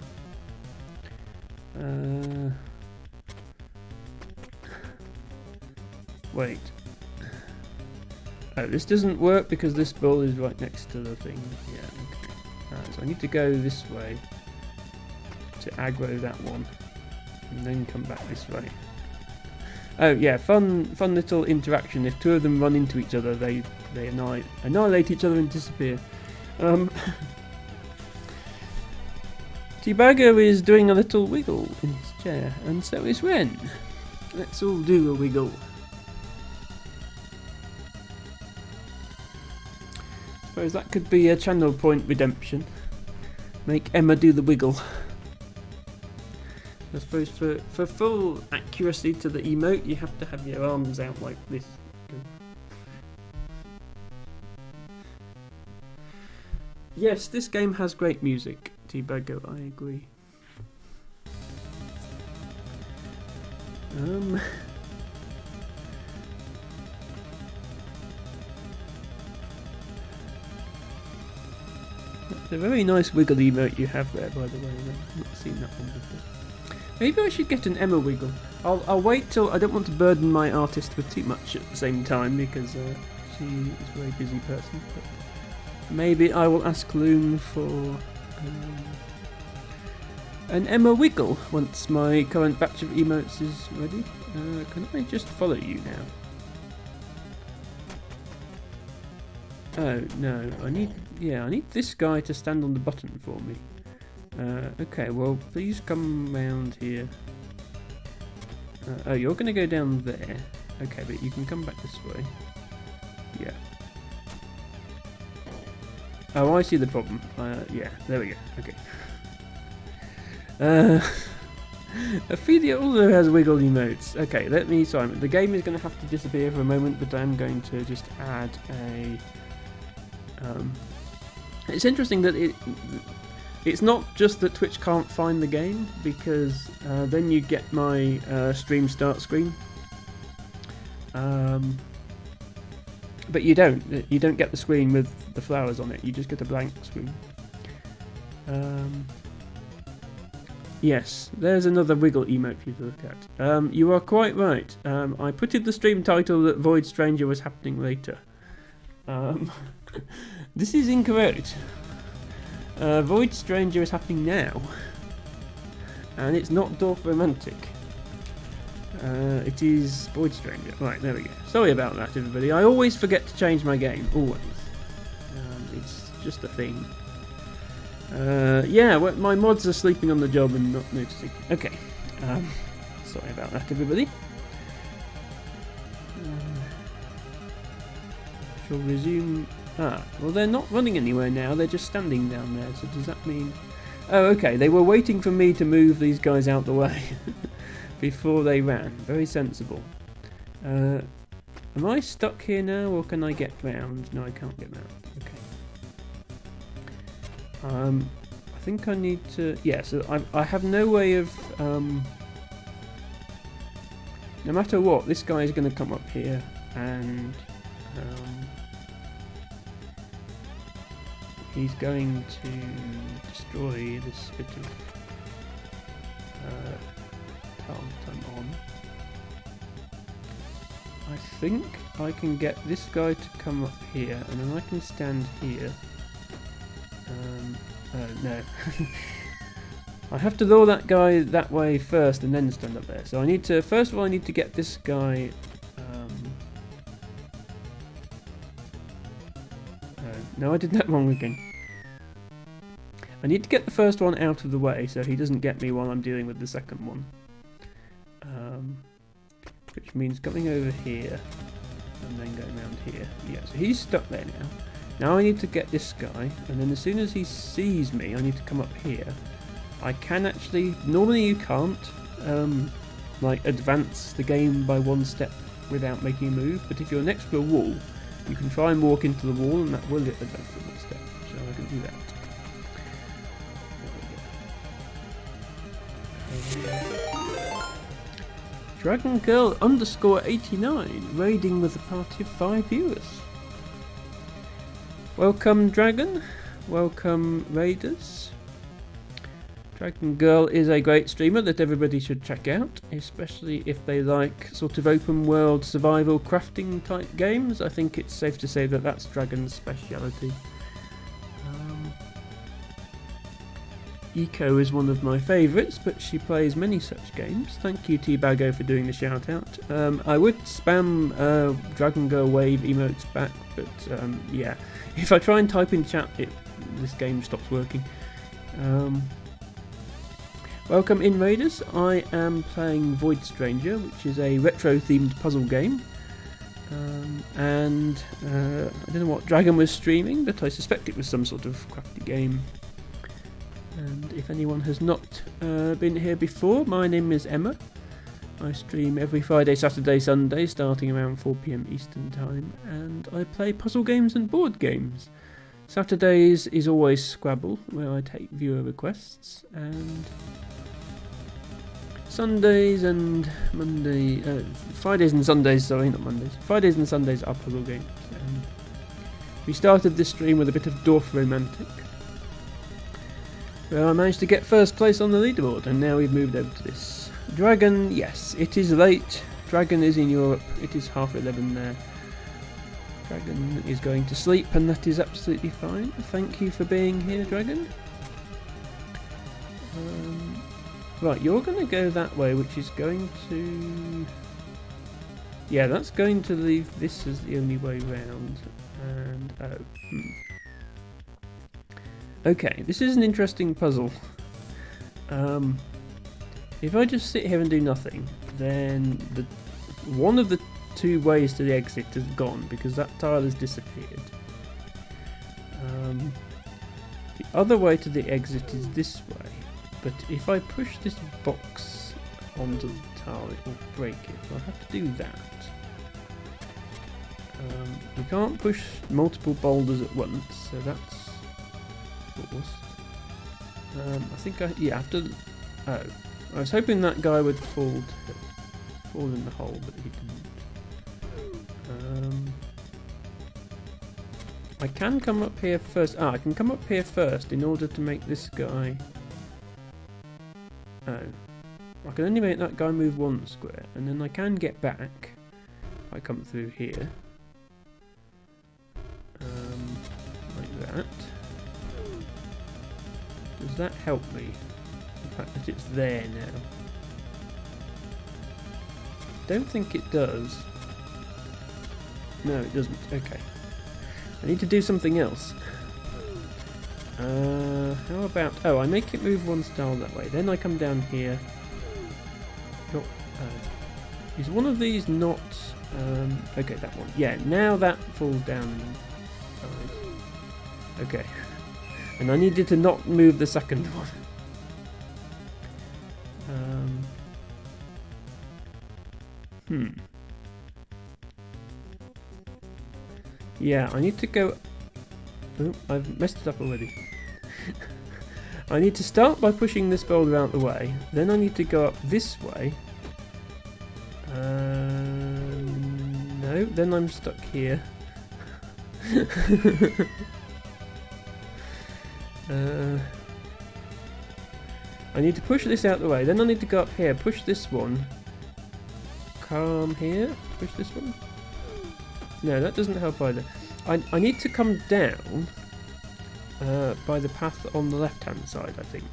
go. Wait. Oh, this doesn't work because this ball is right next to the thing. Yeah. Okay. So I need to go this way to aggro that one, and then come back this way. Oh yeah, fun little interaction. If two of them run into each other, they annihilate each other and disappear. Tibago is doing a little wiggle in his chair, and so is Ren. Let's all do a wiggle. Suppose that could be a channel point redemption. Make Emma do the wiggle. I suppose for full accuracy to the emote, you have to have your arms out like this. Yes, this game has great music, Tibago, I agree. It's a very nice wiggle emote you have there, by the way. I've not seen that one before. Maybe I should get an Emma wiggle. I'll wait till I don't want to burden my artist with too much at the same time because she is a very busy person. But maybe I will ask Loom for an Emma wiggle once my current batch of emotes is ready. Can I just follow you now? Oh no, I need this guy to stand on the button for me. Okay, well please come round here. Oh, you're gonna go down there. Okay, but you can come back this way. Yeah. Oh, I see the problem. Yeah, there we go. Okay. Ophelia also has wiggle emotes. Okay, Simon. The game is going to have to disappear for a moment, but I'm going to just add a. It's interesting that it's not just that Twitch can't find the game, because then you get my stream start screen. But you don't get the screen with the flowers on it. You just get a blank screen. Yes, there's another wiggle emote for you to look at. You are quite right. I put in the stream title that Void Stranger was happening later. This is incorrect. Void Stranger is happening now. And it's not Dorf Romantic. It is Void Stranger. Right, there we go. Sorry about that, everybody. I always forget to change my game. Always. It's just a thing. Yeah, well, my mods are sleeping on the job and not noticing. Okay. Sorry about that, everybody. Shall resume. Well, they're not running anywhere now. They're just standing down there. So does that mean? Oh, okay. They were waiting for me to move these guys out the way before they ran. Very sensible. Am I stuck here now, or can I get round? No, I can't get round. Okay. I think I need to. Yeah. So I have no way of. No matter what, this guy is going to come up here and. He's going to destroy this bit of I'm on. I think I can get this guy to come up here, and then I can stand here. No. I have to lure that guy that way first, and then stand up there. So I need to. First of all, I need to get this guy. No, I did that wrong again. I need to get the first one out of the way so he doesn't get me while I'm dealing with the second one. Which means coming over here and then going around here. Yeah, so he's stuck there now. Now I need to get this guy, and then as soon as he sees me, I need to come up here. I can actually... Normally you can't, like, advance the game by one step without making a move, but if you're next to a wall, you can try and walk into the wall, and that will get advanced in one step. So I can do that. Dragon Girl _89 raiding with a party of 5 viewers. Welcome, Dragon. Welcome, Raiders. Dragon Girl is a great streamer that everybody should check out, especially if they like sort of open world survival crafting type games. I think it's safe to say that that's Dragon's speciality. Eco is one of my favourites, but she plays many such games. Thank you, T-Bago, for doing the shout out. I would spam Dragon Girl Wave emotes back, but yeah, if I try and type in chat, this game stops working. Welcome in, Raiders. I am playing Void Stranger, which is a retro-themed puzzle game. And I don't know what Dragon was streaming, but I suspect it was some sort of crafty game. And if anyone has not been here before, my name is Emma. I stream every Friday, Saturday, Sunday, starting around 4 PM Eastern Time, and I play puzzle games and board games. Saturdays is always Scrabble, where I take viewer requests, and Sundays and Fridays and Sundays, sorry, not Mondays. Fridays and Sundays are puzzle games. We started this stream with a bit of Dorf Romantic, where I managed to get first place on the leaderboard, and now we've moved over to this. Dragon, yes, it is late. Dragon is in Europe. It is 11:30 there. Dragon is going to sleep, and that is absolutely fine. Thank you for being here, Dragon. Right, you're going to go that way, which is going to... Yeah, that's going to leave this as the only way round. And, okay, this is an interesting puzzle. If I just sit here and do nothing, then one of the two ways to the exit has gone, because that tile has disappeared. The other way to the exit is this way. But if I push this box onto the tile, it will break it. So I'll have to do that. We can't push multiple boulders at once, so that's forced. I think I have to... Oh, I was hoping that guy would fall in the hole, but he didn't. I can come up here first. I can come up here first in order to make this guy... Oh. I can only make that guy move one square, and then I can get back if I come through here. Like that. Does that help me? The fact that it's there now. Don't think it does. No, it doesn't. Okay. I need to do something else. How about... Oh, I make it move one style that way. Then I come down here. Not... is one of these not... okay, that one. Yeah, now that falls down. Okay. And I needed to not move the second one. Yeah, I need to go... Oh, I've messed it up already. I need to start by pushing this boulder out the way. Then I need to go up this way. No, then I'm stuck here. I need to push this out the way. Then I need to go up here, push this one. Come here, push this one. No, that doesn't help either. I need to come down by the path on the left-hand side, I think.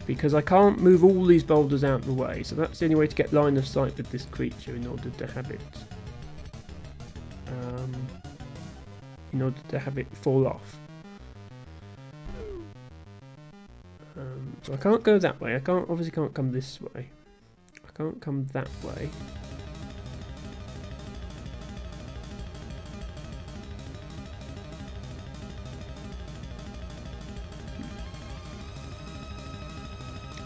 Because I can't move all these boulders out of the way, so that's the only way to get line of sight with this creature in order to have it... fall off. So I can't go that way. I obviously can't come this way. I can't come that way.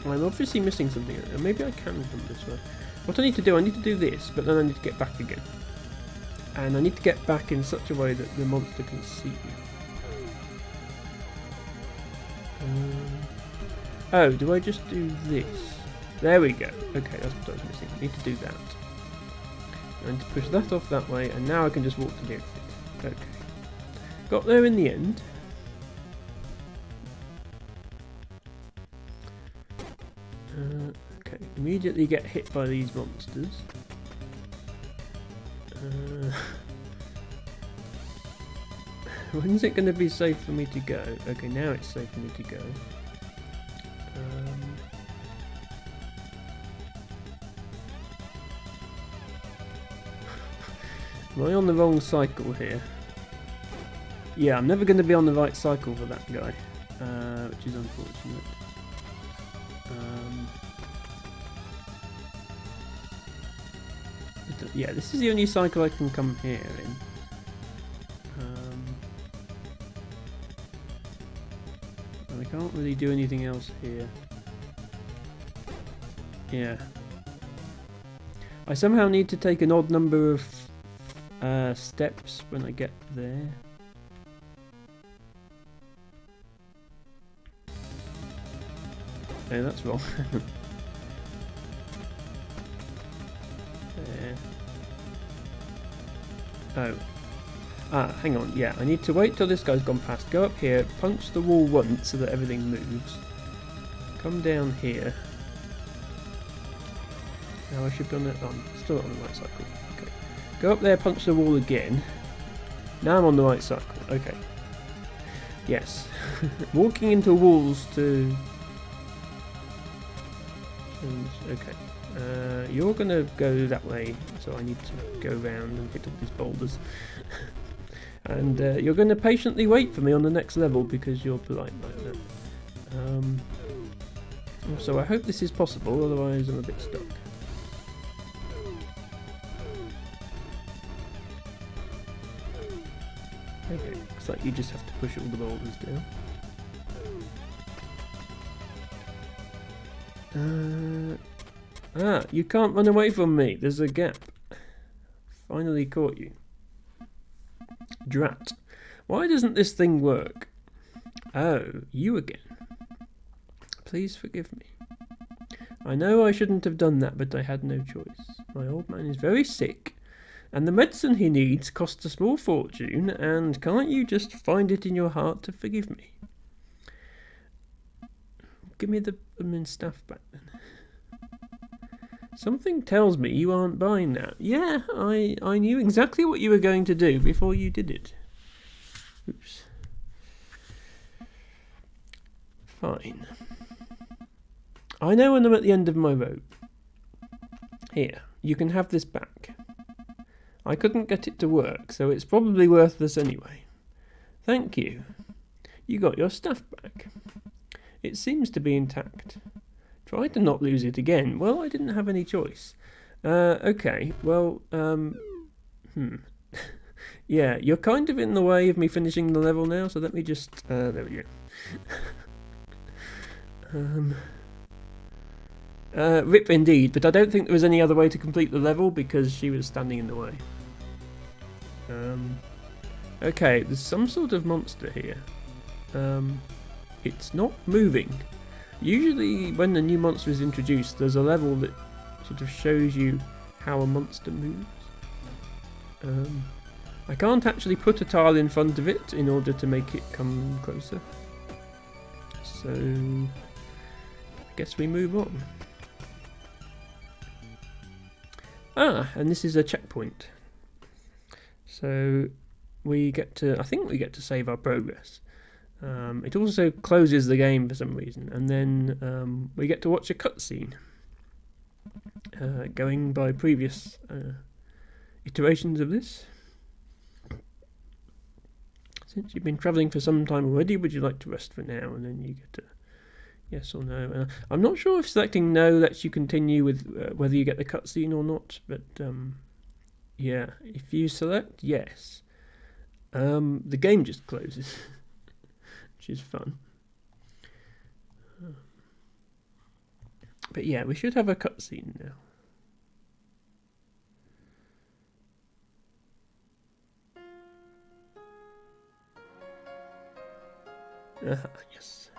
I'm obviously missing something. Maybe I can come this way. What I need to do this, but then I need to get back again. And I need to get back in such a way that the monster can see me. Oh, do I just do this? There we go. Okay, that's what I was missing. I need to do that. I need to push that off that way, and now I can just walk to the exit. Okay. Got there in the end. Okay, immediately get hit by these monsters. When's it going to be safe for me to go? Okay, now it's safe for me to go. Am I on the wrong cycle here? Yeah, I'm never going to be on the right cycle for that guy, which is unfortunate. Yeah, this is the only cycle I can come here in. I can't really do anything else here. Yeah. I somehow need to take an odd number of steps when I get there. No, that's wrong. There. Oh. Ah, hang on. Yeah, I need to wait till this guy's gone past. Go up here, punch the wall once so that everything moves. Come down here. Now I should be on the... Oh, still not on the right cycle. Okay. Go up there, punch the wall again. Now I'm on the right cycle. Okay. Yes. Walking into walls to... Okay. You're gonna go that way, so I need to go around and hit all these boulders. And you're gonna patiently wait for me on the next level because you're polite like that. So I hope this is possible, otherwise I'm a bit stuck. Okay, looks like you just have to push all the boulders down. You can't run away from me. There's a gap. Finally caught you. Drat. Why doesn't this thing work? Oh, you again. Please forgive me. I know I shouldn't have done that, but I had no choice. My old man is very sick, and the medicine he needs costs a small fortune, and can't you just find it in your heart to forgive me? Give me the stuff back then. Something tells me you aren't buying that. Yeah, I knew exactly what you were going to do before you did it. Oops. Fine. I know when I'm at the end of my rope. Here, you can have this back. I couldn't get it to work, so it's probably worthless anyway. Thank you. You got your stuff back. It seems to be intact. Try to not lose it again. Well, I didn't have any choice. Okay, well, yeah, you're kind of in the way of me finishing the level now, so let me just, there we go. Rip indeed, but I don't think there was any other way to complete the level because she was standing in the way. Okay, there's some sort of monster here. It's not moving. Usually when a new monster is introduced, there's a level that sort of shows you how a monster moves. I can't actually put a tile in front of it in order to make it come closer. So, I guess we move on. Ah, and this is a checkpoint. So, we get to, I think we get to save our progress. It also closes the game for some reason, and then we get to watch a cutscene going by previous iterations of this. Since you've been travelling for some time already, would you like to rest for now? And then you get a yes or no. I'm not sure if selecting no lets you continue with whether you get the cutscene or not, but yeah, if you select yes, the game just closes. Which is fun. But yeah, we should have a cutscene now. Yes.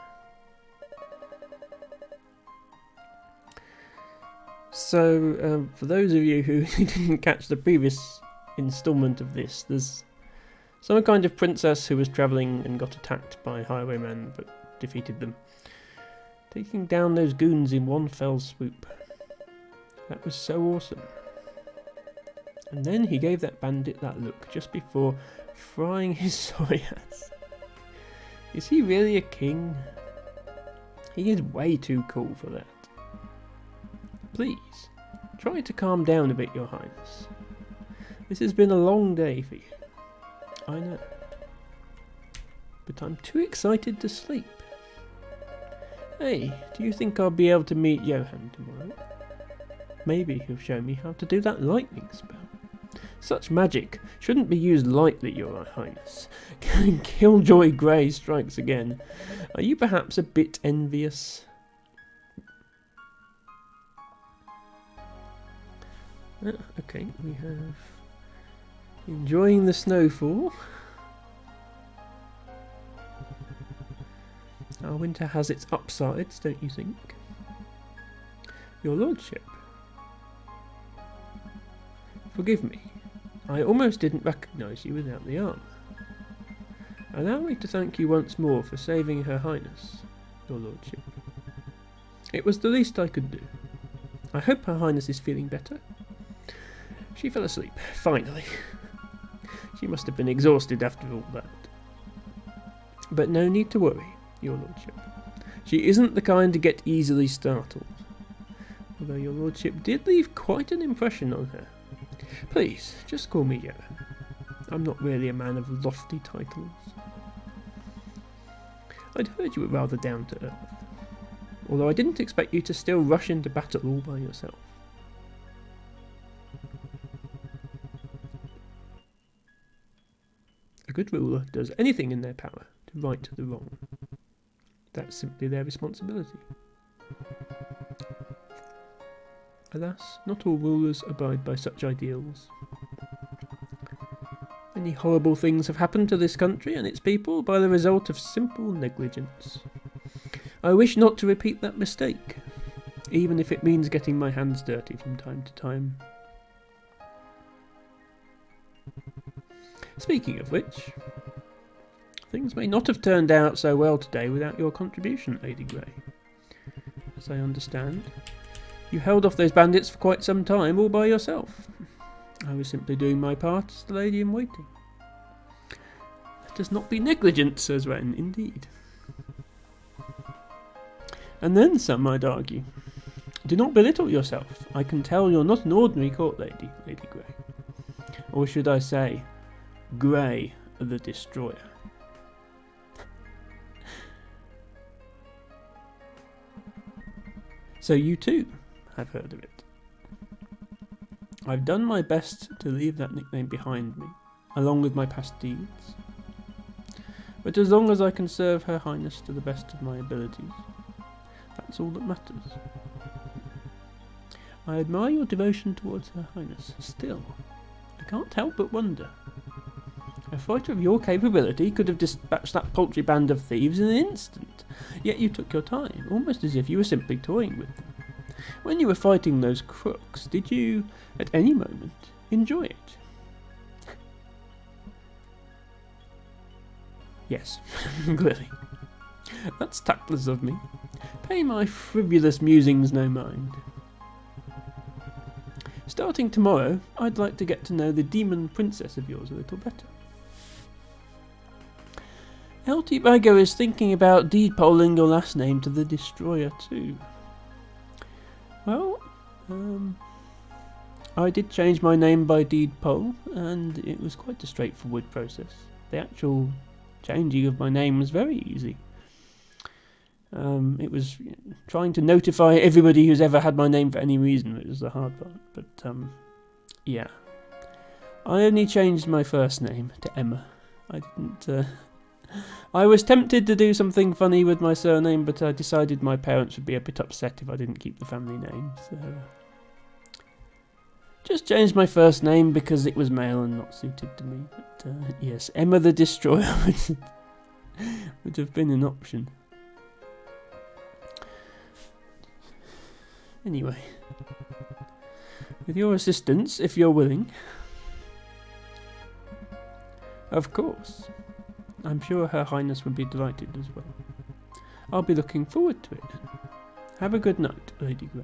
So, for those of you who didn't catch the previous installment of this, there's some kind of princess who was travelling and got attacked by highwaymen, but defeated them, taking down those goons in one fell swoop. That was so awesome. And then he gave that bandit that look just before frying his soy ass. Is he really a king? He is way too cool for that. Please, try to calm down a bit, Your Highness. This has been a long day for you. I know. But I'm too excited to sleep. Hey, do you think I'll be able to meet Johann tomorrow? Maybe he'll show me how to do that lightning spell. Such magic shouldn't be used lightly, Your Highness. Killjoy Grey strikes again. Are you perhaps a bit envious? Okay, we have enjoying the snowfall. Our winter has its upsides, don't you think? Your lordship. Forgive me. I almost didn't recognise you without the armour. Allow me to thank you once more for saving Her Highness, your lordship. It was the least I could do. I hope Her Highness is feeling better. She fell asleep, finally. She must have been exhausted after all that. But no need to worry, your lordship. She isn't the kind to get easily startled. Although your lordship did leave quite an impression on her. Please, just call me Johan. I'm not really a man of lofty titles. I'd heard you were rather down to earth. Although I didn't expect you to still rush into battle all by yourself. A good ruler does anything in their power to right the wrong. That's simply their responsibility. Alas, not all rulers abide by such ideals. Many horrible things have happened to this country and its people by the result of simple negligence. I wish not to repeat that mistake, even if it means getting my hands dirty from time to time. Speaking of which, things may not have turned out so well today without your contribution, Lady Grey. As I understand, you held off those bandits for quite some time all by yourself. I was simply doing my part as the lady in waiting. Let us not be negligent, says Wren, indeed. And then some, I'd argue. Do not belittle yourself. I can tell you're not an ordinary court lady, Lady Grey. Or should I say, Grey the Destroyer. So you too have heard of it. I've done my best to leave that nickname behind me, along with my past deeds. But as long as I can serve Her Highness to the best of my abilities, that's all that matters. I admire your devotion towards Her Highness. Still, I can't help but wonder. A fighter of your capability could have dispatched that paltry band of thieves in an instant, yet you took your time, almost as if you were simply toying with them. When you were fighting those crooks, did you, at any moment, enjoy it? Yes, clearly. That's tactless of me. Pay my frivolous musings no mind. Starting tomorrow, I'd like to get to know the demon princess of yours a little better. L.T. Baggo is thinking about deed-polling your last name to the Destroyer too. Well, I did change my name by deed poll, and it was quite a straightforward process. The actual changing of my name was very easy. It was trying to notify everybody who's ever had my name for any reason that was the hard part. But yeah, I only changed my first name to Emma. I didn't. I was tempted to do something funny with my surname, but I decided my parents would be a bit upset if I didn't keep the family name, so just changed my first name because it was male and not suited to me. But yes, Emma the Destroyer would have been an option. Anyway, with your assistance, if you're willing. Of course. I'm sure Her Highness would be delighted as well. I'll be looking forward to it. Have a good night, Lady Grey.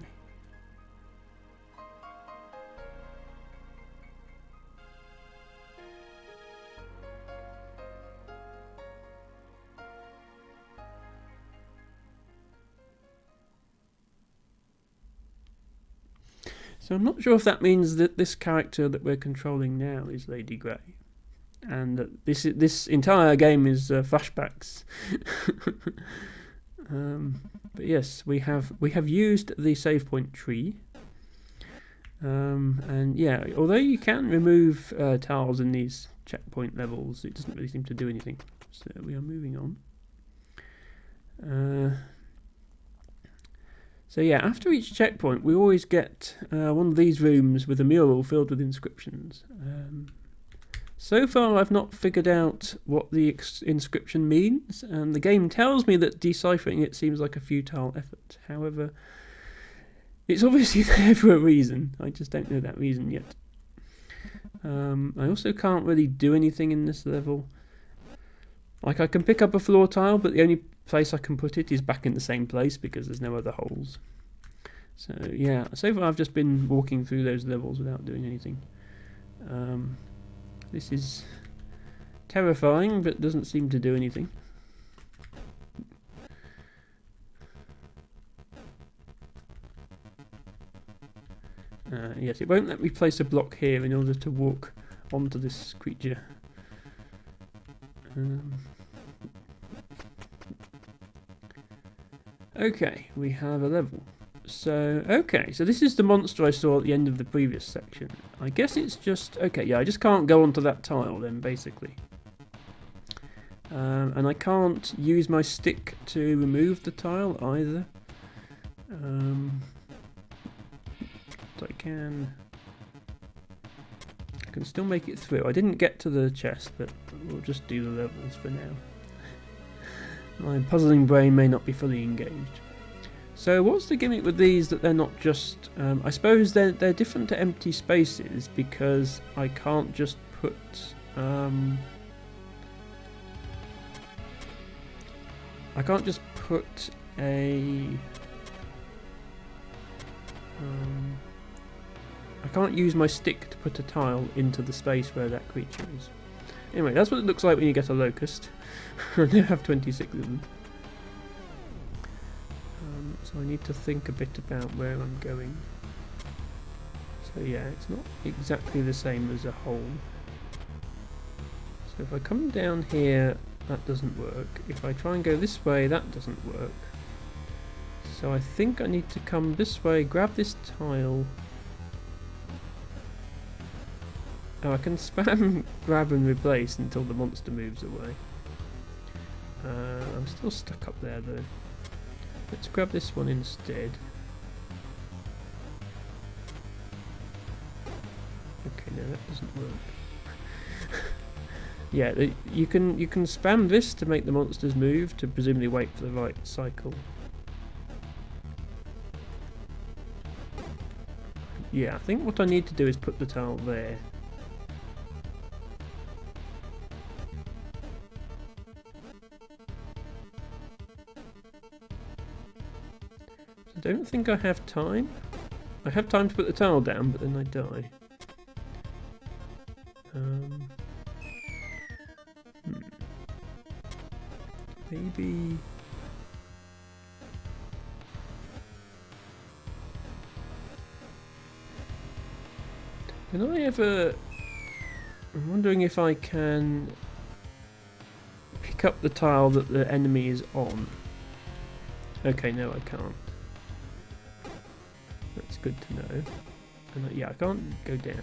So I'm not sure if that means that this character that we're controlling now is Lady Grey. And this entire game is flashbacks. But yes, we have used the save point tree, and yeah, although you can remove tiles in these checkpoint levels, it doesn't really seem to do anything. So we are moving on. So yeah, after each checkpoint, we always get one of these rooms with a mural filled with inscriptions. So far I've not figured out what the inscription means, and the game tells me that deciphering it seems like a futile effort. However, it's obviously there for a reason. I just don't know that reason yet. I also can't really do anything in this level. Like, I can pick up a floor tile, but the only place I can put it is back in the same place because there's no other holes. So yeah, so far I've just been walking through those levels without doing anything. This is terrifying, but doesn't seem to do anything. Yes, it won't let me place a block here in order to walk onto this creature. Okay, we have a level. So, okay, so this is the monster I saw at the end of the previous section. I guess it's just... Okay, yeah, I just can't go onto that tile then, basically. And I can't use my stick to remove the tile either. But I can still make it through. I didn't get to the chest, but we'll just do the levels for now. My puzzling brain may not be fully engaged. So what's the gimmick with these that they're not just... I suppose they're different to empty spaces because I can't just put... I can't just put a... I can't use my stick to put a tile into the space where that creature is. Anyway, that's what it looks like when you get a locust. I now have 26 of them. So I need to think a bit about where I'm going. So yeah, it's not exactly the same as a hole. So if I come down here, that doesn't work. If I try and go this way, that doesn't work. So I think I need to come this way, grab this tile. Oh, I can spam grab and replace until the monster moves away. I'm still stuck up there though. Let's grab this one instead. Okay, no, that doesn't work. Yeah, you can spam this to make the monsters move, to presumably wait for the right cycle. Yeah, I think what I need to do is put the tile there. I don't think I have time. I have time to put the tile down, but then I die. Maybe... Can I ever... I'm wondering if I can pick up the tile that the enemy is on. Okay, no I can't. That's good to know. And yeah, I can't go down.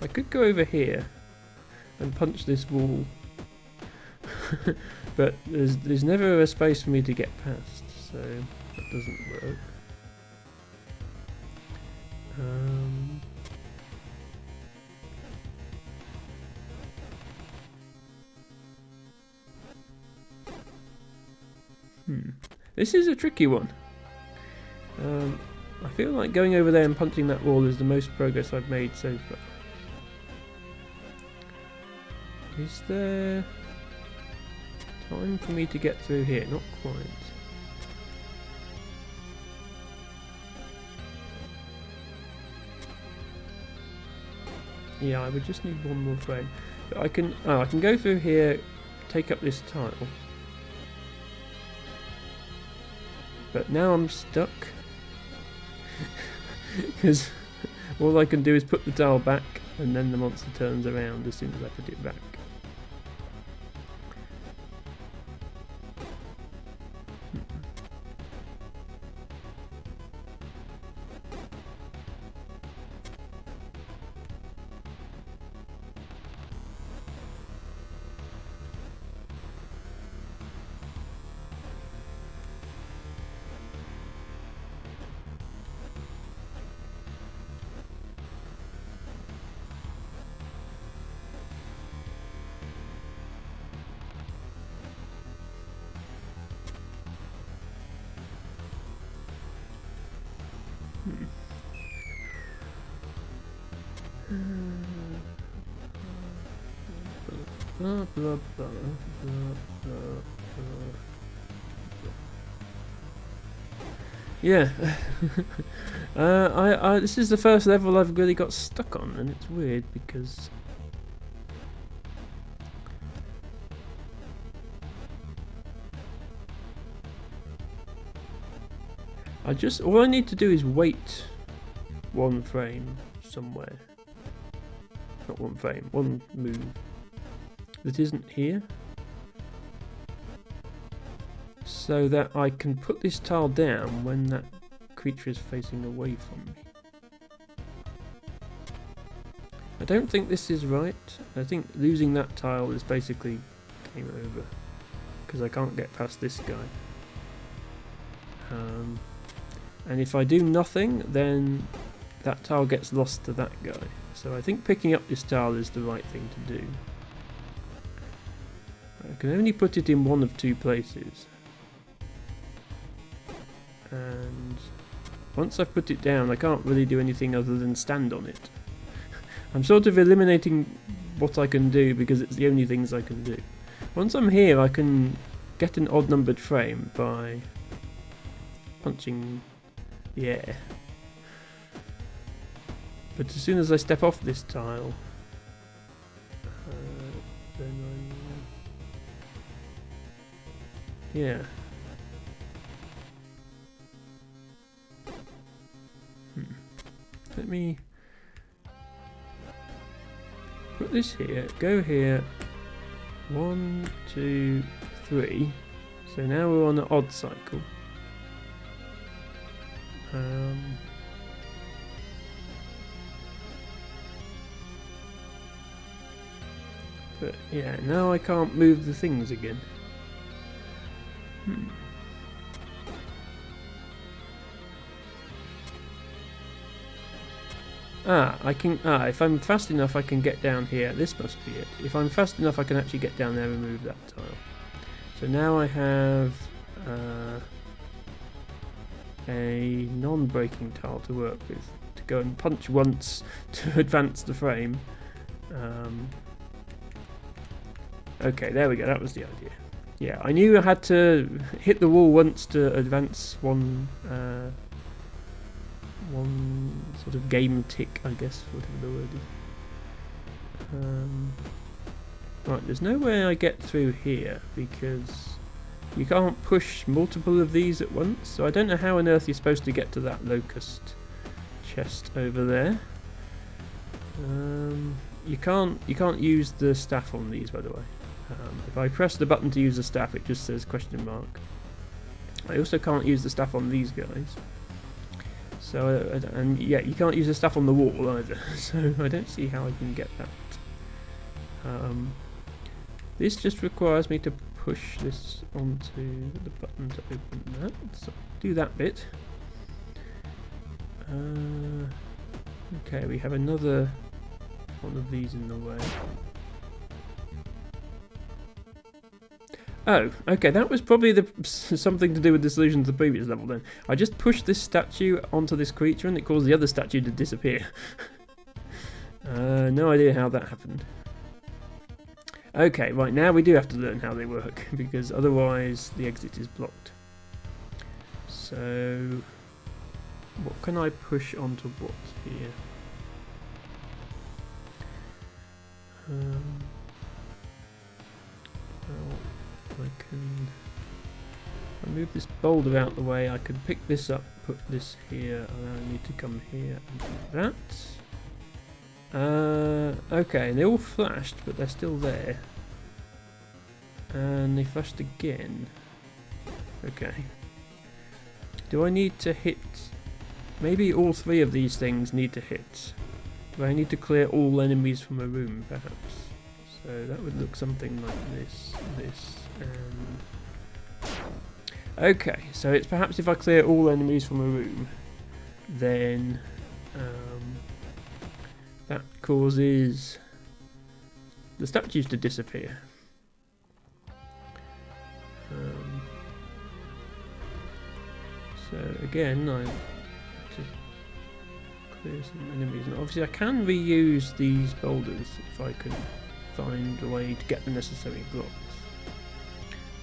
I could go over here and punch this wall, but there's never a space for me to get past, so that doesn't work. This is a tricky one. I feel like going over there and punching that wall is the most progress I've made so far. Is there time for me to get through here? Not quite. Yeah, I would just need one more frame. But I can go through here, take up this tile. But now I'm stuck. Because all I can do is put the tile back and then the monster turns around as soon as I put it back. Blah, blah, blah, blah, blah, blah. Yeah. This is the first level I've really got stuck on, and it's weird because all I need to do is wait one frame somewhere. Not one frame, one move that isn't here, so that I can put this tile down when that creature is facing away from me. I don't think this is right. I think losing that tile is basically game over, because I can't get past this guy. And if I do nothing, then that tile gets lost to that guy. So I think picking up this tile is the right thing to do. I can only put it in one of two places. And once I've put it down, I can't really do anything other than stand on it. I'm sort of eliminating what I can do because it's the only things I can do. Once I'm here, I can get an odd numbered frame by punching the air. But as soon as I step off this tile, then yeah. Let me put this here, go here, 1, 2, 3. So now we're on an odd cycle. But yeah, now I can't move the things again. I can. If I'm fast enough, I can get down here. This must be it. If I'm fast enough, I can actually get down there and move that tile. So now I have a non-breaking tile to work with, to go and punch once to advance the frame. Okay, there we go. That was the idea. Yeah, I knew I had to hit the wall once to advance one sort of game tick, I guess, whatever the word is. Right, there's no way I get through here because you can't push multiple of these at once, so I don't know how on earth you're supposed to get to that locust chest over there. You can't use the staff on these, by the way. If I press the button to use the staff, it just says question mark. I also can't use the staff on these guys. So, and yeah, you can't use the stuff on the wall either, so I don't see how I can get that. This just requires me to push this onto the button to open that, so do that bit. Okay, we have another one of these in the way. Oh, okay, that was probably something to do with the solution to the previous level then. I just pushed this statue onto this creature and it caused the other statue to disappear. No idea how that happened. Okay, right, now we do have to learn how they work, because otherwise the exit is blocked. So, what can I push onto what here? Well, I move this boulder out the way, I can pick this up, put this here, and I need to come here and do that. Okay, they all flashed, but they're still there. And they flashed again. Okay. Do I need to hit... Maybe all three of these things need to hit. Do I need to clear all enemies from a room, perhaps? So that would look something like this, and... Okay, so it's perhaps if I clear all enemies from a room, then that causes the statues to disappear. So again, I just clear some enemies. And obviously I can reuse these boulders if I can find a way to get the necessary blocks.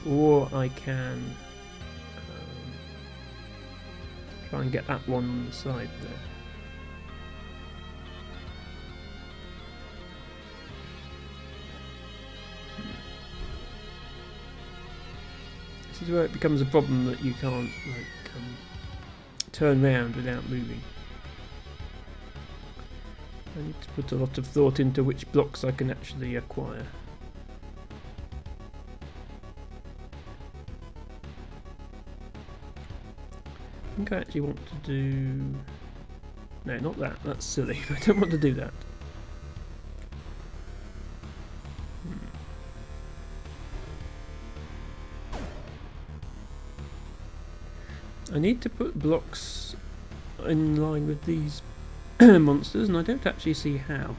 Or I can try and get that one on the side there. This is where it becomes a problem that you can't turn round without moving. I need to put a lot of thought into which blocks I can actually acquire. I think I actually want to do... No, not that. That's silly. I don't want to do that. I need to put blocks in line with these monsters, and I don't actually see how.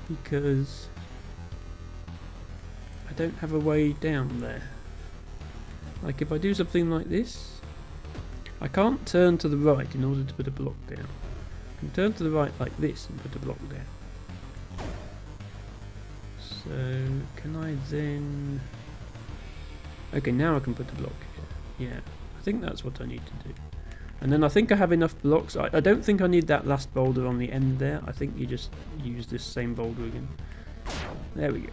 Because I don't have a way down there. Like if I do something like this, I can't turn to the right in order to put a block down. I can turn to the right like this and put a block down. So can I then... Okay, now I can put a block here. Yeah, I think that's what I need to do. And then I think I have enough blocks. I don't think I need that last boulder on the end there. I think you just use this same boulder again. There we go.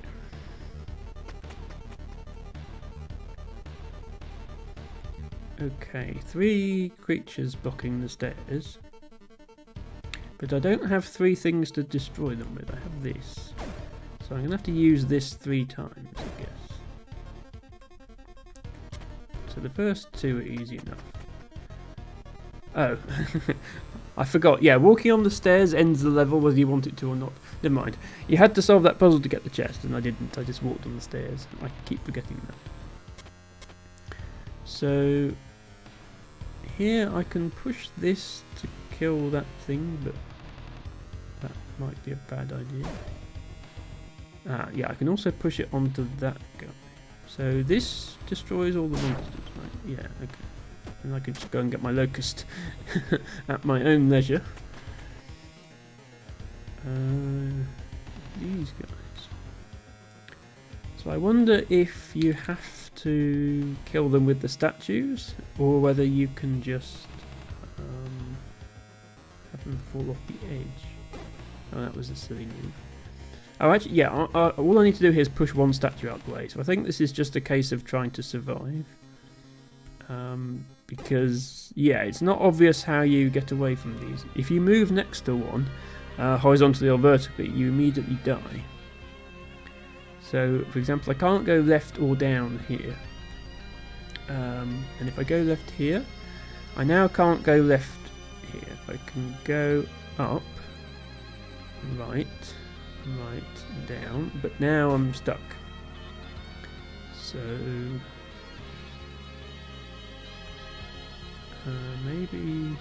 Okay, 3 creatures blocking the stairs. But I don't have 3 things to destroy them with. I have this. So I'm going to have to use this 3 times, I guess. So the first 2 are easy enough. Oh, I forgot. Yeah, walking on the stairs ends the level whether you want it to or not. Never mind. You had to solve that puzzle to get the chest, and I didn't. I just walked on the stairs. I keep forgetting that. So here I can push this to kill that thing, but that might be a bad idea. Ah, yeah, I can also push it onto that guy. So this destroys all the monsters, right? Yeah, okay. And I could just go and get my locust at my own leisure. These guys. So I wonder if you have to kill them with the statues, or whether you can just have them fall off the edge. Oh, that was a silly move. Oh, actually, yeah, all I need to do here is push one statue out the way. So I think this is just a case of trying to survive. Because, yeah, it's not obvious how you get away from these. If you move next to one, horizontally or vertically, you immediately die. So, for example, I can't go left or down here. And if I go left here, I now can't go left here. I can go up, right, down, but now I'm stuck. So... maybe...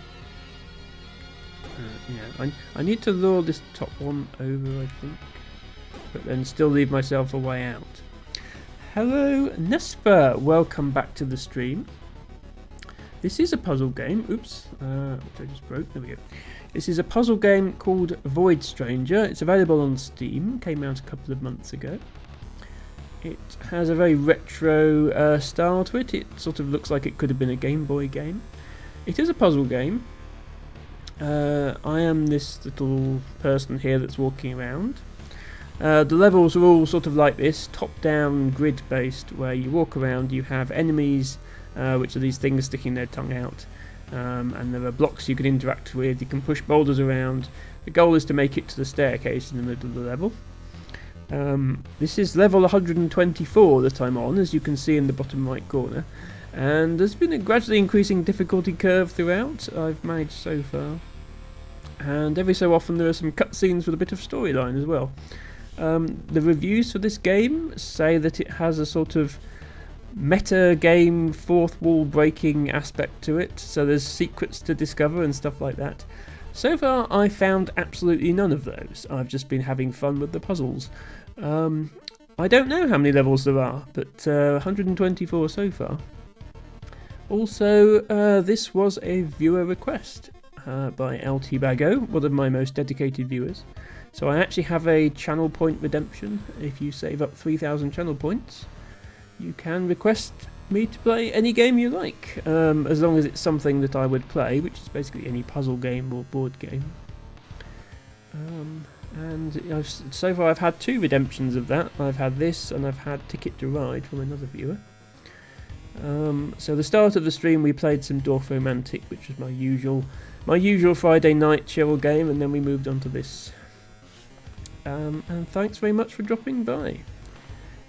yeah, I need to lure this top one over, I think. But then still leave myself a way out. Hello, Nesper! Welcome back to the stream. This is a puzzle game. Oops, which I just broke. There we go. This is a puzzle game called Void Stranger. It's available on Steam. Came out a couple of months ago. It has a very retro style to it. It sort of looks like it could have been a Game Boy game. It is a puzzle game. I am this little person here that's walking around. The levels are all sort of like this, top-down, grid-based, where you walk around, you have enemies, which are these things sticking their tongue out, and there are blocks you can interact with, you can push boulders around. The goal is to make it to the staircase in the middle of the level. This is level 124 that I'm on, as you can see in the bottom right corner. And there's been a gradually increasing difficulty curve throughout, I've managed so far. And every so often there are some cutscenes with a bit of storyline as well. The reviews for this game say that it has a sort of meta game, fourth wall breaking aspect to it, so there's secrets to discover and stuff like that. So far I found absolutely none of those. I've just been having fun with the puzzles. I don't know how many levels there are, but 124 so far. Also, this was a viewer request. by LT Bago, one of my most dedicated viewers. So I actually have a channel point redemption. If you save up 3,000 channel points, you can request me to play any game you like, as long as it's something that I would play, which is basically any puzzle game or board game. And so far I've had 2 redemptions of that. I've had this, and I've had Ticket to Ride from another viewer. So the start of the stream we played some Dorf Romantic, which was my usual Friday night chill game, and then we moved on to this. And thanks very much for dropping by.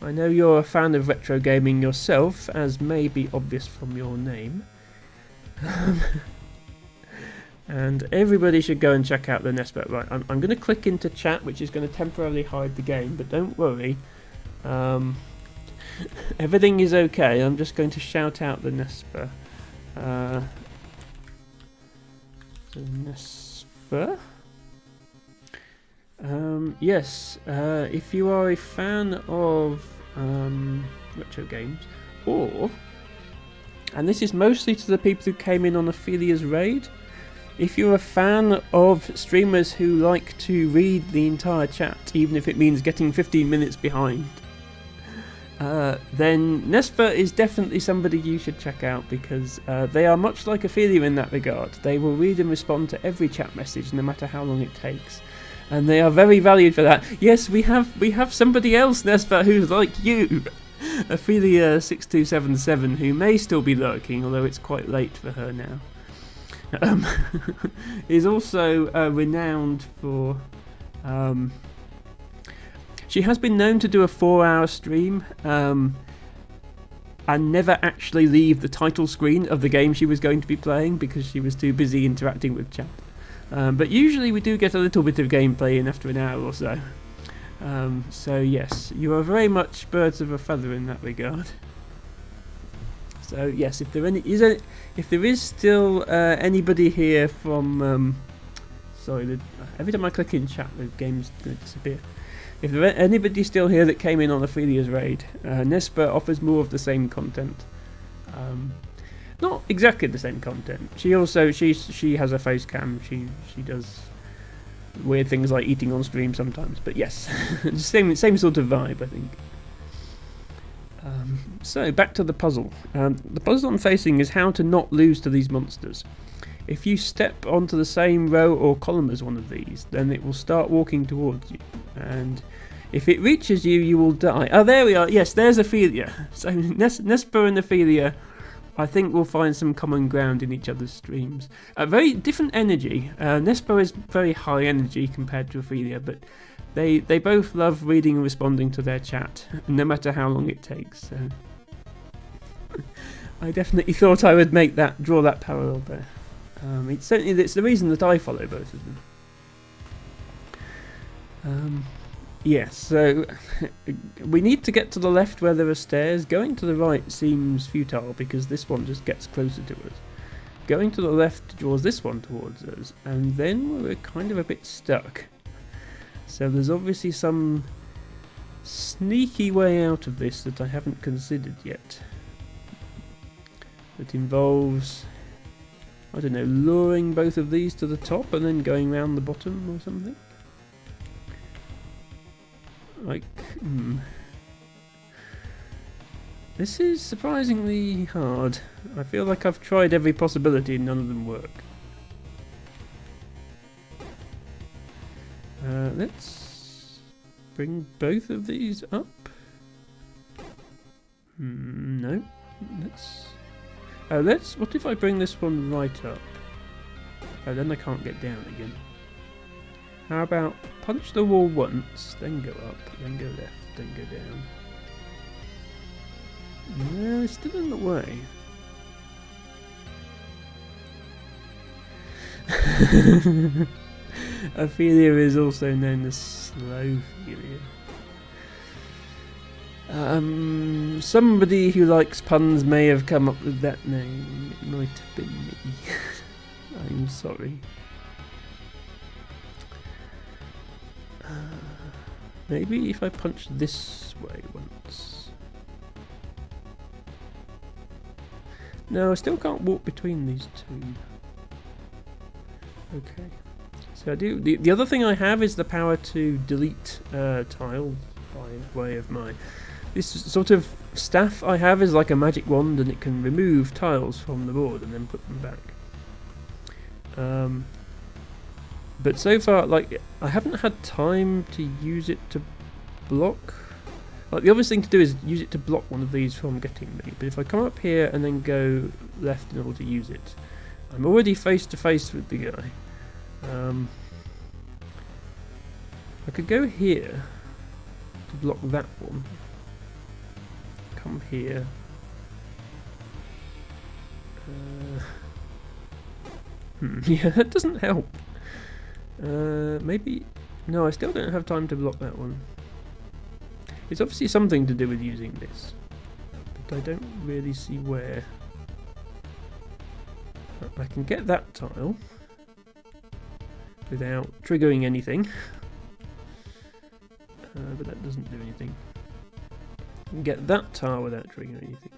I know you're a fan of retro gaming yourself, as may be obvious from your name. And everybody should go and check out the Nesbet. Right, I'm going to click into chat, which is going to temporarily hide the game, but don't worry. Everything is okay. I'm just going to shout out the Nespa. The Nespa. Yes, if you are a fan of retro games, and this is mostly to the people who came in on Ophelia's raid, if you're a fan of streamers who like to read the entire chat, even if it means getting 15 minutes behind, then Nespa is definitely somebody you should check out, because they are much like Ophelia in that regard. They will read and respond to every chat message, no matter how long it takes. And they are very valued for that. Yes, we have somebody else, Nespa, who's like you, Ophelia6277, who may still be lurking, although it's quite late for her now. Is also renowned for... she has been known to do a 4-hour stream and never actually leave the title screen of the game she was going to be playing, because she was too busy interacting with chat. But usually we do get a little bit of gameplay in after an hour or so. So yes, you are very much birds of a feather in that regard. So yes, if there is still anybody here from sorry, every time I click in chat the game's going to disappear. If there is anybody still here that came in on Ophelia's raid, Nespa offers more of the same content. Not exactly the same content. She has a face cam. She does weird things like eating on stream sometimes. But yes, same sort of vibe, I think. So back to the puzzle. The puzzle I'm facing is how to not lose to these monsters. If you step onto the same row or column as one of these, then it will start walking towards you, and if it reaches you, you will die. Oh, there we are. Yes, there's Ophelia. So Nespa and Ophelia, I think we'll find some common ground in each other's streams. Very different energy. Nespa is very high energy compared to Ophelia, but they both love reading and responding to their chat, no matter how long it takes. So I definitely thought I would draw that parallel there. It's the reason that I follow both of them. Yes, so we need to get to the left where there are stairs. Going to the right seems futile because this one just gets closer to us. Going to the left draws this one towards us, and then we're kind of a bit stuck. So there's obviously some sneaky way out of this that I haven't considered yet. That involves, I don't know, luring both of these to the top and then going round the bottom or something. Like, This is surprisingly hard. I feel like I've tried every possibility and none of them work. Let's bring both of these up. No. What if I bring this one right up? Oh, then I can't get down again. How about punch the wall once, then go up, then go left, then go down. No, it's still in the way. Ophelia is also known as Slow Ophelia. Somebody who likes puns may have come up with that name. It might have been me. I'm sorry. Maybe if I punch this way once. No, I still can't walk between these two. Okay. So I do. The other thing I have is the power to delete tiles by way of my. This sort of staff I have is like a magic wand, and it can remove tiles from the board and then put them back. But so far, like, I haven't had time to use it to block. Like, the obvious thing to do is use it to block one of these from getting me. But if I come up here and then go left in order to use it, I'm already face to face with the guy. I could go here to block that one. Come here. Yeah, that doesn't help. Maybe... No, I still don't have time to block that one. It's obviously something to do with using this, but I don't really see where. I can get that tile without triggering anything, but that doesn't do anything. I can get that tile without triggering anything.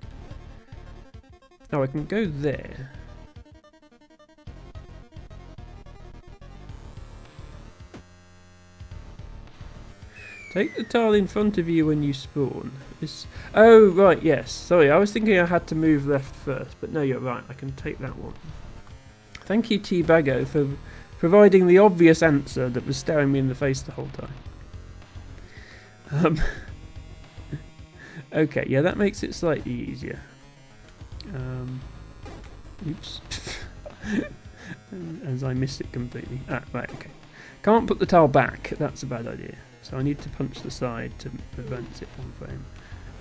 Oh, I can go there. Take the tile in front of you when you spawn. Oh, right, yes. Sorry, I was thinking I had to move left first, but no, you're right. I can take that one. Thank you, T-Bago, for providing the obvious answer that was staring me in the face the whole time. Okay, yeah, that makes it slightly easier. Oops. As I missed it completely. Ah, right, okay. Can't put the tile back. That's a bad idea. So I need to punch the side to advance it one frame.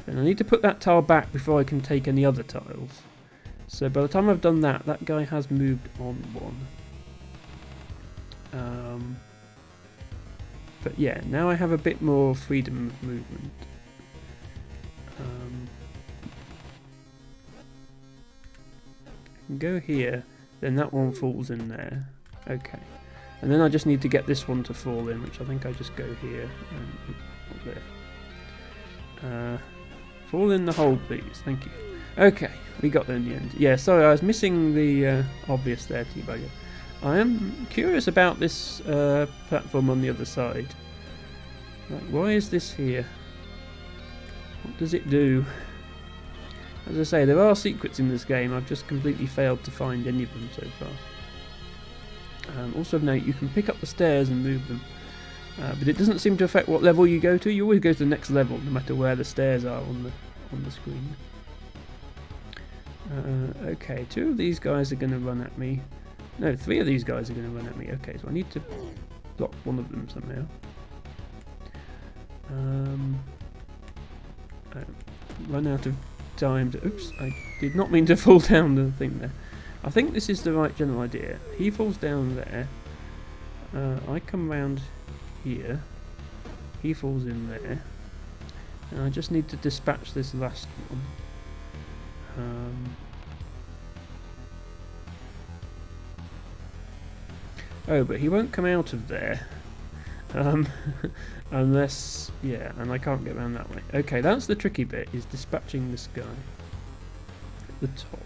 And I need to put that tile back before I can take any other tiles. So by the time I've done that, that guy has moved on one. But yeah, now I have a bit more freedom of movement. I can go here, then that one falls in there. Okay. And then I just need to get this one to fall in, which I think I just go here and up there. Fall in the hole, please. Thank you. Okay, we got there in the end. Yeah, sorry, I was missing the obvious there, T-Bagger. I am curious about this platform on the other side. Like, why is this here? What does it do? As I say, there are secrets in this game. I've just completely failed to find any of them so far. Also of note, you can pick up the stairs and move them, but it doesn't seem to affect what level you go to. You always go to the next level, no matter where the stairs are on the screen. Okay, 2 of these guys are going to run at me. No, 3 of these guys are going to run at me. Okay, so I need to block one of them somehow. I run out of time to... Oops, I did not mean to fall down the thing there. I think this is the right general idea. He falls down there. I come round here. He falls in there. And I just need to dispatch this last one. Oh, but he won't come out of there. Unless... Yeah, and I can't get around that way. Okay, that's the tricky bit, is dispatching this guy. At the top.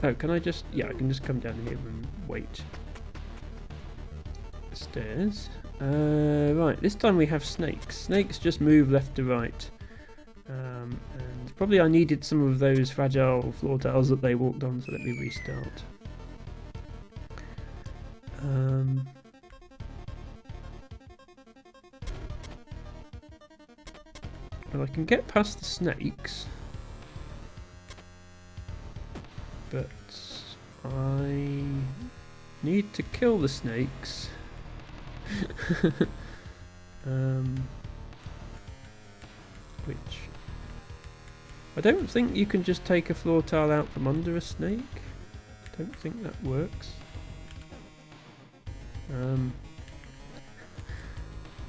Oh, can I just... Yeah, I can just come down here and wait. Stairs. Right, this time we have snakes. Snakes just move left to right. And probably I needed some of those fragile floor tiles that they walked on, so let me restart. Well, I can get past the snakes. But I need to kill the snakes. Which I don't think you can just take a floor tile out from under a snake. Don't think that works.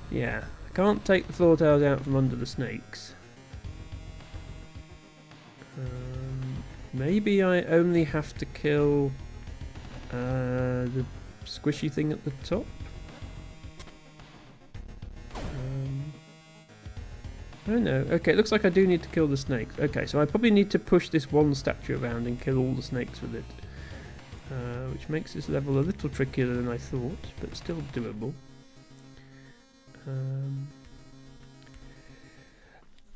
Yeah, I can't take the floor tiles out from under the snakes. Maybe I only have to kill the squishy thing at the top. Oh no, okay, it looks like I do need to kill the snakes. Okay, so I probably need to push this one statue around and kill all the snakes with it. Which makes this level a little trickier than I thought, but still doable.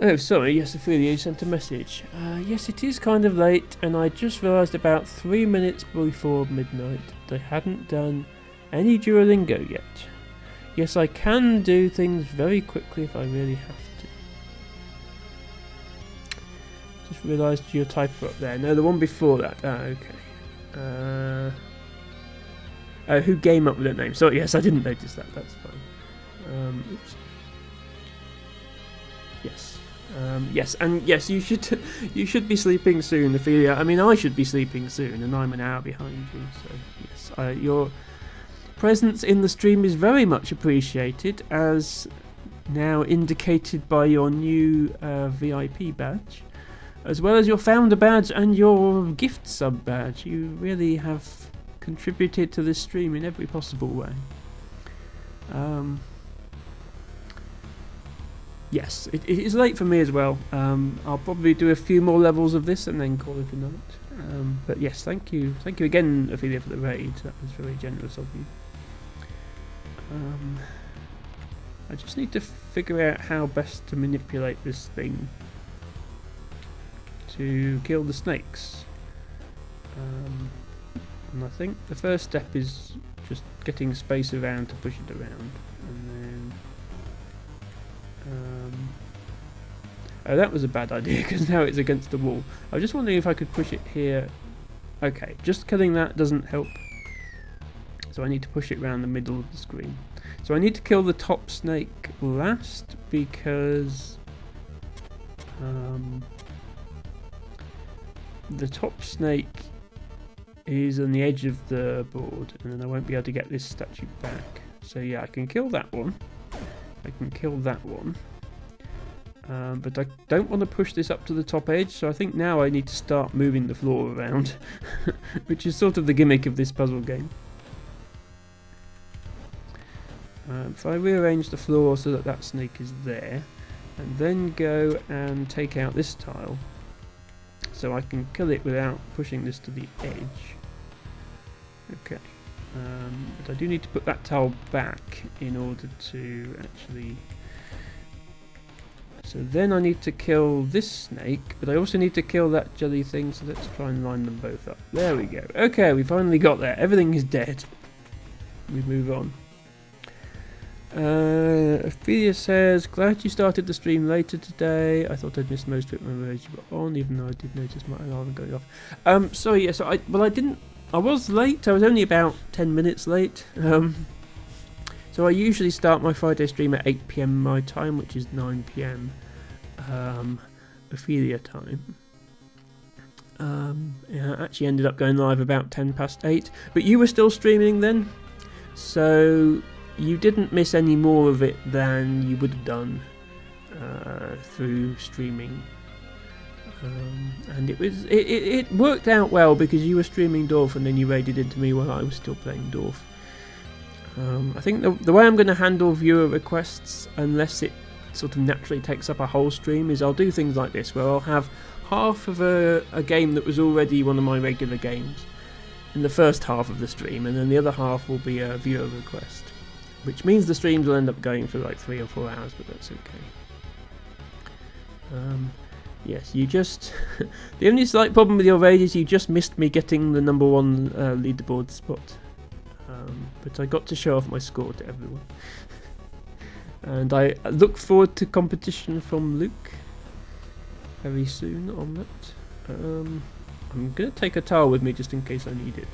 Oh, sorry, yes, Ophelia, you sent a message. Yes, it is kind of late, and I just realised about 3 minutes before midnight that I hadn't done any Duolingo yet. Yes, I can do things very quickly if I really have to. Just realised your typo up there. No, the one before that. Okay. Who came up with that name? Sorry, yes, I didn't notice that. That's fine. Oops. Yes. Yes, and yes, you should be sleeping soon, Ophelia. I mean, I should be sleeping soon, and I'm an hour behind you. So yes, your presence in the stream is very much appreciated, as now indicated by your new VIP badge, as well as your founder badge and your gift sub badge. You really have contributed to this stream in every possible way. Yes, it is late for me as well. I'll probably do a few more levels of this and then call it a night. But yes, thank you again, Ophelia, for the raid. That was very generous of you. I just need to figure out how best to manipulate this thing to kill the snakes. And I think the first step is just getting space around to push it around, and then oh, that was a bad idea because now it's against the wall. I was just wondering if I could push it here. Okay, just killing that doesn't help, so I need to push it around the middle of the screen. So I need to kill the top snake last because the top snake is on the edge of the board, and then I won't be able to get this statue back. So yeah, I can kill that one. I can kill that one. But I don't want to push this up to the top edge, so I think now I need to start moving the floor around, which is sort of the gimmick of this puzzle game. If I rearrange the floor so that that snake is there, and then go and take out this tile, so I can kill it without pushing this to the edge. Okay. But I do need to put that tile back in order to actually... So then I need to kill this snake, but I also need to kill that jelly thing, so let's try and line them both up. There we go. Okay, we finally got there. Everything is dead. We move on. Ophelia says, glad you started the stream later today. I thought I'd missed most of it when you were on, even though I did notice my alarm going off. Sorry, yeah, so I was late. I was only about 10 minutes late. So I usually start my Friday stream at 8 PM my time, which is 9 PM Ophelia time. Yeah, I actually ended up going live about 10 past 8, but you were still streaming then, so you didn't miss any more of it than you would have done through streaming. And it worked out well because you were streaming Dorf and then you raided into me while I was still playing Dorf. I think the way I'm going to handle viewer requests, unless it sort of naturally takes up a whole stream, is I'll do things like this, where I'll have half of a game that was already one of my regular games in the first half of the stream, and then the other half will be a viewer request, which means the streams will end up going for like 3 or 4 hours, but that's okay. Yes, you just... the only slight problem with your raid is you just missed me getting the #1 leaderboard spot. But I got to show off my score to everyone. And I look forward to competition from Luke very soon on that. I'm going to take a towel with me just in case I need it.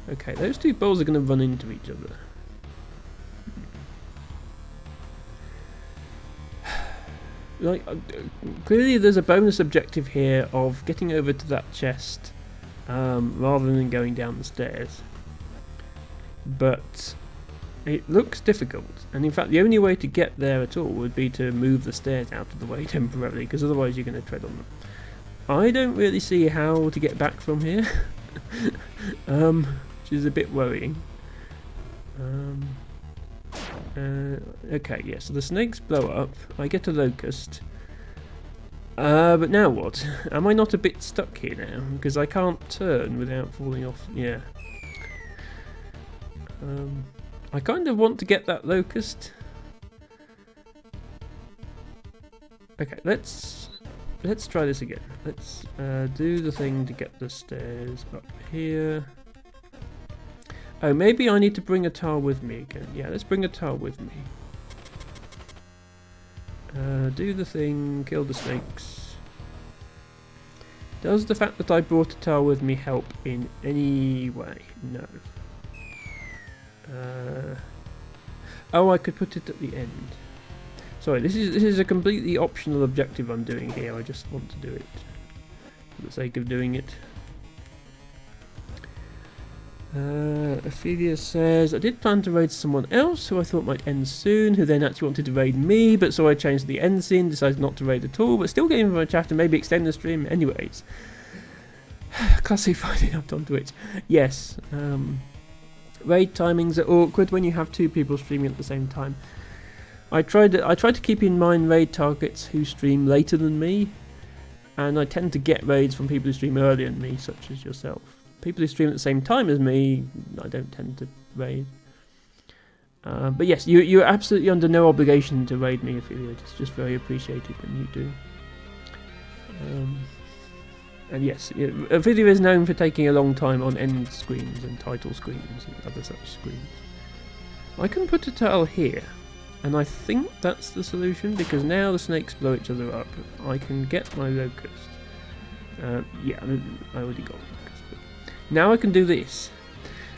Okay, those two balls are going to run into each other. Like, clearly there's a bonus objective here of getting over to that chest rather than going down the stairs. But it looks difficult, and in fact the only way to get there at all would be to move the stairs out of the way temporarily, because otherwise you're going to tread on them. I don't really see how to get back from here, which is a bit worrying. Okay, yeah, so the snakes blow up. I get a locust. But now what? Am I not a bit stuck here now? Because I can't turn without falling off. Yeah. I kind of want to get that locust. Okay, let's try this again. Let's do the thing to get the stairs up here. Oh, maybe I need to bring a tile with me again. Yeah, let's bring a tile with me. Do the thing, kill the snakes. Does the fact that I brought a tile with me help in any way? No. Oh, I could put it at the end. Sorry, this is a completely optional objective I'm doing here. I just want to do it for the sake of doing it. Ophelia says, I did plan to raid someone else who I thought might end soon, who then actually wanted to raid me, but so I changed the end scene, decided not to raid at all, but still getting my chat and maybe extend the stream anyways. Classic Friday night on Twitch. Yes, raid timings are awkward when you have two people streaming at the same time. I try to keep in mind raid targets who stream later than me, and I tend to get raids from people who stream earlier than me, such as yourself. People who stream at the same time as me, I don't tend to raid. But yes, you're absolutely under no obligation to raid me, Ophelia. It's just very appreciated when you do. And yes, Ophelia is known for taking a long time on end screens and title screens and other such screens. I can put a tile here, and I think that's the solution, because now the snakes blow each other up. I can get my locust. Yeah, I already got locust. Now I can do this.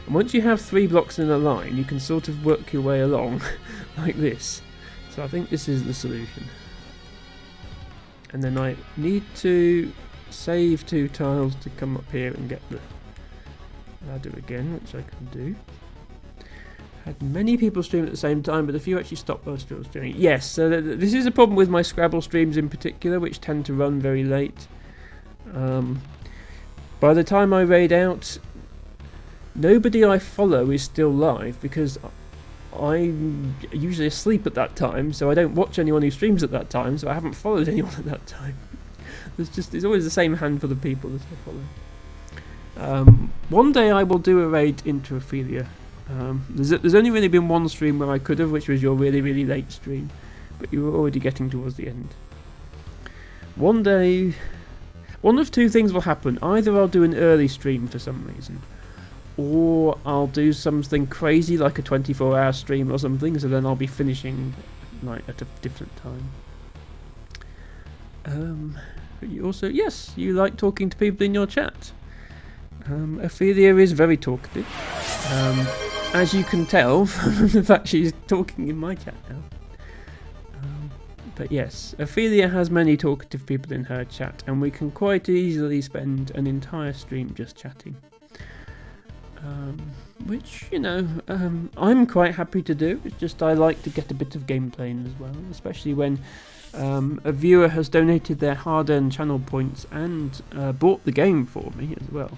And once you have 3 blocks in a line, you can sort of work your way along like this. So I think this is the solution. And then I need to save 2 tiles to come up here and get the ladder again, which I can do. Had many people stream at the same time, but a few actually stopped while still streaming. Yes, so this is a problem with my Scrabble streams in particular, which tend to run very late. By the time I raid out, nobody I follow is still live, because I'm usually asleep at that time, so I don't watch anyone who streams at that time, so I haven't followed anyone at that time. There's always the same handful of people that I follow. One day I will do a raid into Ophelia. There's only really been one stream where I could have, which was your really, really late stream, but you were already getting towards the end. One day, one of 2 things will happen. Either I'll do an early stream for some reason, or I'll do something crazy like a 24-hour stream or something, so then I'll be finishing like at a different time. But you also, yes, you like talking to people in your chat. Ophelia is very talkative, as you can tell from the fact she's talking in my chat now. But yes, Ophelia has many talkative people in her chat, and we can quite easily spend an entire stream just chatting. Which, you know, I'm quite happy to do. It's just I like to get a bit of gameplay in as well, especially when a viewer has donated their hard-earned channel points and bought the game for me as well,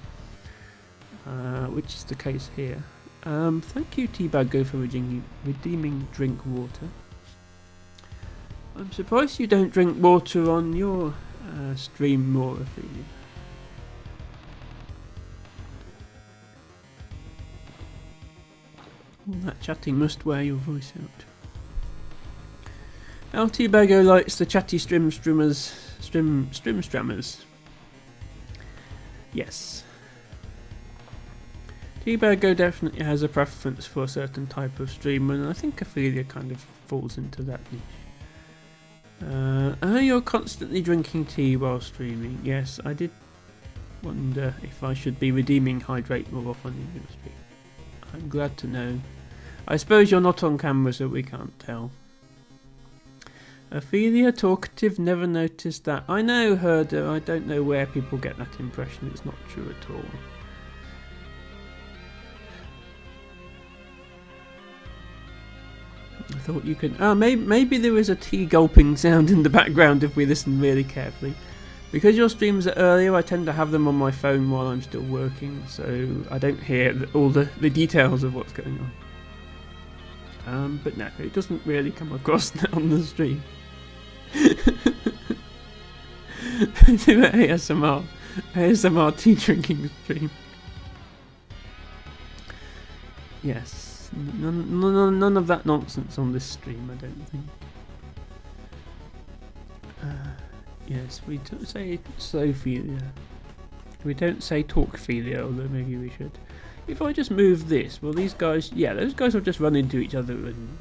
which is the case here. Thank you, Teabaggo, for redeeming drink water. I'm surprised you don't drink water on your stream more, Ophelia. All that chatting must wear your voice out. Our Teabaggo likes the chatty strimstrammers. Yes. Teabaggo definitely has a preference for a certain type of streamer, and I think Ophelia kind of falls into that niche. You're constantly drinking tea while streaming. Yes, I did wonder if I should be redeeming hydrate more often in your stream. I'm glad to know. I suppose you're not on camera, so we can't tell. Ophelia talkative, never noticed that. I know, Herder, I don't know where people get that impression. It's not true at all. I thought you could... Oh, maybe there is a tea gulping sound in the background if we listen really carefully. Because your streams are earlier, I tend to have them on my phone while I'm still working, so I don't hear all the details of what's going on. But no, it doesn't really come across on the stream. Do an ASMR tea drinking stream. Yes, none of that nonsense on this stream, I don't think. Yes, we don't say Sophia. We don't say Talkphilia, although maybe we should. If I just move this, well, these guys, yeah, those guys will just run into each other and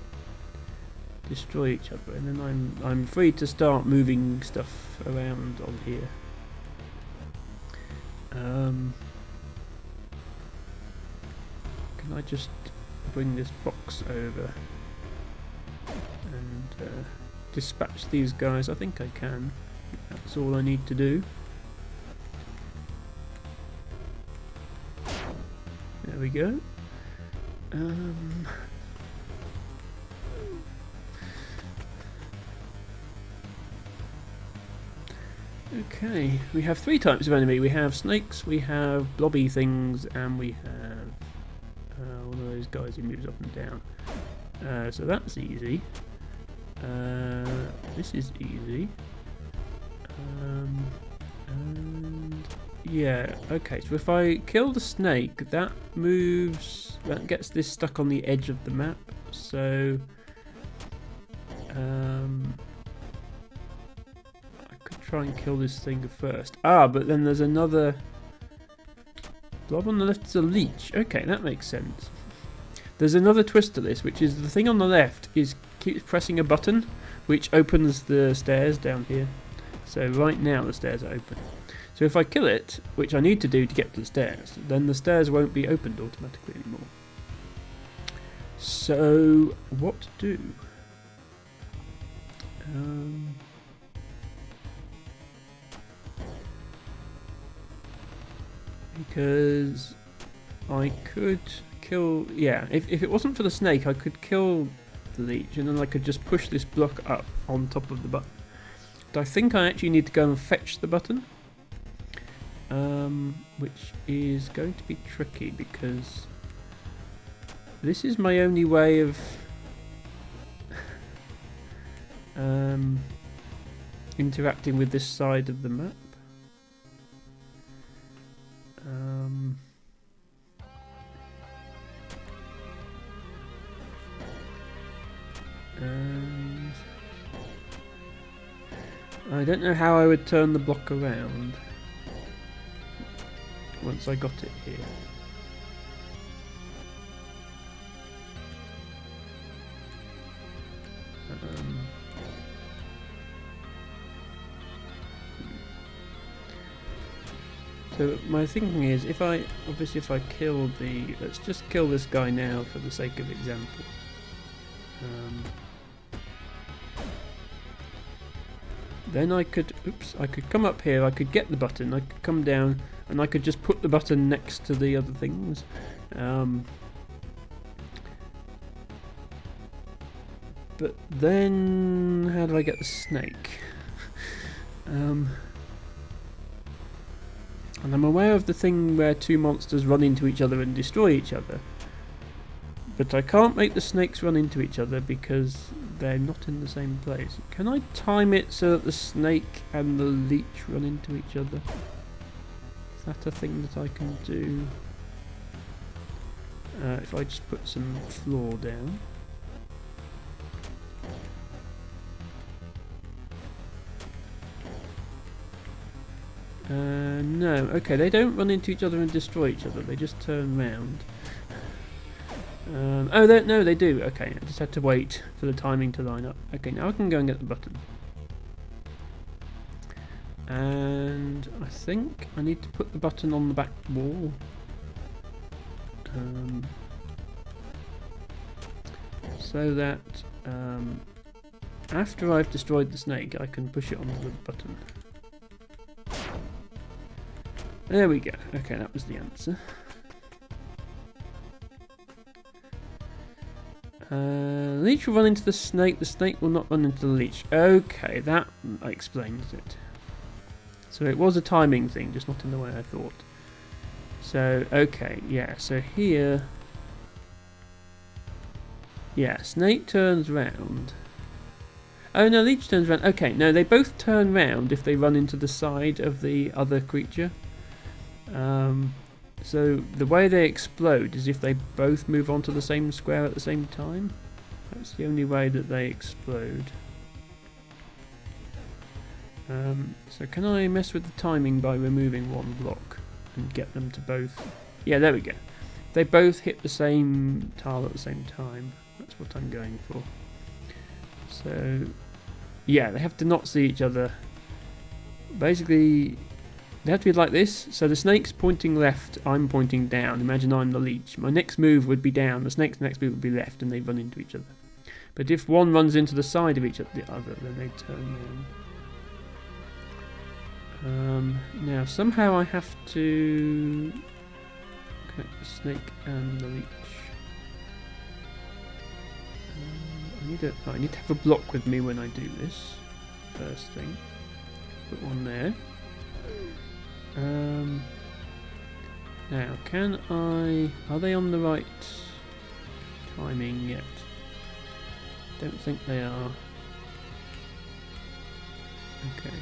destroy each other, and then I'm free to start moving stuff around on here. Can I just bring this box over and dispatch these guys? I think I can. That's all I need to do. There we go. Okay, we have 3 types of enemy. We have snakes, we have blobby things, and we have one of those guys who moves up and down. So that's easy. This is easy. And yeah, okay, so if I kill the snake, that gets this stuck on the edge of the map, so I could try and kill this thing first. But then there's another blob on the left is a leech. Okay, that makes sense. There's another twist to this, which is the thing on the left keeps pressing a button which opens the stairs down here. So right now the stairs are open. So if I kill it, which I need to do to get to the stairs, then the stairs won't be opened automatically anymore. So what to do? Because I could kill... Yeah, if it wasn't for the snake, I could kill the leech, and then I could just push this block up on top of the button. But I think I actually need to go and fetch the button, which is going to be tricky because this is my only way of interacting with this side of the map. And I don't know how I would turn the block around once I got it here. So my thinking is, if I kill let's just kill this guy now for the sake of example. Then I could come up here, I could get the button, I could come down, and I could just put the button next to the other things. But then, how do I get the snake? And I'm aware of the thing where 2 monsters run into each other and destroy each other. But I can't make the snakes run into each other because they're not in the same place. Can I time it so that the snake and the leech run into each other? Is that a thing that I can do? If I just put some floor down. No, okay, they don't run into each other and destroy each other, they just turn round. Oh, no, they do. Okay, I just had to wait for the timing to line up. Okay, now I can go and get the button. And I think I need to put the button on the back wall. So that after I've destroyed the snake, I can push it onto the button. There we go. Okay, that was the answer. Leech will run into the snake will not run into the leech. Okay, that explains it. So it was a timing thing, just not in the way I thought. So, okay, yeah, so here... Yeah, Snake turns round. Oh no, Leech turns round. Okay, no, they both turn round if they run into the side of the other creature. So the way they explode is if they both move onto the same square at the same time. That's the only way that they explode. So can I mess with the timing by removing one block and get them to both... Yeah, there we go. They both hit the same tile at the same time. That's what I'm going for. So, yeah, they have to not see each other. Basically, they have to be like this. So the snake's pointing left, I'm pointing down. Imagine I'm the leech. My next move would be down, the snake's next move would be left, and they run into each other. But if one runs into the side of each other, then they turn round. Now, somehow I have to connect the snake and the leech. I need to have a block with me when I do this. First thing, put one there. Now, can I? Are they on the right timing yet? Don't think they are. Okay.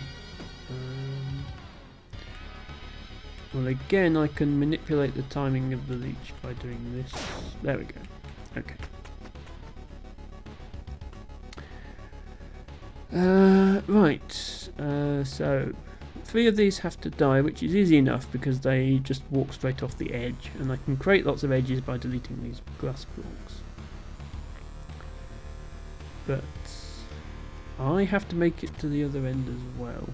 Well, again, I can manipulate the timing of the leech by doing this. There we go. Okay. Right. So 3 of these have to die, which is easy enough because they just walk straight off the edge, and I can create lots of edges by deleting these glass blocks. But I have to make it to the other end as well.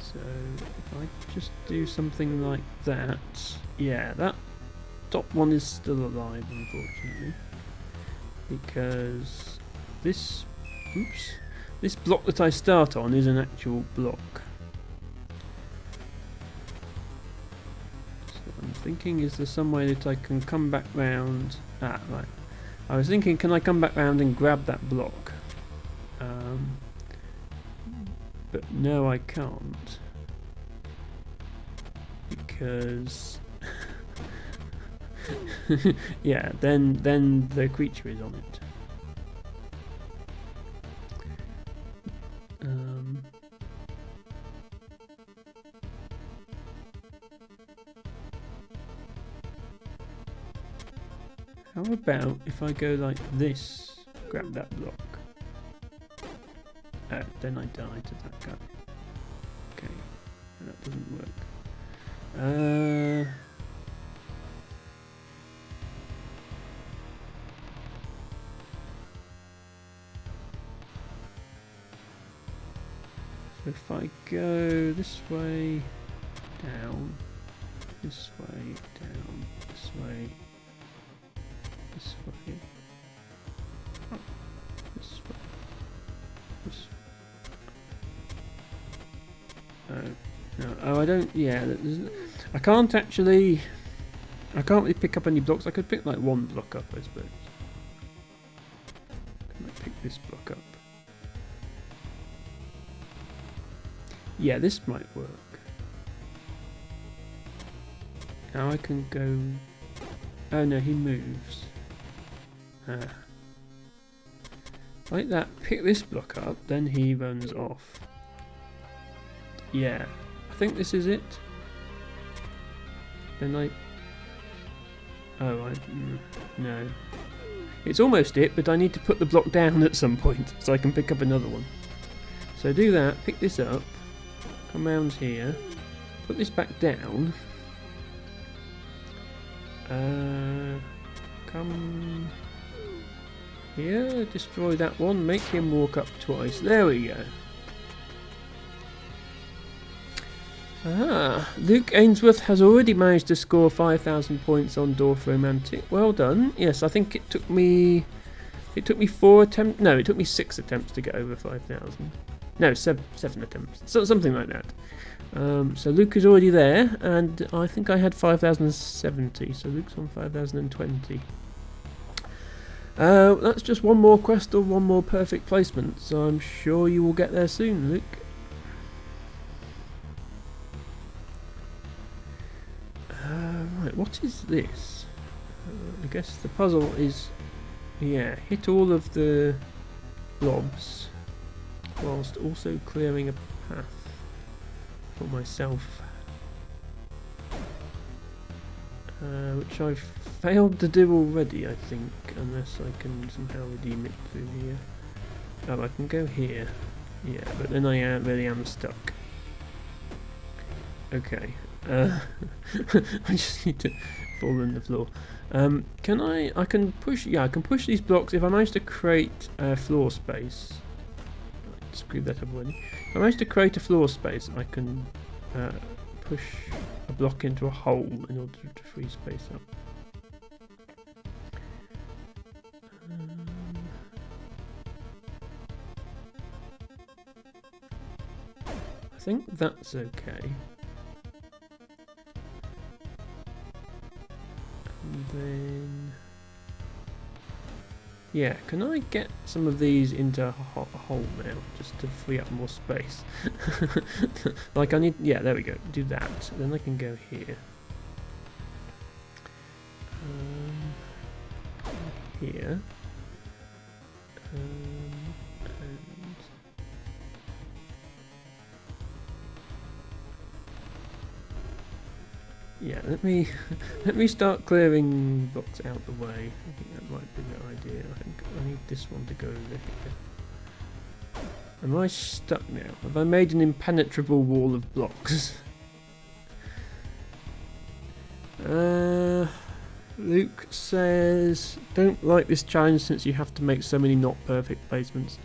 So if I just do something like that, yeah, that top one is still alive, unfortunately, because this block that I start on is an actual block. So I'm thinking, is there some way that I can come back round? Ah, right. I was thinking, can I come back round and grab that block? But no, I can't. Because yeah, then the creature is on it. How about if I go like this, grab that block? Then I die to that guy. Okay, that doesn't work. So if I go this way, down, this way, down, this way, this way, up, this way, this way. No, oh, I don't. Yeah, I can't really pick up any blocks. I could pick like one block up, I suppose. Can I pick this block up? Yeah, this might work. Now I can go. Oh no, he moves. Like that. Pick this block up, then he runs off. Yeah. I think this is it. Then I... Oh, no. It's almost it, but I need to put the block down at some point so I can pick up another one. So do that, pick this up, come round here, put this back down. Come here, destroy that one, make him walk up twice. There we go. Luke Ainsworth has already managed to score 5,000 points on Dorf Romantic. Well done. Yes, I think it took me 4 attempts. No, it took me 6 attempts to get over 5,000. No, 7 attempts. So something like that. So Luke is already there, and I think I had 5,070. So Luke's on 5,020. That's just one more quest or one more perfect placement. So I'm sure you will get there soon, Luke. Right, what is this? I guess the puzzle is, yeah, hit all of the blobs whilst also clearing a path for myself, which I've failed to do already, I think, unless I can somehow redeem it through here. Oh, I can go here, yeah, but then I really am stuck. Okay, I just need to fall on the floor. Can I can push, yeah, I can push these blocks if I manage to create a floor space. Screw that up already. If I manage to create a floor space, I can push a block into a hole in order to free space up. I think that's okay. And then, yeah, can I get some of these into a hole now, just to free up more space? Like I need, yeah, there we go, do that. Then I can go here. Here. And yeah, let me start clearing blocks out the way. I think that might be the idea. I think I need this one to go over here. Am I stuck now? Have I made an impenetrable wall of blocks? Luke says, don't like this challenge since you have to make so many not perfect placements.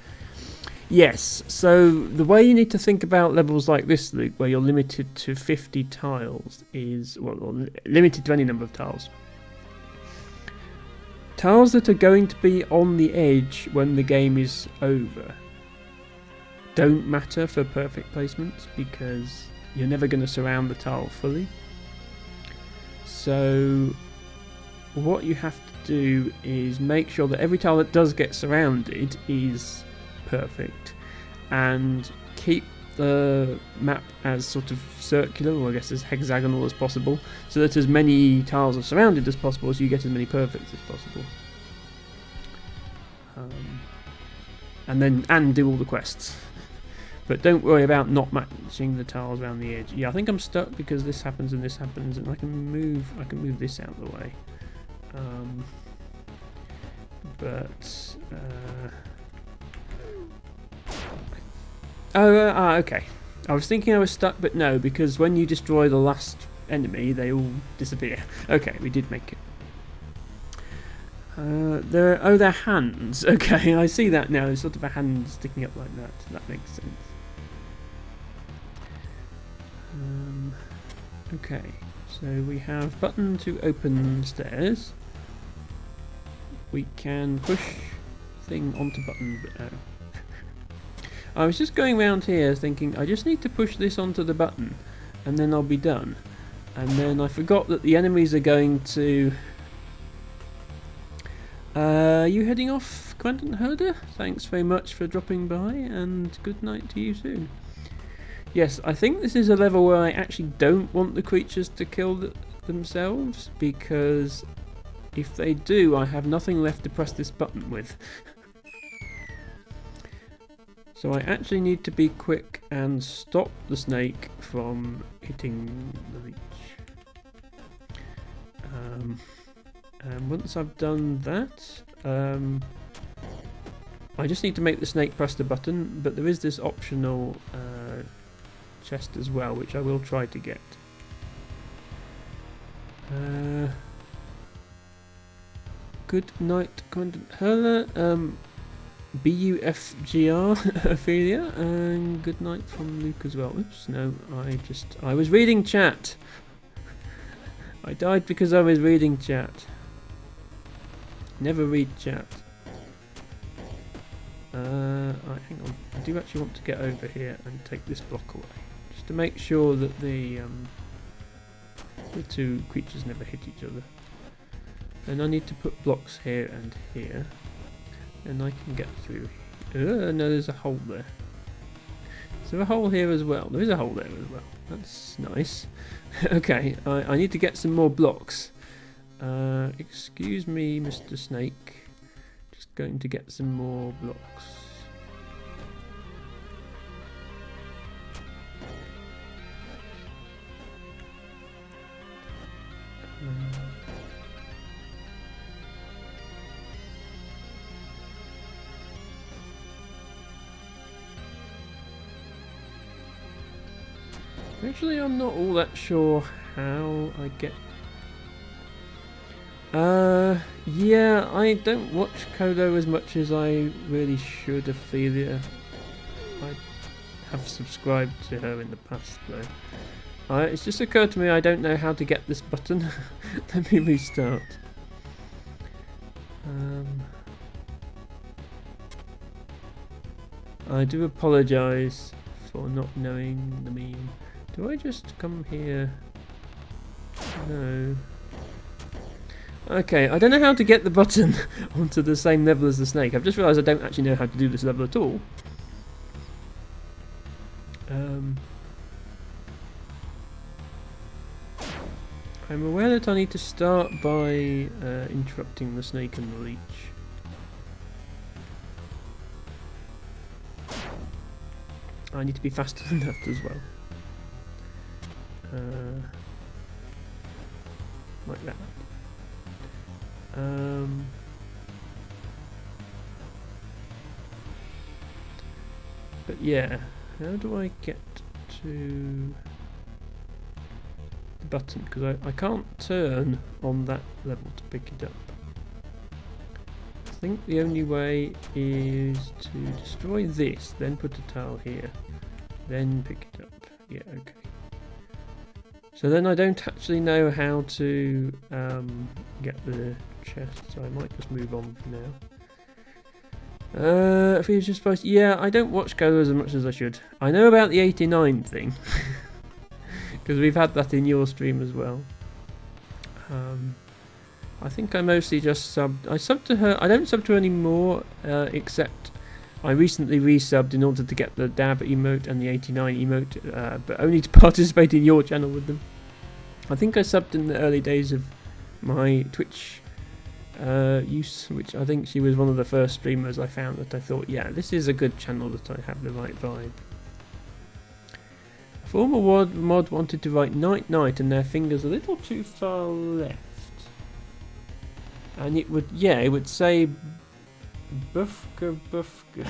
Yes, so the way you need to think about levels like this, Luke, where you're limited to 50 tiles, is, well, or limited to any number of tiles. Tiles that are going to be on the edge when the game is over don't matter for perfect placements because you're never going to surround the tile fully. So what you have to do is make sure that every tile that does get surrounded is perfect and keep the map as sort of circular, or I guess as hexagonal as possible, so that as many tiles are surrounded as possible, so you get as many perfects as possible. And do all the quests. But don't worry about not matching the tiles around the edge. Yeah, I think I'm stuck because this happens and I can move this out of the way. Okay. I was thinking I was stuck, but no, because when you destroy the last enemy, they all disappear. Okay, we did make it. They're hands. Okay, I see that now. There's sort of a hand sticking up like that. That makes sense. Okay, so we have button to open stairs. We can push thing onto button. I was just going around here thinking I just need to push this onto the button and then I'll be done. And then I forgot that the enemies are going to... Are you heading off, Quentin Herder? Thanks very much for dropping by and good night to you too. Yes, I think this is a level where I actually don't want the creatures to kill themselves, because if they do, I have nothing left to press this button with. So I actually need to be quick and stop the snake from hitting the leech. And once I've done that, I just need to make the snake press the button, but there is this optional chest as well, which I will try to get. Good night, Quentin Hurler. BUFGR, Ophelia, and good night from Luke as well. Oops, no, I was reading chat. I died because I was reading chat. Never read chat. Hang on, I do actually want to get over here and take this block away, just to make sure that the two creatures never hit each other. And I need to put blocks here and here. And I can get through. No, there's a hole there. Is there a hole here as well? There is a hole there as well. That's nice. Okay, I need to get some more blocks. Excuse me, Mr. Snake. Just going to get some more blocks. Actually, I'm not all that sure how I get... yeah, I don't watch Kodo as much as I really should, Ophelia. I have subscribed to her in the past, though. It's just occurred to me I don't know how to get this button. Let me restart. I do apologise for not knowing the meme. Do I just come here? No. Okay, I don't know how to get the button onto the same level as the snake. I've just realised I don't actually know how to do this level at all. I'm aware that I need to start by interrupting the snake and the leech. I need to be faster than that as well. Like that. But yeah, how do I get to the button? Because I can't turn on that level to pick it up. I think the only way is to destroy this, then put a tile here, then pick it up. Yeah, okay. So then I don't actually know how to get the chest, so I might just move on for now. If he was just supposed to, yeah, I don't watch Kodo as much as I should. I know about the 89 thing, because we've had that in your stream as well. I think I mostly just subbed. I subbed to her. I don't sub to her anymore, except I recently resubbed in order to get the dab emote and the 89 emote, but only to participate in your channel with them. I think I subbed in the early days of my Twitch use, which I think she was one of the first streamers I found that I thought, yeah, this is a good channel that I have the right vibe. A former mod wanted to write night night and their fingers a little too far left. And it would, yeah, it would say Bufka Bufka.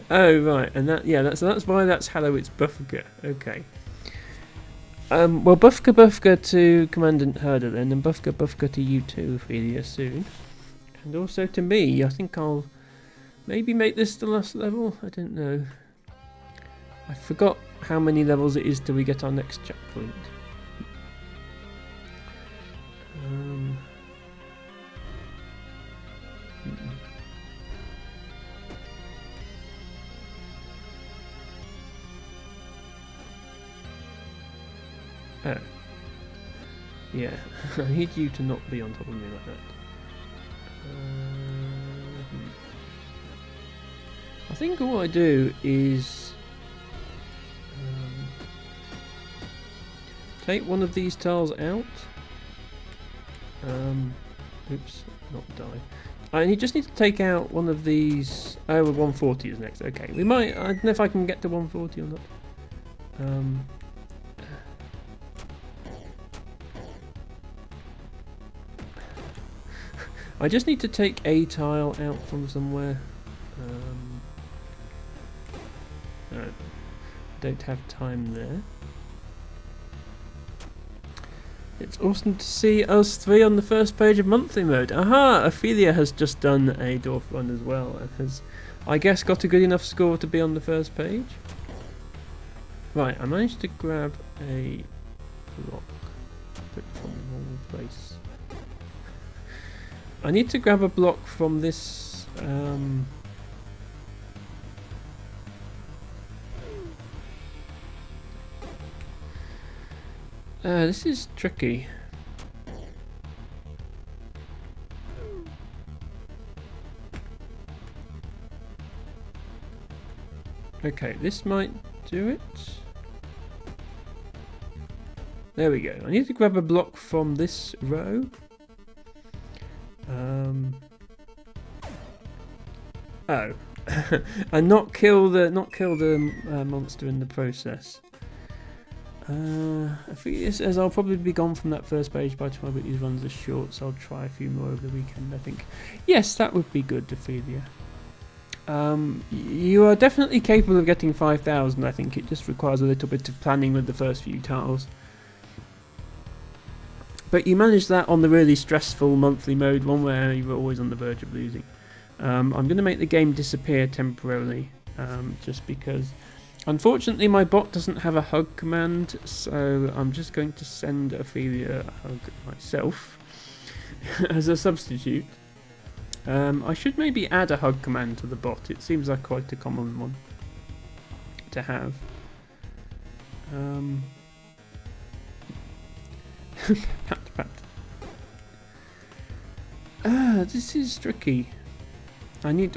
Oh right, and that, yeah, that's why that's hello. It's Bufka. Okay. Well, Bufka Bufka to Commandant Herder then, and Bufka Bufka to you too, Ophelia, soon, and also to me. I think I'll maybe make this the last level. I don't know. I forgot how many levels it is till we get our next checkpoint. Oh. Yeah, I need you to not be on top of me like that. I think all I do is take one of these tiles out. Oops, not die. I just need to take out one of these. Oh, 140 is next. Okay, we might. I don't know if I can get to 140 or not. I just need to take a tile out from somewhere. No, don't have time there. It's awesome to see us three on the first page of monthly mode. Aha! Ophelia has just done a dorf run as well and has, I guess, got a good enough score to be on the first page. Right, I managed to grab a block. Put it from the wrong place. I need to grab a block from this. This is tricky. Okay, this might do it. There we go. I need to grab a block from this row. Oh, and not kill the monster in the process. I think it says I'll probably be gone from that first page by the time these runs are short, so I'll try a few more over the weekend, I think. Yes, that would be good, Ophelia. You are definitely capable of getting 5,000, I think. It just requires a little bit of planning with the first few tiles. But you managed that on the really stressful monthly mode, one where you were always on the verge of losing. I'm going to make the game disappear temporarily, just because unfortunately my bot doesn't have a hug command, so I'm just going to send Ophelia a hug myself as a substitute. I should maybe add a hug command to the bot. It seems like quite a common one to have. Pat, pat. This is tricky.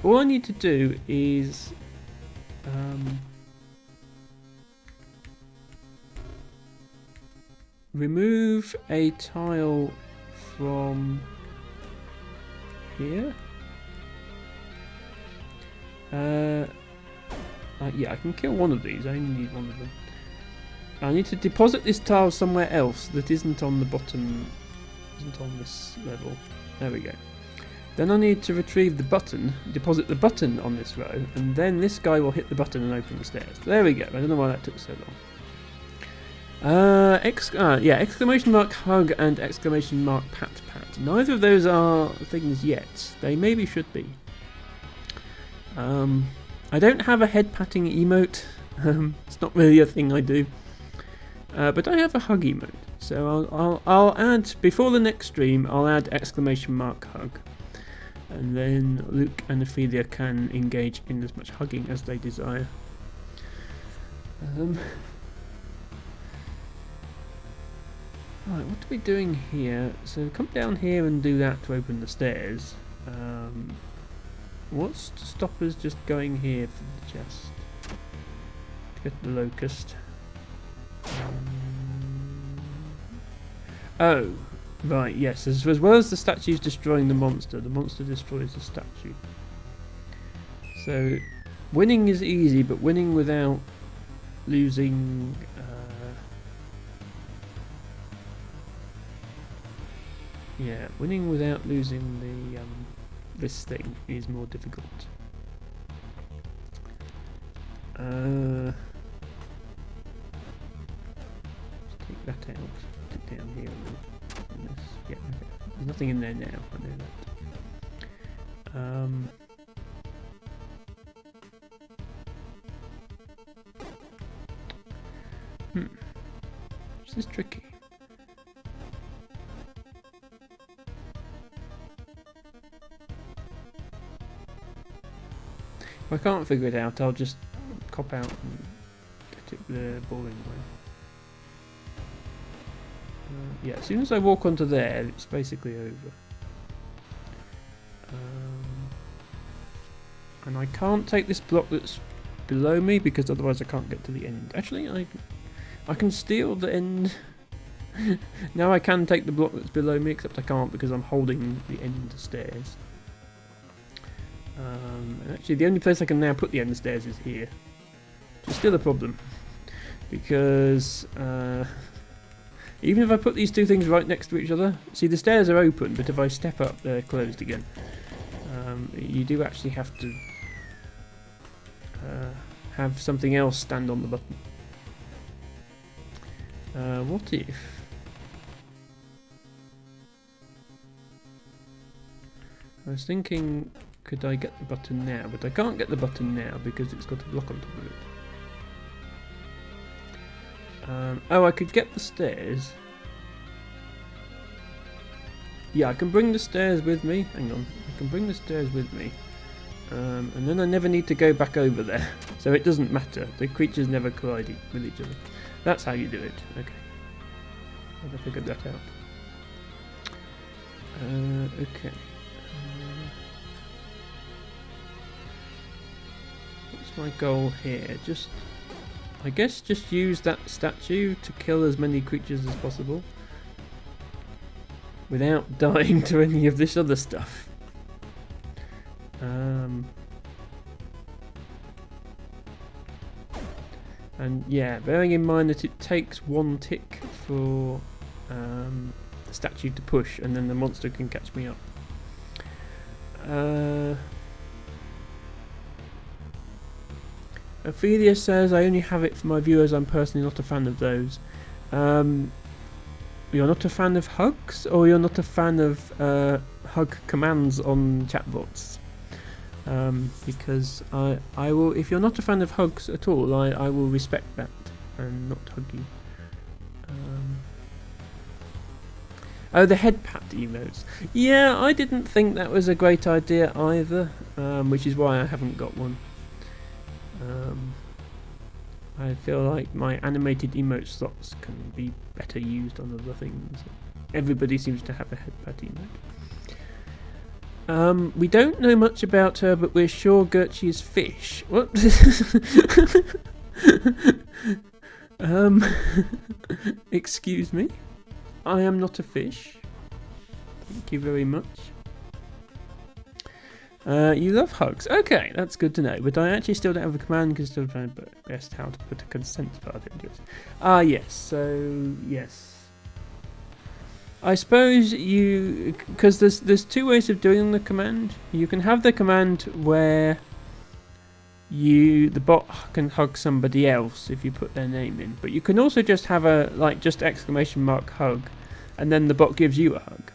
All I need to do is remove a tile from here. Yeah, I can kill one of these. I only need one of them. I need to deposit this tile somewhere else that isn't on the bottom, isn't on this level. There we go. Then I need to retrieve the button, deposit the button on this row, and then this guy will hit the button and open the stairs. There we go. I don't know why that took so long. Yeah, exclamation mark hug and exclamation mark pat pat. Neither of those are things yet. They maybe should be. I don't have a head patting emote. It's not really a thing I do. But I have a hug emote. So I'll add, before the next stream, I'll add exclamation mark hug. And then Luke and Ophelia can engage in as much hugging as they desire. Right, what are we doing here? So come down here and do that to open the stairs. What's to stop us just going here for the chest? To get the locust. Oh, right, yes. As well as the statues destroying the monster destroys the statue. So, winning is easy, but winning without losing... yeah, winning without losing the this thing is more difficult. Let's take that out. Put it down here. Yeah, okay. There's nothing in there now. I know that. This is tricky. If I can't figure it out, I'll just cop out and get it the boring way. Yeah, as soon as I walk onto there, it's basically over. And I can't take this block that's below me because otherwise I can't get to the end. Actually, I can steal the end. Now I can take the block that's below me, except I can't because I'm holding the end stairs. And actually, the only place I can now put the end stairs is here. Which is still a problem. Because even if I put these two things right next to each other, see the stairs are open, but if I step up, they're closed again. You do actually have to have something else stand on the button. What if... I was thinking, could I get the button now? But I can't get the button now because it's got a block on top of it. Oh, I could get the stairs. Yeah, I can bring the stairs with me. Hang on. I can bring the stairs with me. And then I never need to go back over there. So it doesn't matter. The creatures never collide with each other. That's how you do it. Okay. I've figured that out. Okay. What's my goal here? Just I guess just use that statue to kill as many creatures as possible without dying to any of this other stuff. And yeah, bearing in mind that it takes 1 tick for the statue to push, and then the monster can catch me up. Ophelia says, I only have it for my viewers, I'm personally not a fan of those. You're not a fan of hugs, or you're not a fan of hug commands on chatbots? Because I will, if you're not a fan of hugs at all, I will respect that and not hug you. Oh, the head pat emotes. Yeah, I didn't think that was a great idea either, which is why I haven't got one. I feel like my animated emote slots can be better used on other things. Everybody seems to have a head pat emote. We don't know much about her, but we're sure Gertrude is fish. What? Excuse me? I am not a fish. Thank you very much. You love hugs. Okay, that's good to know. But I actually still don't have a command because I'm still trying to best how to put a consent part into it. Ah, yes. So, yes. I suppose you... Because there's 2 ways of doing the command. You can have the command where the bot can hug somebody else if you put their name in. But you can also just have a, just exclamation mark hug, and then the bot gives you a hug.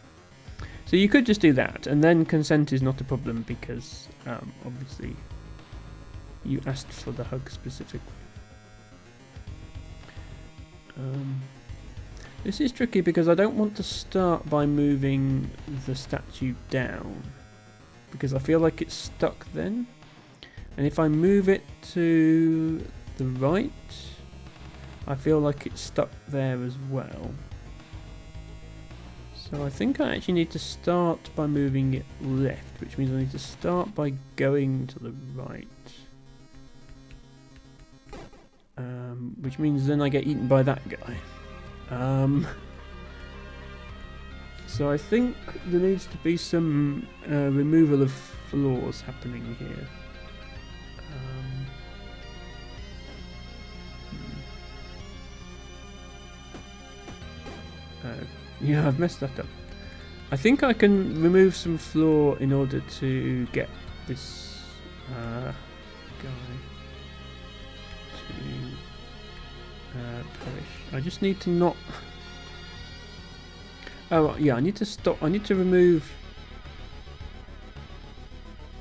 So you could just do that, and then consent is not a problem because obviously you asked for the hug specifically. This is tricky because I don't want to start by moving the statue down, because I feel like it's stuck then. And if I move it to the right, I feel like it's stuck there as well. So I think I actually need to start by moving it left, which means I need to start by going to the right. Which means then I get eaten by that guy. So I think there needs to be some removal of floors happening here. Yeah, I've messed that up. I think I can remove some floor in order to get this guy to perish. I just need to not... Oh, yeah, I need to stop. I need to remove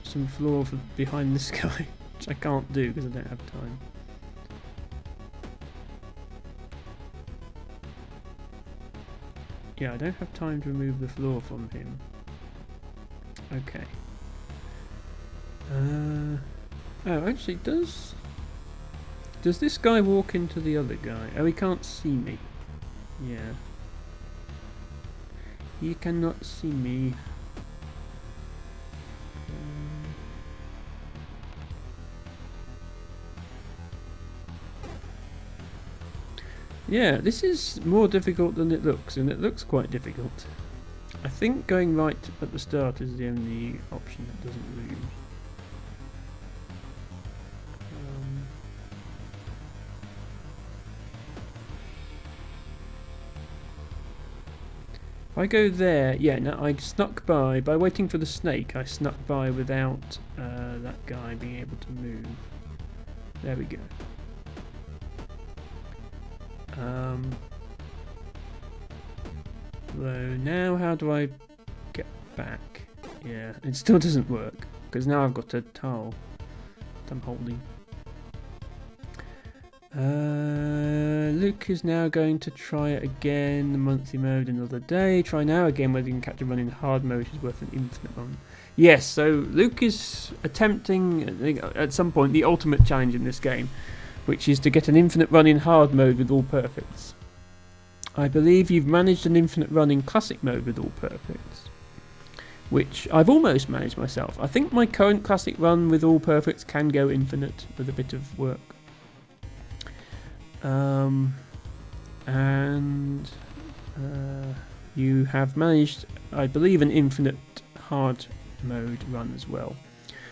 some floor behind this guy, which I can't do because I don't have time. Yeah, I don't have time to remove the floor from him. Okay. Oh, actually, does this guy walk into the other guy? Oh, he can't see me. Yeah. He cannot see me. Yeah, this is more difficult than it looks, and it looks quite difficult. I think going right at the start is the only option that doesn't lose. If I go there, yeah, now I snuck by waiting for the snake, I snuck by without that guy being able to move. There we go. So now how do I get back? Yeah, it still doesn't work because now I've got a towel that I'm holding. Luke is now going to try it again, the monthly mode another day. Try now again whether you can catch a run in hard mode, which is worth an infinite run. Yes, so Luke is attempting at some point the ultimate challenge in this game, which is to get an infinite run in hard mode with all perfects. I believe you've managed an infinite run in classic mode with all perfects, which I've almost managed myself. I think my current classic run with all perfects can go infinite with a bit of work. And you have managed, I believe, an infinite hard mode run as well,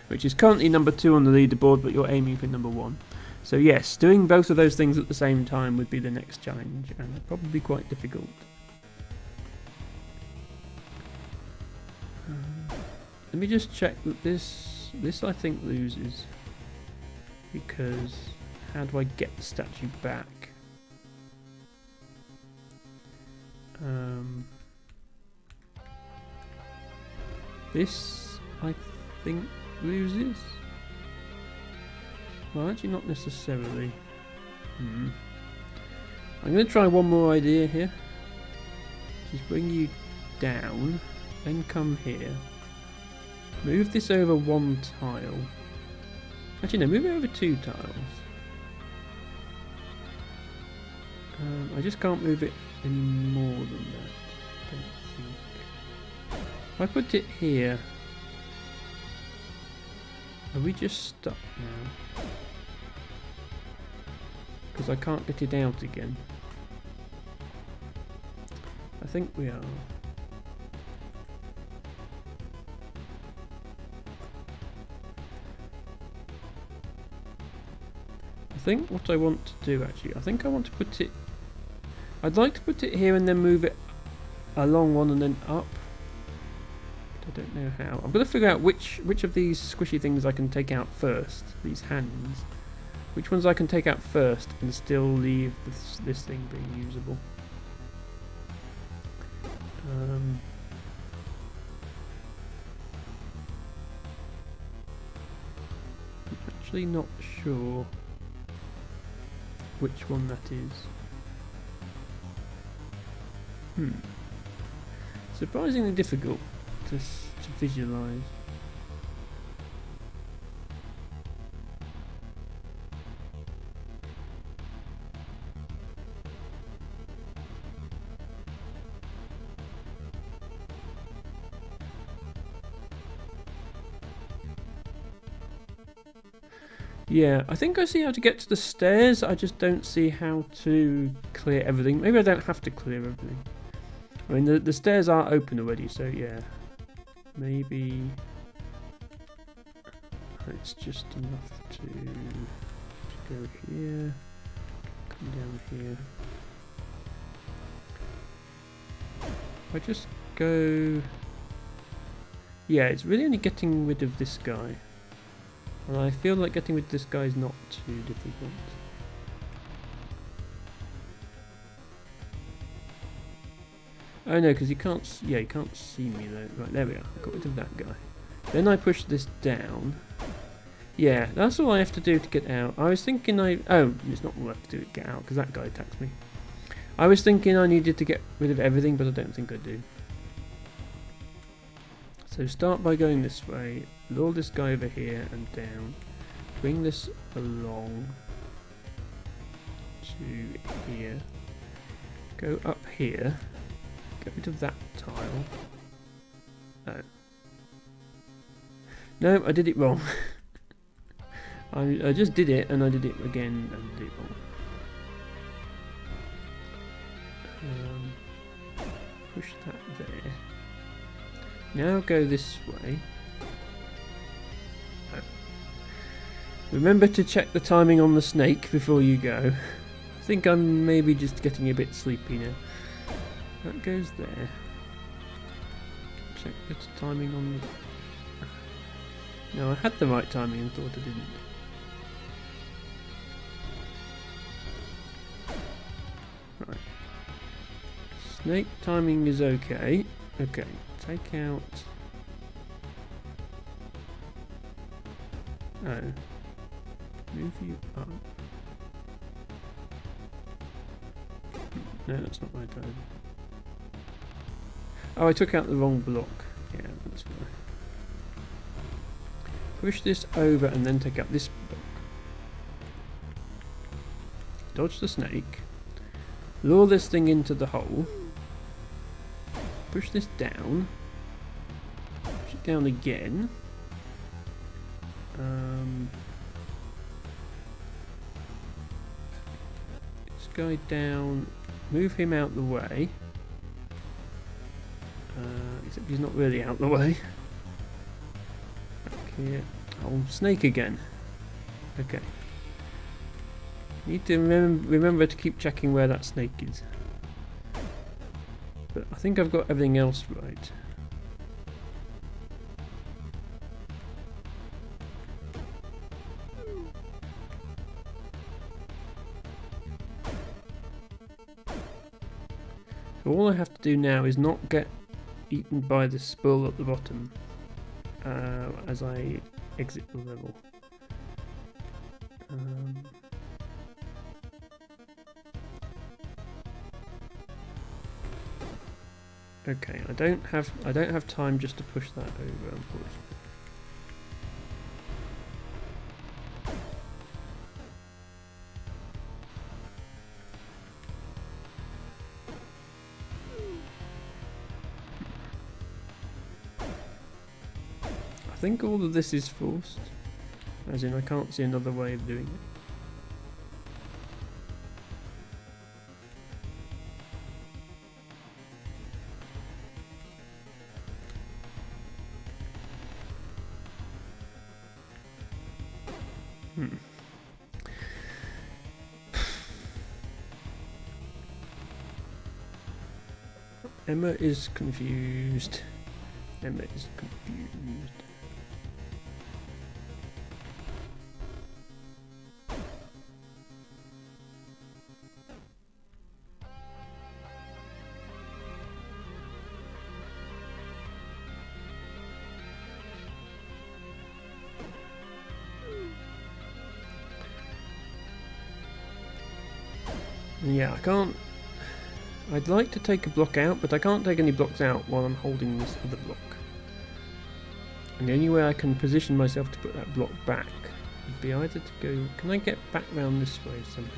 which is currently number 2 on the leaderboard, but you're aiming for number 1. So yes, doing both of those things at the same time would be the next challenge, and probably quite difficult. Let me just check that this I think loses, because how do I get the statue back? This I think loses. Well, actually not necessarily. I'm going to try one more idea here. Just bring you down, then come here. Move this over 1 tile. Actually no, move it over 2 tiles. I just can't move it any more than that, I don't think. If I put it here, are we just stuck now? Because I can't get it out again. I think we are. I think what I want to do actually, I think I want to put it, I'd like to put it here and then move it along one and then up. But I don't know how. I'm going to figure out which of these squishy things I can take out first, these hands. Which ones I can take out first and still leave this thing being usable. I'm actually not sure which one that is. Surprisingly difficult to visualize. Yeah, I think I see how to get to the stairs, I just don't see how to clear everything. Maybe I don't have to clear everything. I mean, the stairs are open already, so yeah. Maybe it's just enough to go here, come down here. If I just go... Yeah, it's really only getting rid of this guy. And I feel like getting rid of this guy is not too difficult. Oh no, because you can't see me though. Right, there we are. I got rid of that guy. Then I push this down. Yeah, that's all I have to do to get out. I was thinking oh, it's not all I have to do to get out, because that guy attacks me. I was thinking I needed to get rid of everything, but I don't think I do. So start by going this way, lure this guy over here and down, bring this along to here, go up here, get rid of that tile. Oh. No, I did it wrong. I just did it and I did it again and did it wrong. Push that there. Now go this way. Oh. Remember to check the timing on the snake before you go. I think I'm maybe just getting a bit sleepy now. That goes there. Check the timing on the... No, I had the right timing and thought I didn't. Right. Snake timing is okay. Okay. Take out... Oh. Move you up. No, that's not right either. Oh, I took out the wrong block. Yeah, that's why. Push this over and then take out this block. Dodge the snake. Lure this thing into the hole. Push this down. Push it down again. guy down, move him out the way. Except he's not really out the way. Back here. Oh, snake again. Okay. Need to remember to keep checking where that snake is. But I think I've got everything else right. So all I have to do now is not get eaten by the spool at the bottom as I exit the level. Okay, I don't have time just to push that over, unfortunately. I think all of this is forced, as in I can't see another way of doing it. Emma is confused. Emma is confused. Yeah, I can't. I'd like to take a block out, but I can't take any blocks out while I'm holding this other block. And the only way I can position myself to put that block back would be either to go... Can I get back round this way somehow?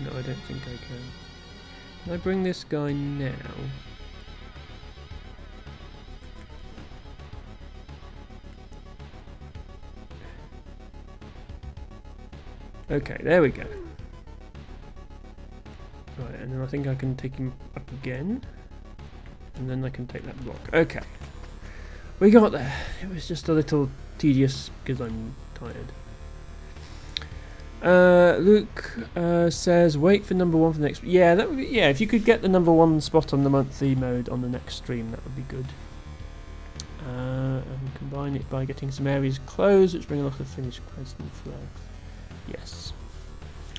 No, I don't think I can. Can I bring this guy now? Okay, there we go. Right, and then I think I can take him up again. And then I can take that block. Okay. We got there. It was just a little tedious because I'm tired. Luke says, wait for number 1 for the next... Yeah, that would be, yeah, if you could get the number 1 spot on the monthly mode on the next stream, that would be good. And combine it by getting some areas closed, which bring a lot of finished quests and flags. Yes.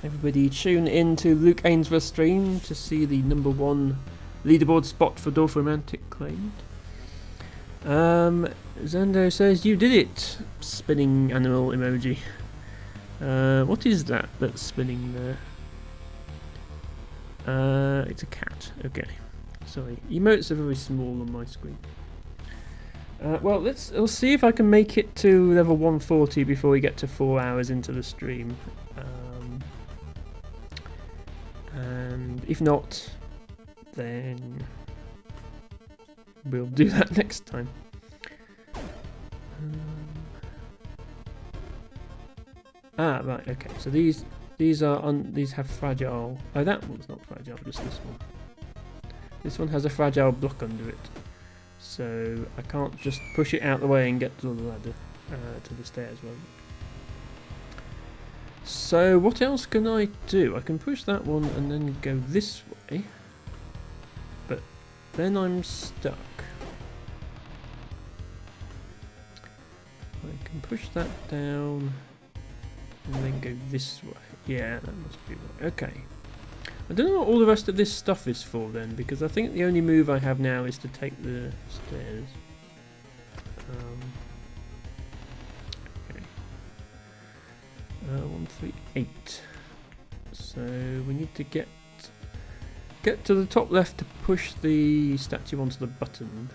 Everybody tune in to Luke Ainsworth's stream to see the number 1 leaderboard spot for Dorf Romantic claimed. Zando says, you did it! Spinning animal emoji. What is that that's spinning there? It's a cat. Okay. Sorry. Emotes are very small on my screen. Well, we'll see if I can make it to level 140 before we get to 4 hours into the stream. And if not, then we'll do that next time. Right, okay. So these have fragile. Oh, that one's not fragile. Just this one. This one has a fragile block under it. So I can't just push it out the way and get to the ladder, to the stairs. Well. So what else can I do? I can push that one and then go this way, but then I'm stuck. I can push that down and then go this way. Yeah, that must be right. Okay. I don't know what all the rest of this stuff is for then, because I think the only move I have now is to take the stairs. Okay. 138. So we need to get to the top left to push the statue onto the button.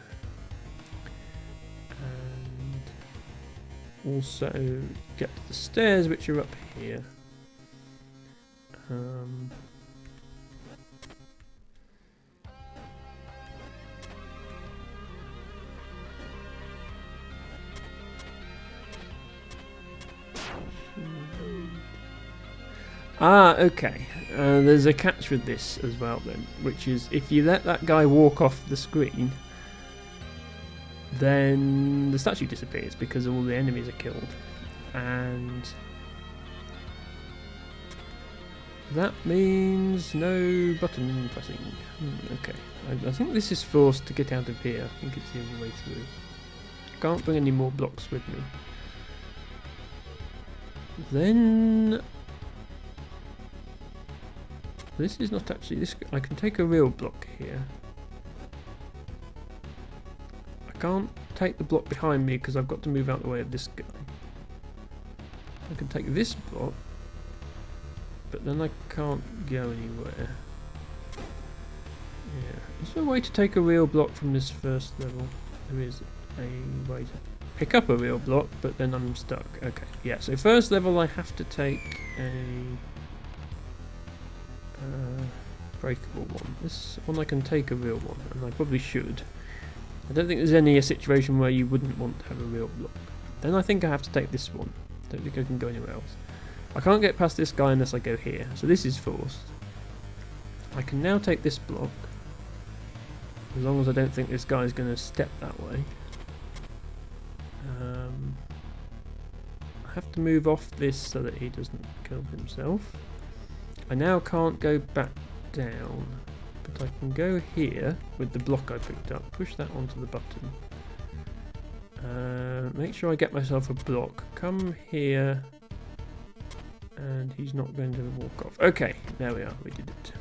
And also get to the stairs, which are up here. Ah, okay. There's a catch with this as well then, which is if you let that guy walk off the screen, then the statue disappears because all the enemies are killed. And that means no button pressing. Okay. I think this is forced to get out of here. I think it's the only way through. Can't bring any more blocks with me. Then this is not actually this. I can take a real block here. I can't take the block behind me because I've got to move out the way of this guy. I can take this block, but then I can't go anywhere. Yeah, is there a way to take a real block from this first level? There is a way to pick up a real block, but then I'm stuck. Okay, yeah, so first level I have to take a breakable one. This one I can take a real one, and I probably should. I don't think there's any situation where you wouldn't want to have a real block. Then I think I have to take this one. Don't think I can go anywhere else. I can't get past this guy unless I go here, so this is forced. I can now take this block, as long as I don't think this guy's going to step that way. I have to move off this so that he doesn't kill himself. I now can't go back down, but I can go here with the block I picked up, push that onto the button. Make sure I get myself a block, come here, and he's not going to walk off. Okay, there we are, we did it.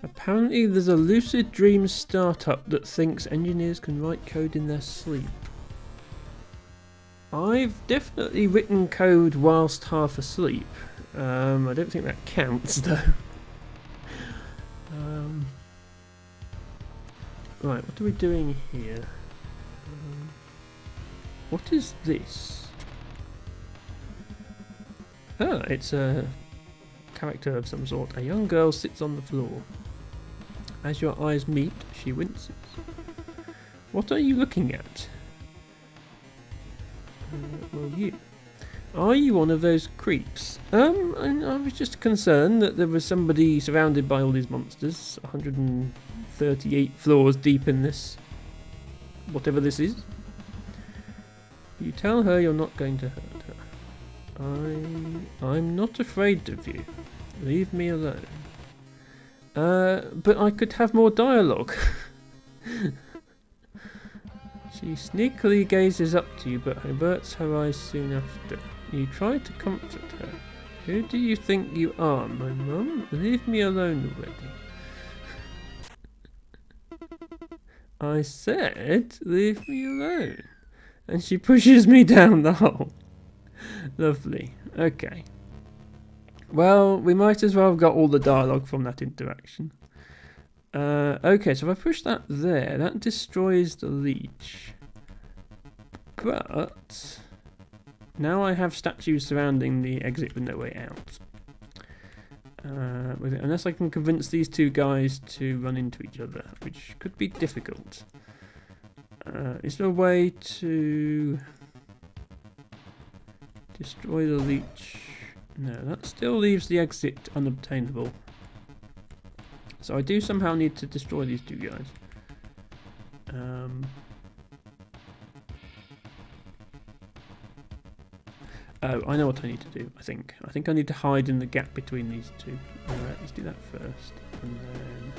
Apparently there's a lucid dream startup that thinks engineers can write code in their sleep. I've definitely written code whilst half asleep. I don't think that counts though. Right, what are we doing here? What is this? Ah, it's a character of some sort. A young girl sits on the floor. As your eyes meet, she winces. What are you looking at? Well, you. Are you one of those creeps? I was just concerned that there was somebody surrounded by all these monsters. 138 floors deep in this, whatever this is. You tell her you're not going to hurt her. I'm not afraid of you. Leave me alone. But I could have more dialogue. She sneakily gazes up to you, but averts her eyes soon after. You try to comfort her. Who do you think you are, my mum? Leave me alone already. I said, leave me alone. And she pushes me down the hole. Lovely. Okay. Well, we might as well have got all the dialogue from that interaction. Okay, so if I push that there, that destroys the leech. But now I have statues surrounding the exit with no way out. Unless I can convince these two guys to run into each other, which could be difficult. Is there a way to destroy the leech? No, that still leaves the exit unobtainable. So I do somehow need to destroy these two guys. Oh, I know what I need to do, I think. I think I need to hide in the gap between these two. Let's do that first. And then...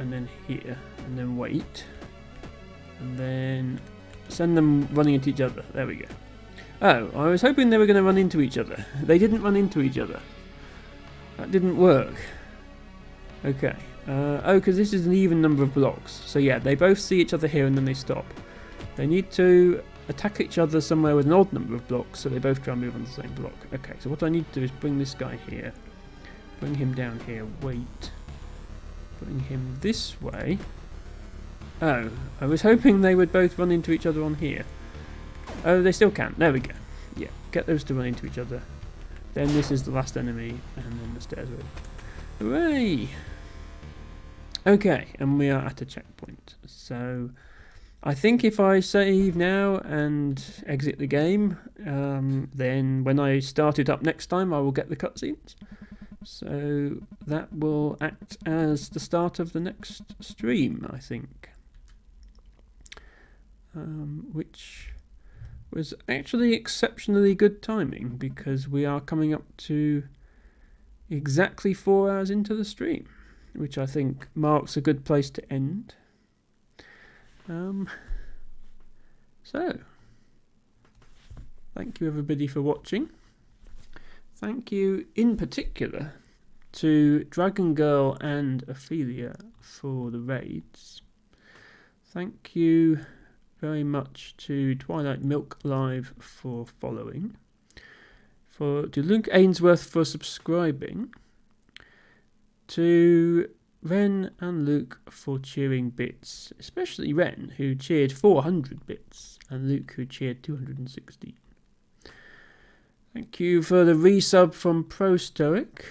And then here. And then wait. And then send them running into each other. There we go. Oh, I was hoping they were going to run into each other. They didn't run into each other. That didn't work. Okay. Oh, because this is an even number of blocks. So yeah, they both see each other here and then they stop. They need to attack each other somewhere with an odd number of blocks, so they both try and move on the same block. Okay, so what I need to do is bring this guy here. Bring him down here. Wait. Bring him this way. Oh, I was hoping they would both run into each other on here. Oh, they still can. There we go. Yeah, get those to run into each other. Then this is the last enemy, and then the stairs are. Hooray! Okay, and we are at a checkpoint. So I think if I save now and exit the game, then when I start it up next time, I will get the cutscenes. So that will act as the start of the next stream, I think. Which was actually exceptionally good timing, because we are coming up to exactly 4 hours into the stream, which I think marks a good place to end. So, thank you everybody for watching. Thank you in particular to Dragon Girl and Ophelia for the raids. Thank you very much to Twilight Milk Live for following. To Luke Ainsworth for subscribing. To Ren and Luke for cheering bits, especially Ren, who cheered 400 bits, and Luke, who cheered 216. Thank you for the resub from Pro Stoic,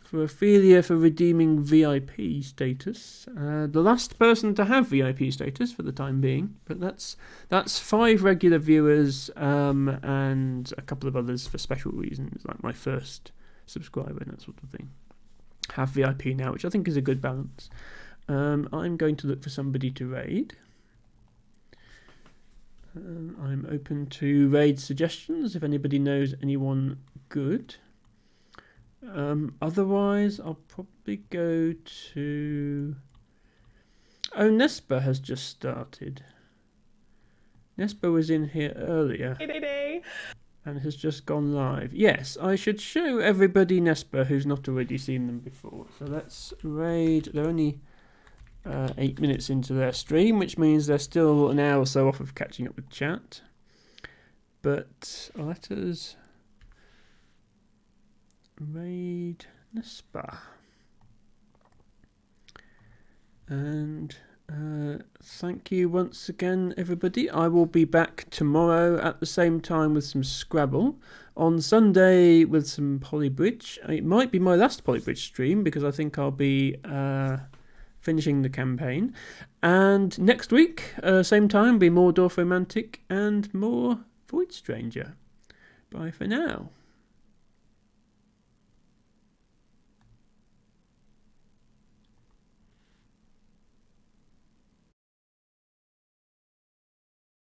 for Ophelia for redeeming VIP status. The last person to have VIP status for the time being, but that's 5 regular viewers and a couple of others for special reasons, like my first subscriber and that sort of thing. Have VIP now, which I think is a good balance. I'm going to look for somebody to raid. I'm open to raid suggestions if anybody knows anyone good. Otherwise, I'll probably go to... Oh, Nespa has just started. Nespa was in here earlier. And has just gone live. Yes, I should show everybody Nespa who's not already seen them before. So let's raid. They're only 8 minutes into their stream, which means they're still an hour or so off of catching up with chat. But let us raid Nespa. And thank you once again, everybody. I will be back tomorrow at the same time with some Scrabble. On Sunday with some Polybridge. It might be my last Polybridge stream, because I think I'll be finishing the campaign. And next week, same time, be more Dorf Romantic and more Void Stranger. Bye for now.